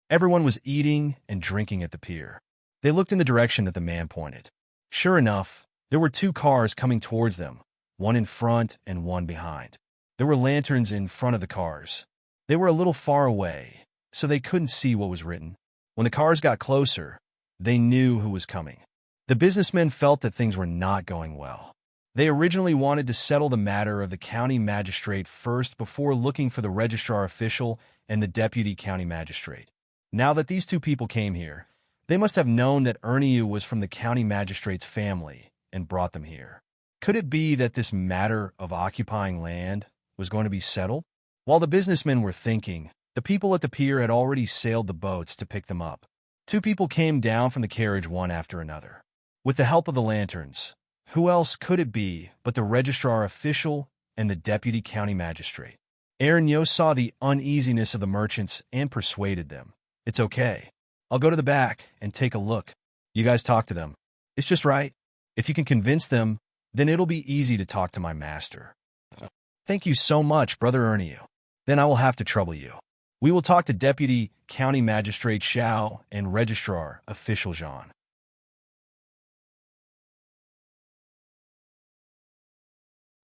Everyone was eating and drinking at the pier. They looked in the direction that the man pointed. Sure enough, there were two cars coming towards them, one in front and one behind. There were lanterns in front of the cars. They were a little far away, so they couldn't see what was written. When the cars got closer, they knew who was coming. The businessmen felt that things were not going well. They originally wanted to settle the matter of the county magistrate first before looking for the registrar official and the deputy county magistrate. Now that these two people came here, they must have known that Ernie was from the county magistrate's family and brought them here. Could it be that this matter of occupying land was going to be settled? While the businessmen were thinking, the people at the pier had already sailed the boats to pick them up. Two people came down from the carriage one after another. With the help of the lanterns, who else could it be but the registrar official and the deputy county magistrate? Aaron saw the uneasiness of the merchants and persuaded them. "It's okay. I'll go to the back and take a look. You guys talk to them. It's just right. If you can convince them, then it'll be easy to talk to my master." "Thank you so much, Brother Ernie. Then I will have to trouble you. We will talk to Deputy County Magistrate Xiao and Registrar Official Jean."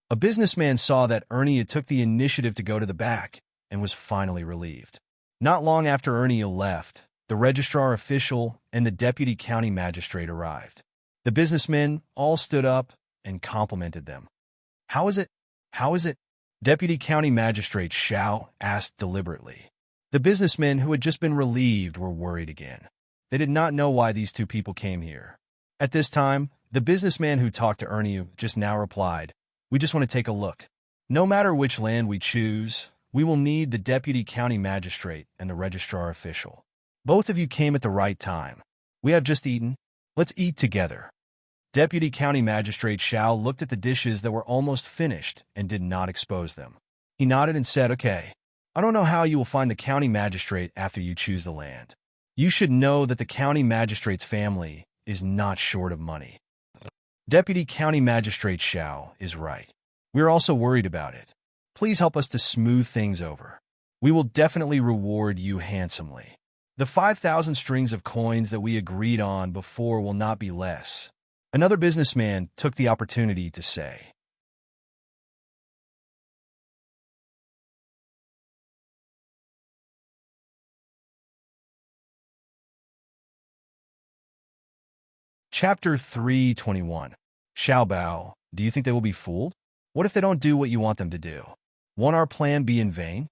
A businessman saw that Ernie took the initiative to go to the back and was finally relieved. Not long after Ernie left, the registrar official and the deputy county magistrate arrived. The businessmen all stood up and complimented them. How is it? How is it?" Deputy county magistrate Xiao asked deliberately. The businessmen who had just been relieved were worried again. They did not know why these two people came here. At this time, the businessman who talked to Ernie just now replied, "We just want to take a look. No matter which land we choose, we will need the deputy county magistrate and the registrar official. Both of you came at the right time. We have just eaten. Let's eat together." Deputy county magistrate Xiao looked at the dishes that were almost finished and did not expose them. He nodded and said, "Okay. I don't know how you will find the county magistrate after you choose the land. You should know that the county magistrate's family is not short of money." Deputy County Magistrate Xiao is right. We're also worried about it. Please help us to smooth things over. We will definitely reward you handsomely. The 5,000 strings of coins that we agreed on before will not be less. Another businessman took the opportunity to say. Chapter 321. Xiaobao, do you think they will be fooled? What if they don't do what you want them to do? Won't our plan be in vain?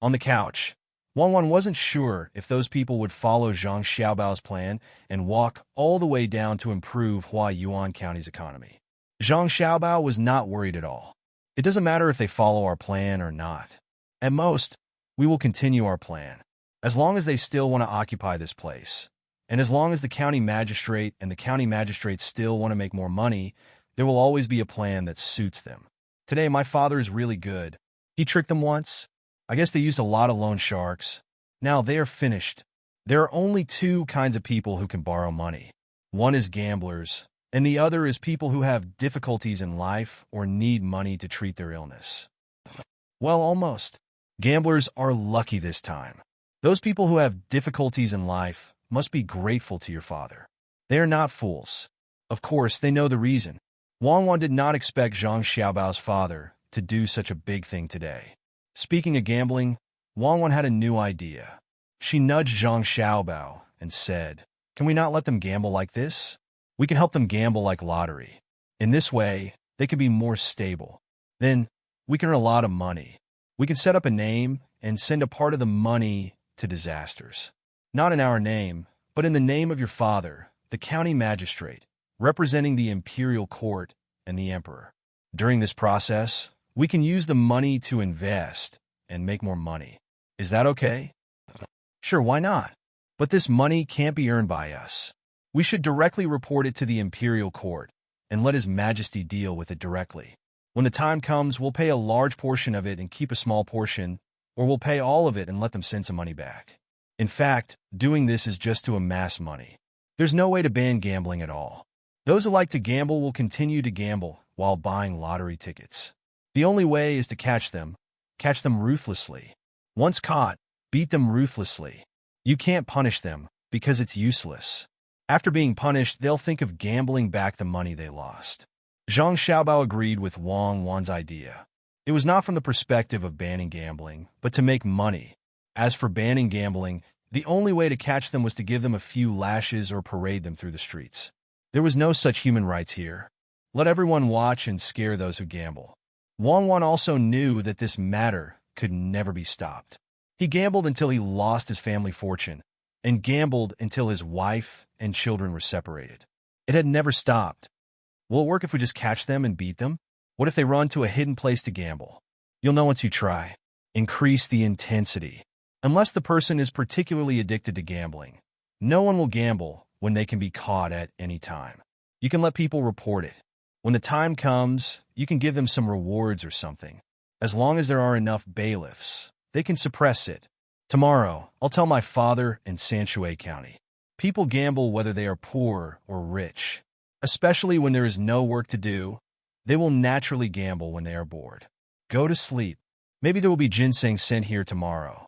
On the couch, Wanwan wasn't sure if those people would follow Zhang Xiaobao's plan and walk all the way down to improve Huayuan County's economy. Zhang Xiaobao was not worried at all. It doesn't matter if they follow our plan or not. At most, we will continue our plan, as long as they still want to occupy this place. And as long as the county magistrate and the county magistrate still want to make more money, there will always be a plan that suits them. Today, my father is really good. He tricked them once. I guess they used a lot of loan sharks. Now they are finished. There are only two kinds of people who can borrow money. One is gamblers, and the other is people who have difficulties in life or need money to treat their illness. Well, almost. Gamblers are lucky this time. Those people who have difficulties in life must be grateful to your father. They are not fools. Of course, they know the reason. Wanwan did not expect Zhang Xiaobao's father to do such a big thing today. Speaking of gambling, Wanwan had a new idea. She nudged Zhang Xiaobao and said, "Can we not let them gamble like this? We can help them gamble like lottery. In this way, they can be more stable. Then, we can earn a lot of money. We can set up a name and send a part of the money to disasters. Not in our name, but in the name of your father, the county magistrate, representing the imperial court and the emperor. During this process, we can use the money to invest and make more money. Is that okay? Sure, why not? But this money can't be earned by us. We should directly report it to the imperial court and let His Majesty deal with it directly. When the time comes, we'll pay a large portion of it and keep a small portion, or we'll pay all of it and let them send some money back. In fact, doing this is just to amass money. There's no way to ban gambling at all. Those who like to gamble will continue to gamble while buying lottery tickets. The only way is to catch them ruthlessly. Once caught, beat them ruthlessly. You can't punish them because it's useless. After being punished, they'll think of gambling back the money they lost. Zhang Xiaobao agreed with Wang Wan's idea. It was not from the perspective of banning gambling, but to make money. As for banning gambling, the only way to catch them was to give them a few lashes or parade them through the streets. There was no such human rights here. Let everyone watch and scare those who gamble. Wang Wan also knew that this matter could never be stopped. He gambled until he lost his family fortune, and gambled until his wife and children were separated. It had never stopped. Will it work if we just catch them and beat them? What if they run to a hidden place to gamble? You'll know once you try. Increase the intensity. Unless the person is particularly addicted to gambling, no one will gamble when they can be caught at any time. You can let people report it. When the time comes, you can give them some rewards or something. As long as there are enough bailiffs, they can suppress it. Tomorrow, I'll tell my father in Sanshui County. People gamble whether they are poor or rich. Especially when there is no work to do, they will naturally gamble when they are bored. Go to sleep. Maybe there will be ginseng sent here tomorrow.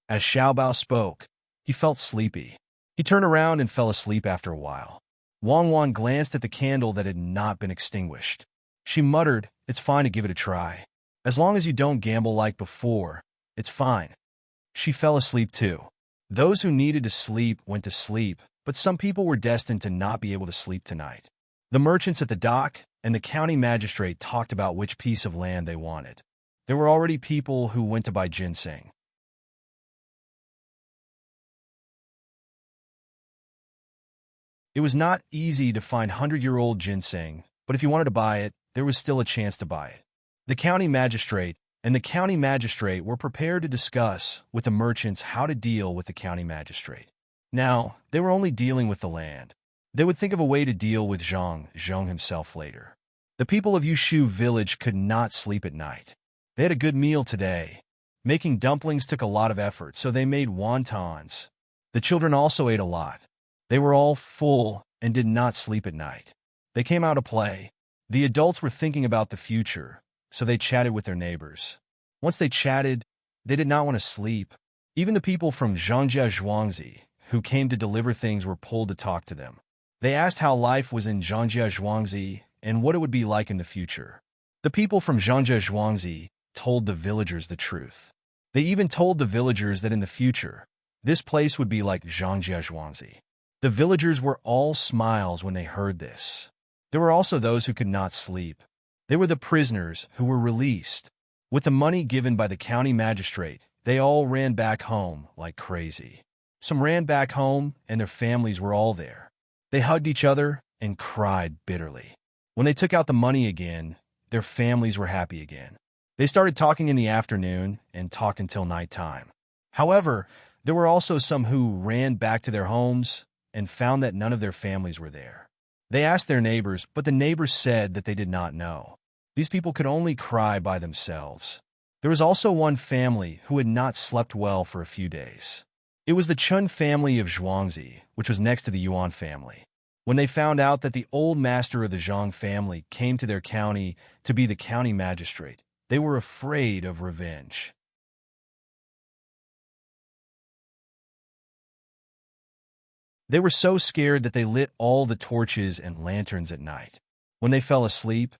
As Xiaobao spoke, he felt sleepy. He turned around and fell asleep after a while. Wang Wan glanced at the candle that had not been extinguished. She muttered, "It's fine to give it a try. As long as you don't gamble like before, it's fine." She fell asleep too. Those who needed to sleep went to sleep, but some people were destined to not be able to sleep tonight. The merchants at the dock and the county magistrate talked about which piece of land they wanted. There were already people who went to buy ginseng. It was not easy to find 100-year-old ginseng, but if you wanted to buy it, there was still a chance to buy it. The county magistrate were prepared to discuss with the merchants how to deal with the county magistrate. Now, they were only dealing with the land. They would think of a way to deal with Zhang himself later. The people of Yushu village could not sleep at night. They had a good meal today. Making dumplings took a lot of effort, so they made wontons. The children also ate a lot. They were all full and did not sleep at night. They came out to play. The adults were thinking about the future, so they chatted with their neighbors. Once they chatted, they did not want to sleep. Even the people from Zhangjia Zhuangzi, who came to deliver things, were pulled to talk to them. They asked how life was in Zhangjia Zhuangzi and what it would be like in the future. The people from Zhangjia Zhuangzi told the villagers the truth. They even told the villagers that in the future, this place would be like Zhangjia Zhuangzi. The villagers were all smiles when they heard this. There were also those who could not sleep. They were the prisoners who were released. With the money given by the county magistrate, they all ran back home like crazy. Some ran back home, and their families were all there. They hugged each other and cried bitterly. When they took out the money again, their families were happy again. They started talking in the afternoon and talked until nighttime. However, there were also some who ran back to their homes and found that none of their families were there. They asked their neighbors, but the neighbors said that they did not know. These people could only cry by themselves. There was also one family who had not slept well for a few days. It was the Chun family of Zhuangzi, which was next to the Yuan family. When they found out that the old master of the Zhang family came to their county to be the county magistrate, they were afraid of revenge. They were so scared that they lit all the torches and lanterns at night. When they fell asleep,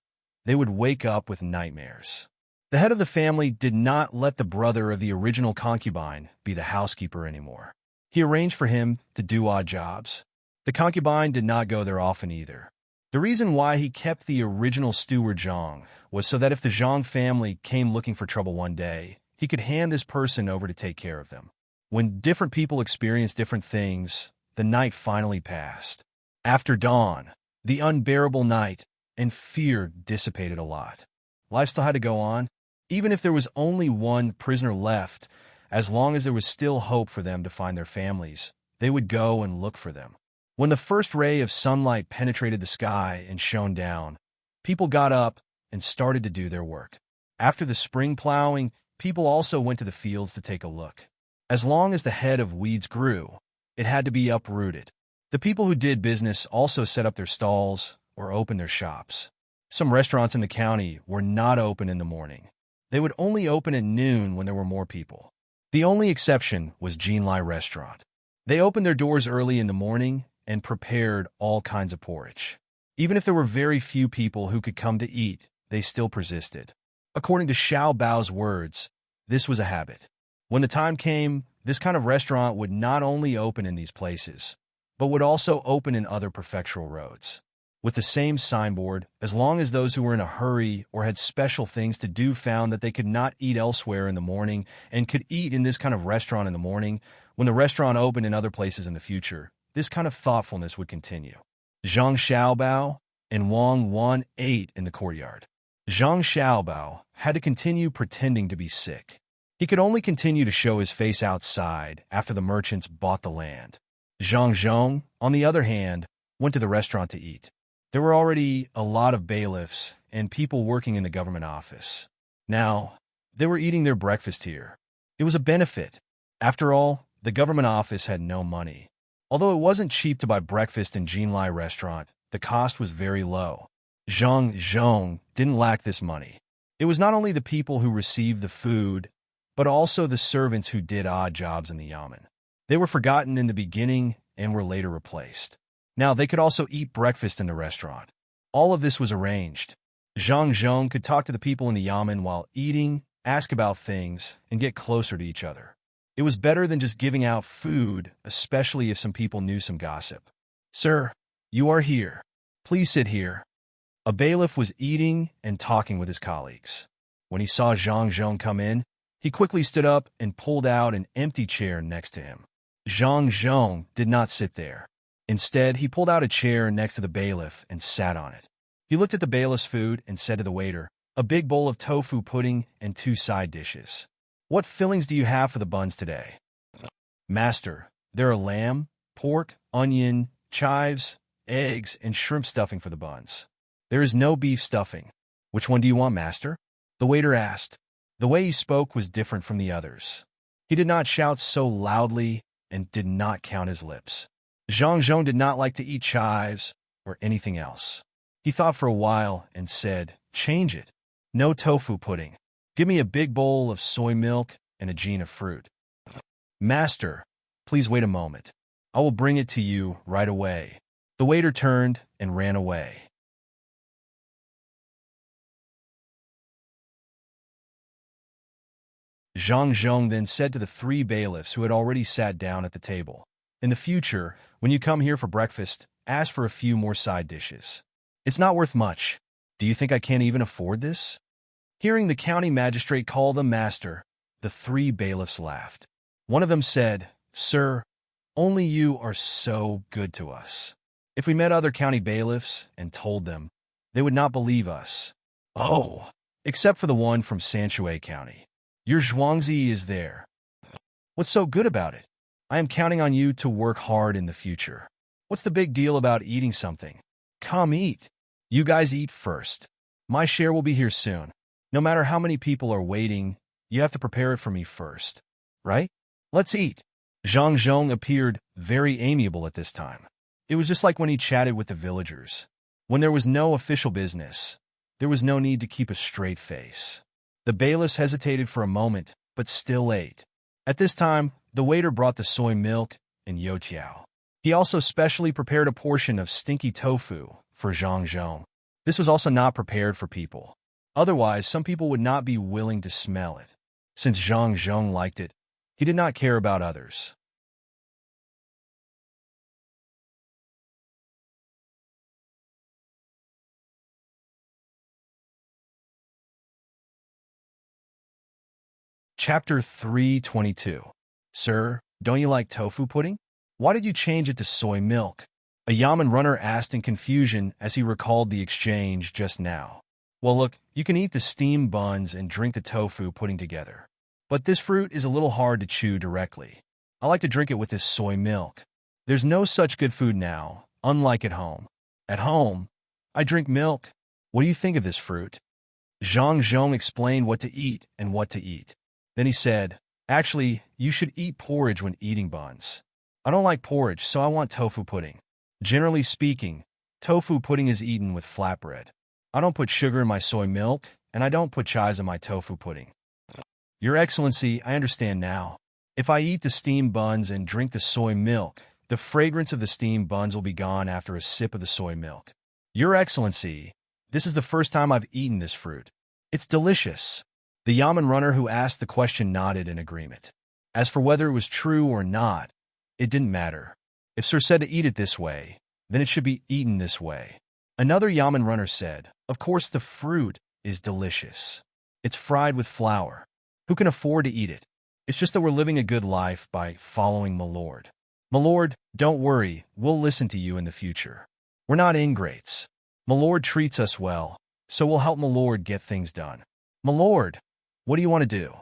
they would wake up with nightmares. The head of the family did not let the brother of the original concubine be the housekeeper anymore. He arranged for him to do odd jobs. The concubine did not go there often either. The reason why he kept the original steward Zhang was so that if the Zhang family came looking for trouble one day, he could hand this person over to take care of them. When different people experienced different things, the night finally passed. After dawn, the unbearable night, and fear dissipated a lot. Life still had to go on. Even if there was only one prisoner left, as long as there was still hope for them to find their families, they would go and look for them. When the first ray of sunlight penetrated the sky and shone down, people got up and started to do their work. After the spring plowing, people also went to the fields to take a look. As long as the head of weeds grew, it had to be uprooted. The people who did business also set up their stalls or opened their shops. Some restaurants in the county were not open in the morning. They would only open at noon when there were more people. The only exception was Jinlai Restaurant. They opened their doors early in the morning and prepared all kinds of porridge. Even if there were very few people who could come to eat, they still persisted. According to Xiao Bao's words, this was a habit. When the time came, this kind of restaurant would not only open in these places, but would also open in other prefectural roads. With the same signboard, as long as those who were in a hurry or had special things to do found that they could not eat elsewhere in the morning and could eat in this kind of restaurant in the morning, when the restaurant opened in other places in the future, this kind of thoughtfulness would continue. Zhang Xiaobao and Wang Wan ate in the courtyard. Zhang Xiaobao had to continue pretending to be sick. He could only continue to show his face outside after the merchants bought the land. Zhang Zhong, on the other hand, went to the restaurant to eat. There were already a lot of bailiffs and people working in the government office. Now, they were eating their breakfast here. It was a benefit. After all, the government office had no money. Although it wasn't cheap to buy breakfast in Jinlai Restaurant, the cost was very low. Zhang Zhong didn't lack this money. It was not only the people who received the food, but also the servants who did odd jobs in the yamen. They were forgotten in the beginning and were later replaced. Now they could also eat breakfast in the restaurant. All of this was arranged. Zhang Zhong could talk to the people in the yamen while eating, ask about things, and get closer to each other. It was better than just giving out food, especially if some people knew some gossip. "Sir, you are here. Please sit here." A bailiff was eating and talking with his colleagues. When he saw Zhang Zhong come in, he quickly stood up and pulled out an empty chair next to him. Zhang Zhong did not sit there. Instead, he pulled out a chair next to the bailiff and sat on it. He looked at the bailiff's food and said to the waiter, "A big bowl of tofu pudding and 2 side dishes. What fillings do you have for the buns today?" "Master, there are lamb, pork, onion, chives, eggs, and shrimp stuffing for the buns. There is no beef stuffing. Which one do you want, master?" the waiter asked. The way he spoke was different from the others. He did not shout so loudly and did not count his lips. Zhang Zhong did not like to eat chives or anything else. He thought for a while and said, "Change it. No tofu pudding. Give me a big bowl of soy milk and a gene of fruit." "Master, please wait a moment. I will bring it to you right away." The waiter turned and ran away. Zhang Zhong then said to the 3 bailiffs who had already sat down at the table, "In the future, when you come here for breakfast, ask for a few more side dishes. It's not worth much. Do you think I can't even afford this?" Hearing the county magistrate call them master, the 3 bailiffs laughed. One of them said, "Sir, only you are so good to us. If we met other county bailiffs and told them, they would not believe us. Oh, except for the one from Sanshui County. Your Zhuangzi is there. What's so good about it? I am counting on you to work hard in the future. What's the big deal about eating something? Come eat. You guys eat first. My share will be here soon. No matter how many people are waiting, you have to prepare it for me first. Right? Let's eat." Zhang Zhong appeared very amiable at this time. It was just like when he chatted with the villagers. When there was no official business, there was no need to keep a straight face. The bailiffs hesitated for a moment, but still ate. At this time, the waiter brought the soy milk and youtiao. He also specially prepared a portion of stinky tofu for Zhang Zhong. This was also not prepared for people. Otherwise, some people would not be willing to smell it. Since Zhang Zhong liked it, he did not care about others. Chapter 322. "Sir, don't you like tofu pudding? Why did you change it to soy milk?" A Yamen runner asked in confusion as he recalled the exchange just now. Well, look, you can eat the steamed buns and drink the tofu pudding together. But this fruit is a little hard to chew directly. I like to drink it with this soy milk. There's no such good food now, unlike at home. At home, I drink milk. What do you think of this fruit? Zhang Zhong explained what to eat and what to eat. Then he said, actually, you should eat porridge when eating buns. I don't like porridge, so I want tofu pudding. Generally speaking, tofu pudding is eaten with flatbread. I don't put sugar in my soy milk, and I don't put chives in my tofu pudding. Your Excellency, I understand now. If I eat the steamed buns and drink the soy milk, the fragrance of the steamed buns will be gone after a sip of the soy milk. Your Excellency, this is the first time I've eaten this fruit. It's delicious. The Yamen runner who asked the question nodded in agreement. As for whether it was true or not, it didn't matter. If Sir said to eat it this way, then it should be eaten this way. Another Yamen runner said, of course the fruit is delicious. It's fried with flour. Who can afford to eat it? It's just that we're living a good life by following my lord. My lord, don't worry, we'll listen to you in the future. We're not ingrates. My lord treats us well, so we'll help my lord get things done. My lord, what do you want to do?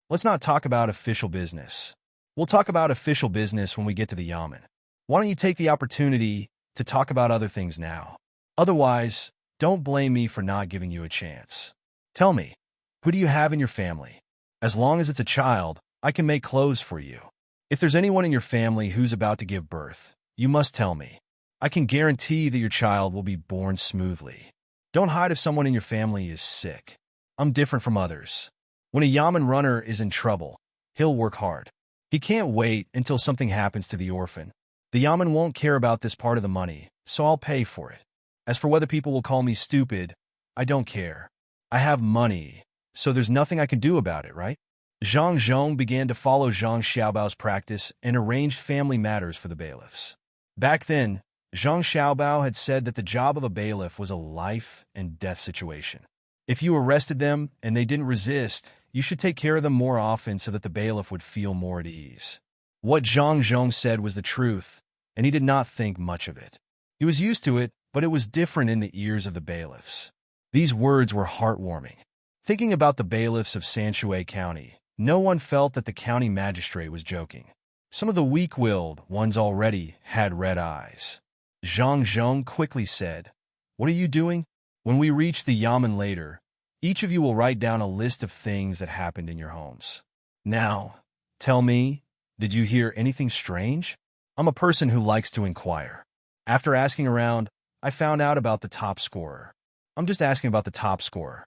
Let's not talk about official business. We'll talk about official business when we get to the Yamen. Why don't you take the opportunity to talk about other things now? Otherwise, don't blame me for not giving you a chance. Tell me, who do you have in your family? As long as it's a child, I can make clothes for you. If there's anyone in your family who's about to give birth, you must tell me. I can guarantee that your child will be born smoothly. Don't hide if someone in your family is sick. I'm different from others. When a Yamen runner is in trouble, he'll work hard. He can't wait until something happens to the orphan. The Yamen won't care about this part of the money, so I'll pay for it. As for whether people will call me stupid, I don't care. I have money, so there's nothing I can do about it, right? Zhang Zhong began to follow Zhang Xiaobao's practice and arranged family matters for the bailiffs. Back then, Zhang Xiaobao had said that the job of a bailiff was a life and death situation. If you arrested them and they didn't resist, you should take care of them more often so that the bailiff would feel more at ease. What Zhang Zhong said was the truth, and he did not think much of it. He was used to it, but it was different in the ears of the bailiffs. These words were heartwarming. Thinking about the bailiffs of Sanshui County, no one felt that the county magistrate was joking. Some of the weak-willed ones already had red eyes. Zhang Zhong quickly said, "What are you doing? When we reach the Yamen later, each of you will write down a list of things that happened in your homes. Now, tell me, did you hear anything strange? I'm a person who likes to inquire. After asking around, I found out about the top scorer. I'm just asking about the top scorer."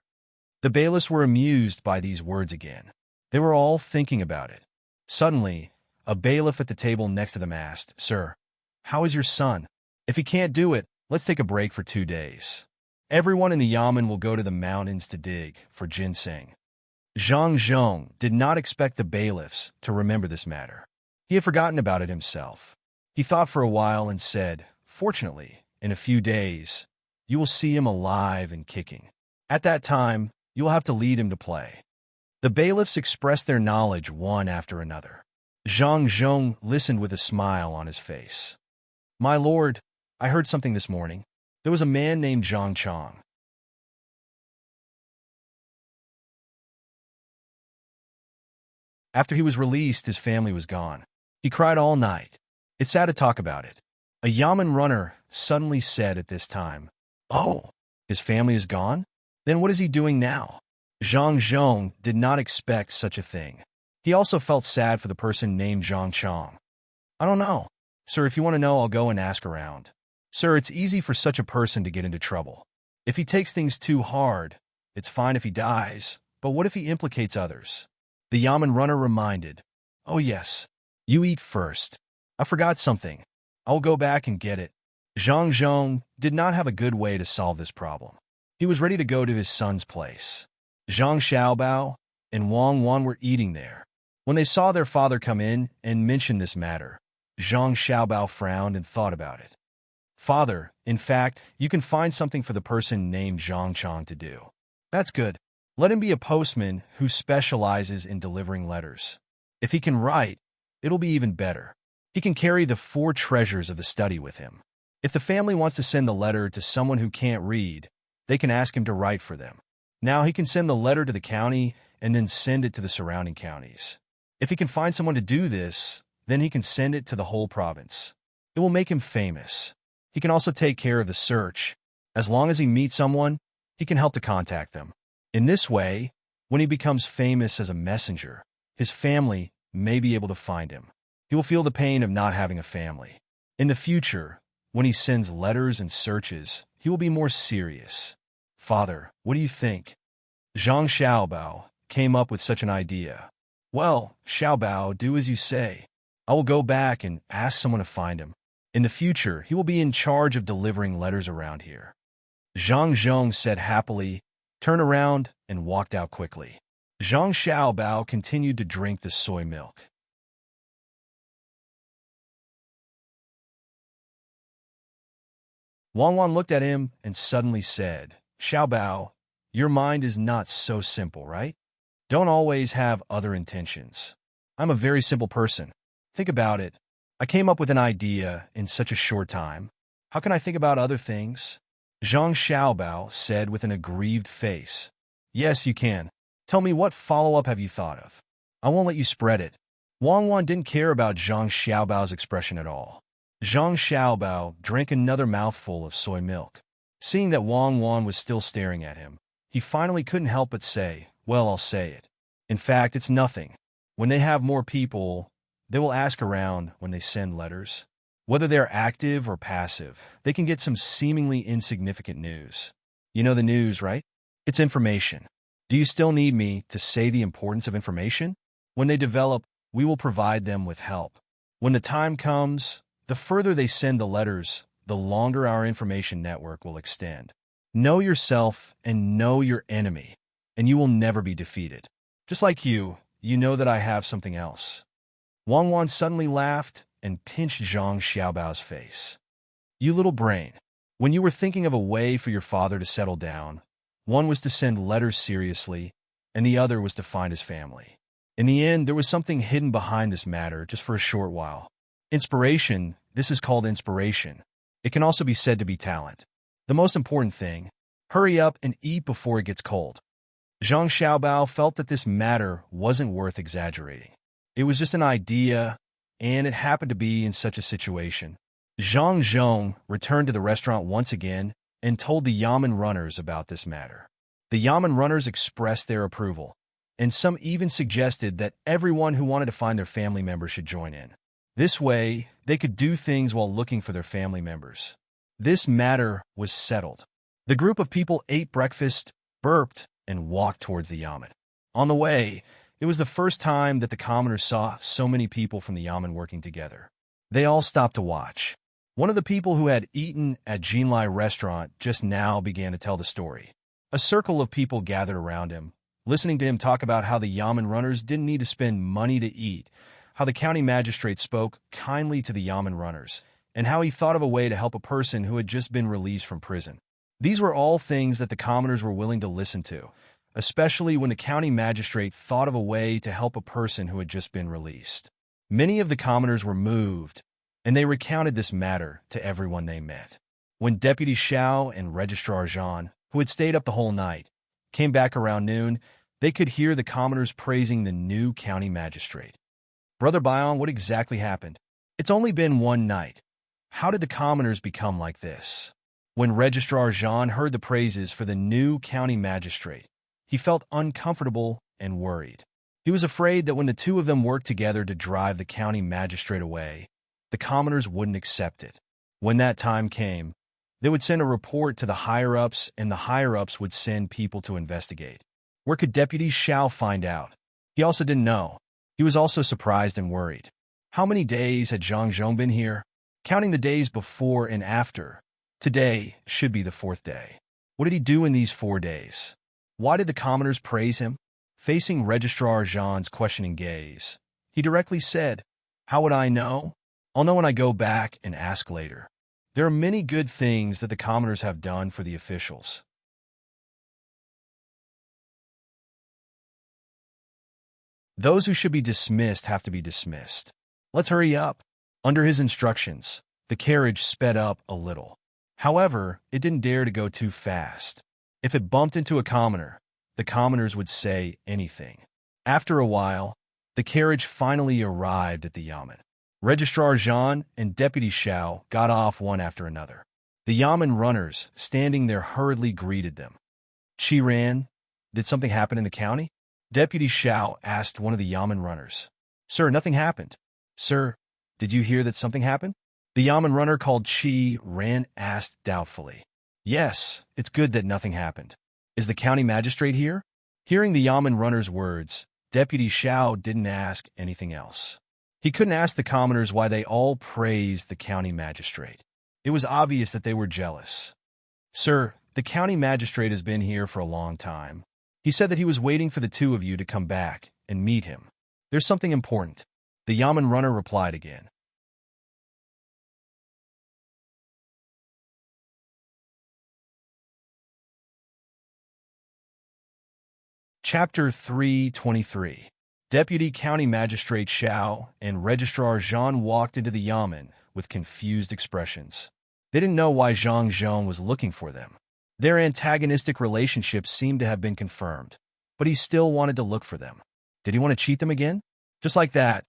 The bailiffs were amused by these words again. They were all thinking about it. Suddenly, a bailiff at the table next to them asked, "Sir, how is your son? If he can't do it, let's take a break for 2 days. Everyone in the Yamen will go to the mountains to dig for ginseng." Zhang Zhong did not expect the bailiffs to remember this matter. He had forgotten about it himself. He thought for a while and said, "Fortunately, in a few days, you will see him alive and kicking. At that time, you will have to lead him to play." The bailiffs expressed their knowledge one after another. Zhang Zhong listened with a smile on his face. "My lord, I heard something this morning. There was a man named Zhang Chong. After he was released, his family was gone. He cried all night. It's sad to talk about it." A Yamen runner suddenly said at this time, "Oh, his family is gone? Then what is he doing now?" Zhang Zhong did not expect such a thing. He also felt sad for the person named Zhang Chong. "I don't know. Sir, if you want to know, I'll go and ask around. Sir, it's easy for such a person to get into trouble. If he takes things too hard, it's fine if he dies, but what if he implicates others?" The Yamen runner reminded, "Oh yes, you eat first. I forgot something. I will go back and get it." Zhang Zhong did not have a good way to solve this problem. He was ready to go to his son's place. Zhang Xiaobao and Wang Wan were eating there. When they saw their father come in and mention this matter, Zhang Xiaobao frowned and thought about it. "Father, in fact, you can find something for the person named Zhang Chong to do. That's good. Let him be a postman who specializes in delivering letters. If he can write, it'll be even better." He can carry the 4 treasures of the study with him. If the family wants to send the letter to someone who can't read, they can ask him to write for them. Now he can send the letter to the county and then send it to the surrounding counties. If he can find someone to do this, then he can send it to the whole province. It will make him famous. He can also take care of the search. As long as he meets someone, he can help to contact them. In this way, when he becomes famous as a messenger, his family may be able to find him. He will feel the pain of not having a family. In the future, when he sends letters and searches, he will be more serious. Father, what do you think? Zhang Xiaobao came up with such an idea. Well, Xiaobao, do as you say. I will go back and ask someone to find him. In the future, he will be in charge of delivering letters around here. Zhang Zhong said happily, turned around, and walked out quickly. Zhang Xiaobao continued to drink the soy milk. Wang Wan looked at him and suddenly said, Xiaobao, your mind is not so simple, right? Don't always have other intentions. I'm a very simple person. Think about it. I came up with an idea in such a short time. How can I think about other things? Zhang Xiaobao said with an aggrieved face. Yes, you can. Tell me, what follow-up have you thought of? I won't let you spread it. Wang Wan didn't care about Zhang Xiaobao's expression at all. Zhang Xiaobao drank another mouthful of soy milk. Seeing that Wang Wan was still staring at him, he finally couldn't help but say, well, I'll say it. In fact, it's nothing. When they have more people, they will ask around when they send letters. Whether they're active or passive, they can get some seemingly insignificant news. You know the news, right? It's information. Do you still need me to say the importance of information? When they develop, we will provide them with help. When the time comes, the further they send the letters, the longer our information network will extend. Know yourself and know your enemy, and you will never be defeated. Just like you know that I have something else. Wang Wan suddenly laughed and pinched Zhang Xiaobao's face. You little brain. When you were thinking of a way for your father to settle down, one was to send letters seriously, and the other was to find his family. In the end, there was something hidden behind this matter just for a short while. Inspiration, this is called inspiration. It can also be said to be talent. The most important thing, hurry up and eat before it gets cold. Zhang Xiaobao felt that this matter wasn't worth exaggerating. It was just an idea, and it happened to be in such a situation. Zhang Zhong returned to the restaurant once again and told the Yamen runners about this matter. The Yamen runners expressed their approval, and some even suggested that everyone who wanted to find their family member should join in. This way, they could do things while looking for their family members. This matter was settled. The group of people ate breakfast, burped, and walked towards the Yamen. On the way, it was the first time that the commoners saw so many people from the Yamen working together. They all stopped to watch. One of the people who had eaten at Jinlai restaurant just now began to tell the story. A circle of people gathered around him, listening to him talk about how the Yamen runners didn't need to spend money to eat, how the county magistrate spoke kindly to the Yamen runners, and how he thought of a way to help a person who had just been released from prison. These were all things that the commoners were willing to listen to, especially when the county magistrate thought of a way to help a person who had just been released. Many of the commoners were moved, and they recounted this matter to everyone they met. When Deputy Xiao and Registrar Zhan, who had stayed up the whole night, came back around noon, they could hear the commoners praising the new county magistrate. Brother Bion, what exactly happened? It's only been one night. How did the commoners become like this? When Registrar Zhan heard the praises for the new county magistrate, he felt uncomfortable and worried. He was afraid that when the two of them worked together to drive the county magistrate away, the commoners wouldn't accept it. When that time came, they would send a report to the higher-ups, and the higher-ups would send people to investigate. Where could Deputy Xiao find out? He also didn't know. He was also surprised and worried. How many days had Zhang Zhong been here? Counting the days before and after, today should be the 4th day. What did he do in these 4 days? Why did the commoners praise him? Facing Registrar Zhan's questioning gaze, he directly said, How would I know? I'll know when I go back and ask later. There are many good things that the commoners have done for the officials. Those who should be dismissed have to be dismissed. Let's hurry up. Under his instructions, the carriage sped up a little. However, it didn't dare to go too fast. If it bumped into a commoner, the commoners would say anything. After a while, the carriage finally arrived at the yamen. Registrar Jean and Deputy Xiao got off one after another. The yamen runners, standing there, hurriedly greeted them. Qiran, did something happen in the county? Deputy Xiao asked one of the yamen runners. Sir, nothing happened. Sir, did you hear that something happened? The yamen runner called Qiran asked doubtfully. Yes, it's good that nothing happened. Is the county magistrate here? Hearing the yamen runner's words, Deputy Xiao didn't ask anything else. He couldn't ask the commoners why they all praised the county magistrate. It was obvious that they were jealous. Sir, the county magistrate has been here for a long time. He said that he was waiting for the two of you to come back and meet him. There's something important. The yamen runner replied again. Chapter 323. Deputy County Magistrate Xiao and Registrar Jean walked into the yamen with confused expressions. They didn't know why Zhang Zhong was looking for them. Their antagonistic relationship seemed to have been confirmed, but he still wanted to look for them. Did he want to cheat them again? Just like that,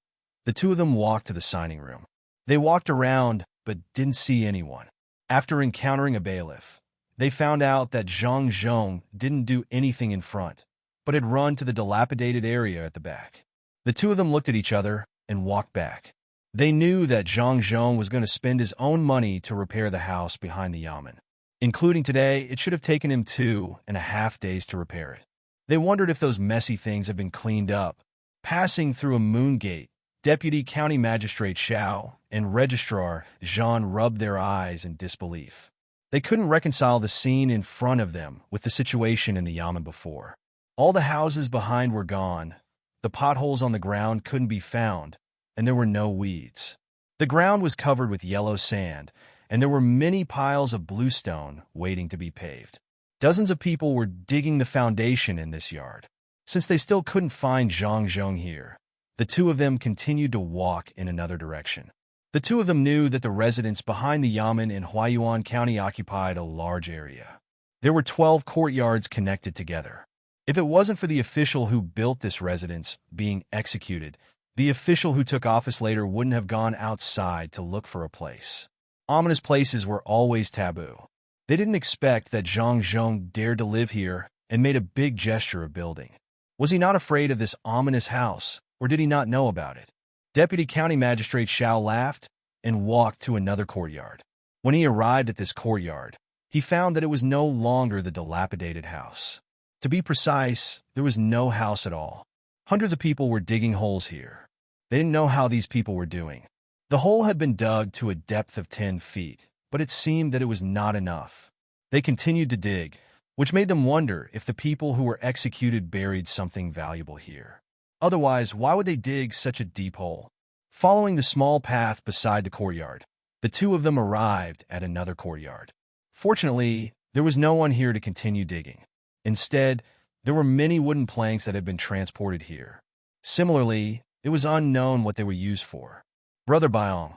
the two of them walked to the signing room. They walked around, but didn't see anyone. After encountering a bailiff, they found out that Zhang Zhong didn't do anything in front, but had run to the dilapidated area at the back. The two of them looked at each other and walked back. They knew that Zhang Zhong was going to spend his own money to repair the house behind the yamen. Including today, it should have taken him 2.5 days to repair it. They wondered if those messy things had been cleaned up. Passing through a moon gate, Deputy County Magistrate Xiao and Registrar Jean rubbed their eyes in disbelief. They couldn't reconcile the scene in front of them with the situation in the yamen before. All the houses behind were gone, the potholes on the ground couldn't be found, and there were no weeds. The ground was covered with yellow sand, and there were many piles of bluestone waiting to be paved. Dozens of people were digging the foundation in this yard. Since they still couldn't find Zhang Zhong here, the two of them continued to walk in another direction. The two of them knew that the residents behind the yamen in Huayuan County occupied a large area. There were 12 courtyards connected together. If it wasn't for the official who built this residence being executed, the official who took office later wouldn't have gone outside to look for a place. Ominous places were always taboo. They didn't expect that Zhang Zhong dared to live here and made a big gesture of building. Was he not afraid of this ominous house, or did he not know about it? Deputy County Magistrate Xiao laughed and walked to another courtyard. When he arrived at this courtyard, he found that it was no longer the dilapidated house. To be precise, there was no house at all. Hundreds of people were digging holes here. They didn't know how these people were doing. The hole had been dug to a depth of 10 feet, but it seemed that it was not enough. They continued to dig, which made them wonder if the people who were executed buried something valuable here. Otherwise, why would they dig such a deep hole? Following the small path beside the courtyard, the two of them arrived at another courtyard. Fortunately, there was no one here to continue digging. Instead, there were many wooden planks that had been transported here. Similarly, it was unknown what they were used for. Brother Byong,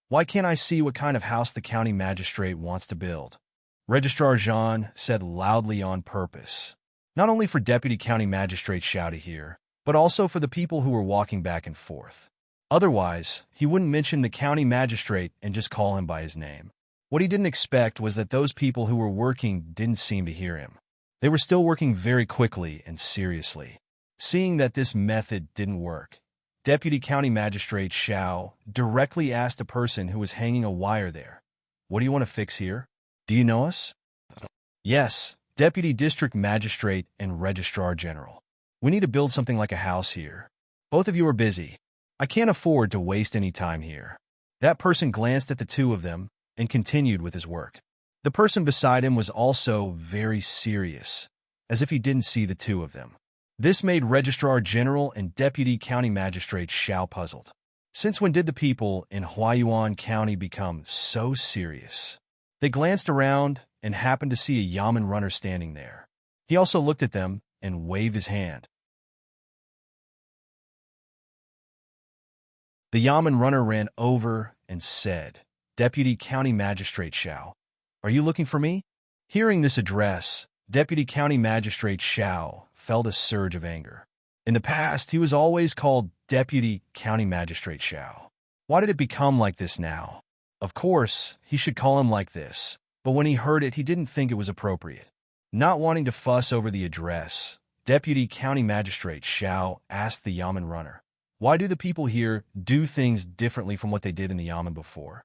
why can't I see what kind of house the county magistrate wants to build? Registrar Jean said loudly on purpose, not only for Deputy County Magistrate Xiao to hear, but also for the people who were walking back and forth. Otherwise, he wouldn't mention the county magistrate and just call him by his name. What he didn't expect was that those people who were working didn't seem to hear him. They were still working very quickly and seriously. Seeing that this method didn't work, Deputy County Magistrate Xiao directly asked a person who was hanging a wire there, "What do you want to fix here? Do you know us?" "Yes, Deputy District Magistrate and Registrar General. We need to build something like a house here. Both of you are busy. I can't afford to waste any time here." That person glanced at the two of them and continued with his work. The person beside him was also very serious, as if he didn't see the two of them. This made Registrar General and Deputy County Magistrate Xiao puzzled. Since when did the people in Huayuan County become so serious? They glanced around and happened to see a yamen runner standing there. He also looked at them and waved his hand. The Yamen runner ran over and said, "Deputy County Magistrate Xiao, are you looking for me?" Hearing this address, Deputy County Magistrate Xiao felt a surge of anger. In the past, he was always called Deputy County Magistrate Xiao. Why did it become like this now? Of course, he should call him like this, but when he heard it, he didn't think it was appropriate. Not wanting to fuss over the address, Deputy County Magistrate Xiao asked the Yamen runner, "Why do the people here do things differently from what they did in the Yamen before?"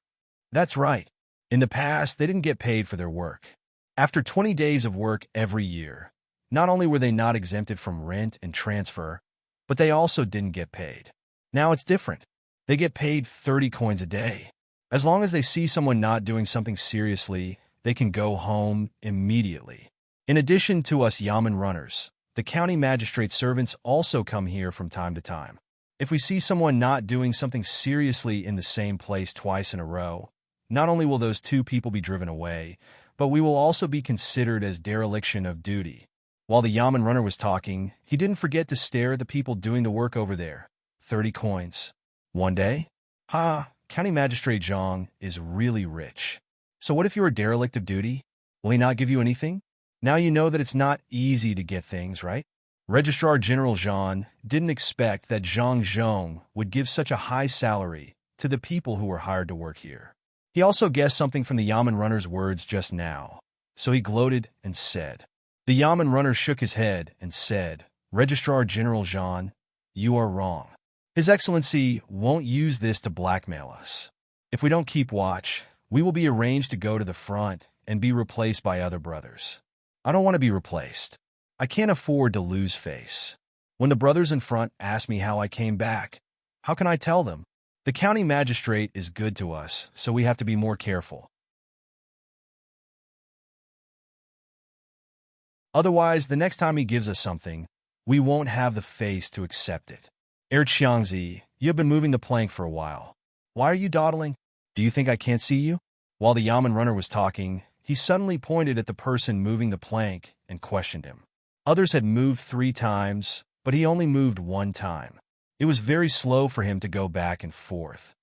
That's right. In the past, they didn't get paid for their work. After 20 days of work every year, not only were they not exempted from rent and transfer, but they also didn't get paid. Now it's different. They get paid 30 coins a day. As long as they see someone not doing something seriously, they can go home immediately. In addition to us Yamen runners, the county magistrate servants also come here from time to time. If we see someone not doing something seriously in the same place twice in a row, not only will those two people be driven away, but we will also be considered as dereliction of duty. While the Yamen runner was talking, he didn't forget to stare at the people doing the work over there. 30 coins. One day? County Magistrate Zhang is really rich. So what if you're a derelict of duty? Will he not give you anything? Now you know that it's not easy to get things, right? Registrar General Zhang didn't expect that Zhang Zhong would give such a high salary to the people who were hired to work here. He also guessed something from the Yamen runner's words just now, so he gloated and said. The Yamen runner shook his head and said, "Registrar General Zhang, you are wrong. His Excellency won't use this to blackmail us. If we don't keep watch, we will be arranged to go to the front and be replaced by other brothers. I don't want to be replaced. I can't afford to lose face. When the brothers in front ask me how I came back, how can I tell them? The county magistrate is good to us, so we have to be more careful. Otherwise, the next time he gives us something, we won't have the face to accept it. Xiangzi, you have been moving the plank for a while. Why are you dawdling? Do you think I can't see you?" While the Yamen runner was talking, he suddenly pointed at the person moving the plank and questioned him. Others had moved 3 times, but he only moved 1 time. It was very slow for him to go back and forth.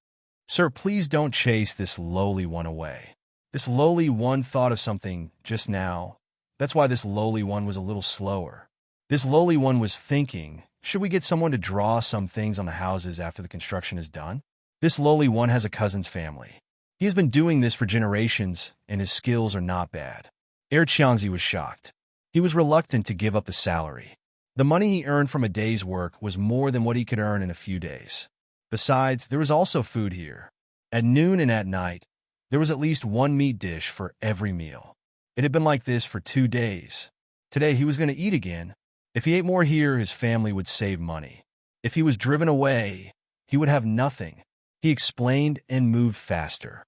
"Sir, please don't chase this lowly one away. This lowly one thought of something just now. That's why this lowly one was a little slower. This lowly one was thinking, should we get someone to draw some things on the houses after the construction is done? This lowly one has a cousin's family. He has been doing this for generations, and his skills are not bad." Xiangzi was shocked. He was reluctant to give up the salary. The money he earned from a day's work was more than what he could earn in a few days. Besides, there was also food here. At noon and at night, there was at least 1 meat dish for every meal. It had been like this for 2 days. Today he was going to eat again. If he ate more here, his family would save money. If he was driven away, he would have nothing. He explained and moved faster.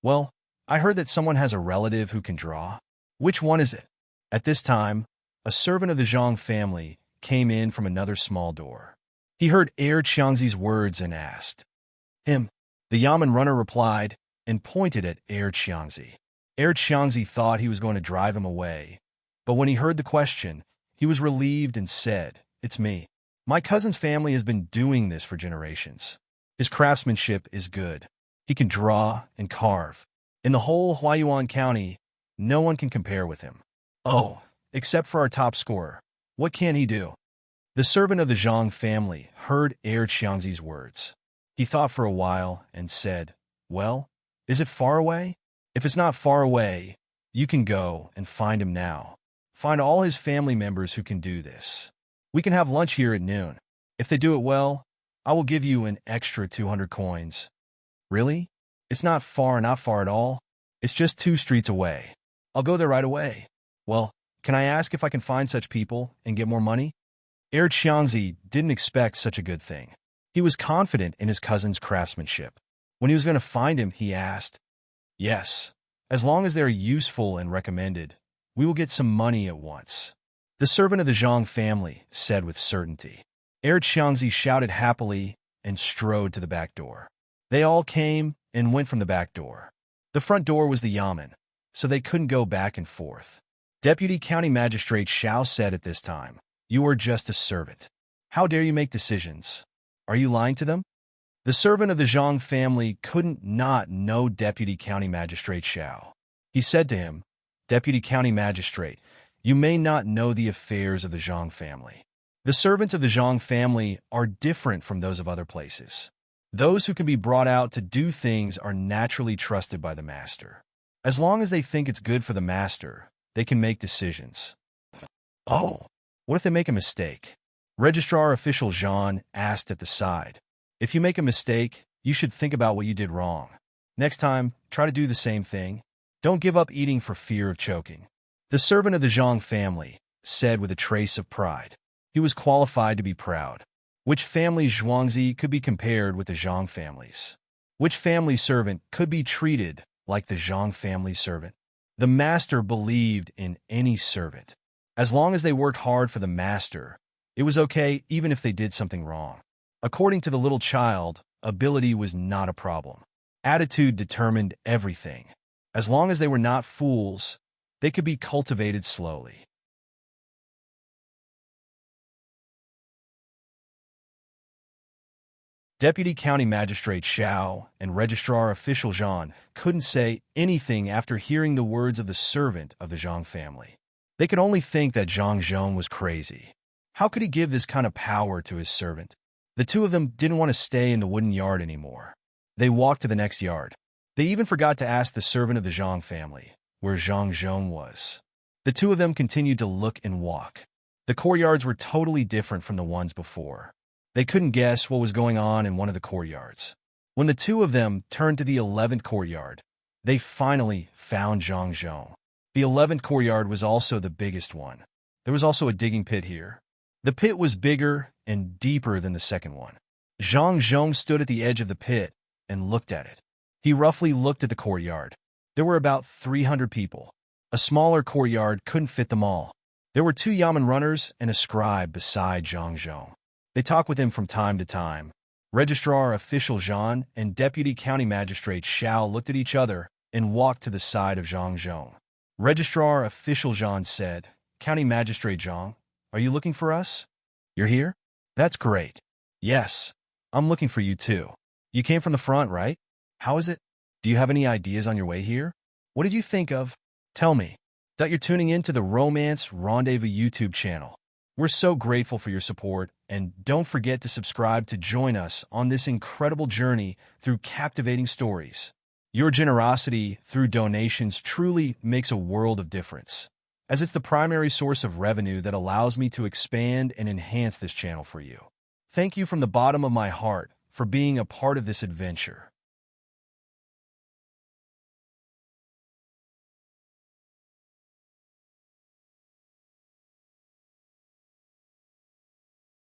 "Well, I heard that someone has a relative who can draw. Which one is it?" At this time, a servant of the Zhang family came in from another small door. He heard Xiangzi's words and asked, "Him?" The Yamen runner replied and pointed at Xiangzi. Xiangzi thought he was going to drive him away, but when he heard the question, he was relieved and said, "It's me. My cousin's family has been doing this for generations. His craftsmanship is good. He can draw and carve. In the whole Huayuan County, no one can compare with him. Oh, except for our top scorer. What can he do?" The servant of the Zhang family heard Xiangzi's words. He thought for a while and said, "Well, is it far away? If it's not far away, you can go and find him now. Find all his family members who can do this. We can have lunch here at noon. If they do it well, I will give you an extra 200 coins. Really? It's not far at all. It's just 2 streets away. I'll go there right away. Well, can I ask if I can find such people and get more money?" Xiangzi didn't expect such a good thing. He was confident in his cousin's craftsmanship. When he was going to find him, he asked, "Yes, as long as they are useful and recommended, we will get some money at once." The servant of the Zhang family said with certainty. Xiangzi shouted happily and strode to the back door. They all came and went from the back door. The front door was the Yamen, so they couldn't go back and forth. Deputy County Magistrate Xiao said at this time, "You are just a servant. How dare you make decisions? Are you lying to them?" The servant of the Zhang family couldn't not know Deputy County Magistrate Xiao. He said to him, "Deputy County Magistrate, you may not know the affairs of the Zhang family. The servants of the Zhang family are different from those of other places. Those who can be brought out to do things are naturally trusted by the master. As long as they think it's good for the master, they can make decisions." "Oh, what if they make a mistake?" Registrar Official Jean asked at the side. "If you make a mistake, you should think about what you did wrong. Next time, try to do the same thing. Don't give up eating for fear of choking." The servant of the Zhang family said with a trace of pride. He was qualified to be proud. Which family's Zhuangzi could be compared with the Zhang family's? Which family servant could be treated like the Zhang family servant? The master believed in any servant. As long as they worked hard for the master, it was okay even if they did something wrong. According to the little child, ability was not a problem. Attitude determined everything. As long as they were not fools, they could be cultivated slowly. Deputy County Magistrate Xiao and Registrar Official Zhang couldn't say anything after hearing the words of the servant of the Zhang family. They could only think that Zhang Zhong was crazy. How could he give this kind of power to his servant? The two of them didn't want to stay in the wooden yard anymore. They walked to the next yard. They even forgot to ask the servant of the Zhang family where Zhang Zhong was. The two of them continued to look and walk. The courtyards were totally different from the ones before. They couldn't guess what was going on in one of the courtyards. When the two of them turned to the 11th courtyard, they finally found Zhang Zhong. The 11th courtyard was also the biggest one. There was also a digging pit here. The pit was bigger and deeper than the second one. Zhang Zhong stood at the edge of the pit and looked at it. He roughly looked at the courtyard. There were about 300 people. A smaller courtyard couldn't fit them all. There were 2 Yamen runners and a scribe beside Zhang Zhong. They talked with him from time to time. Registrar Official Zhan and Deputy County Magistrate Xiao looked at each other and walked to the side of Zhang Zhong. Registrar Official Zhan said, "County Magistrate Zhang, are you looking for us? You're here? That's great. Yes, I'm looking for you too. You came from the front, right? How is it? Do you have any ideas on your way here? What did you think of? Tell me." That you're tuning in to the Romance Rendezvous YouTube channel. We're so grateful for your support, and don't forget to subscribe to join us on this incredible journey through captivating stories. Your generosity through donations truly makes a world of difference, as it's the primary source of revenue that allows me to expand and enhance this channel for you. Thank you from the bottom of my heart for being a part of this adventure.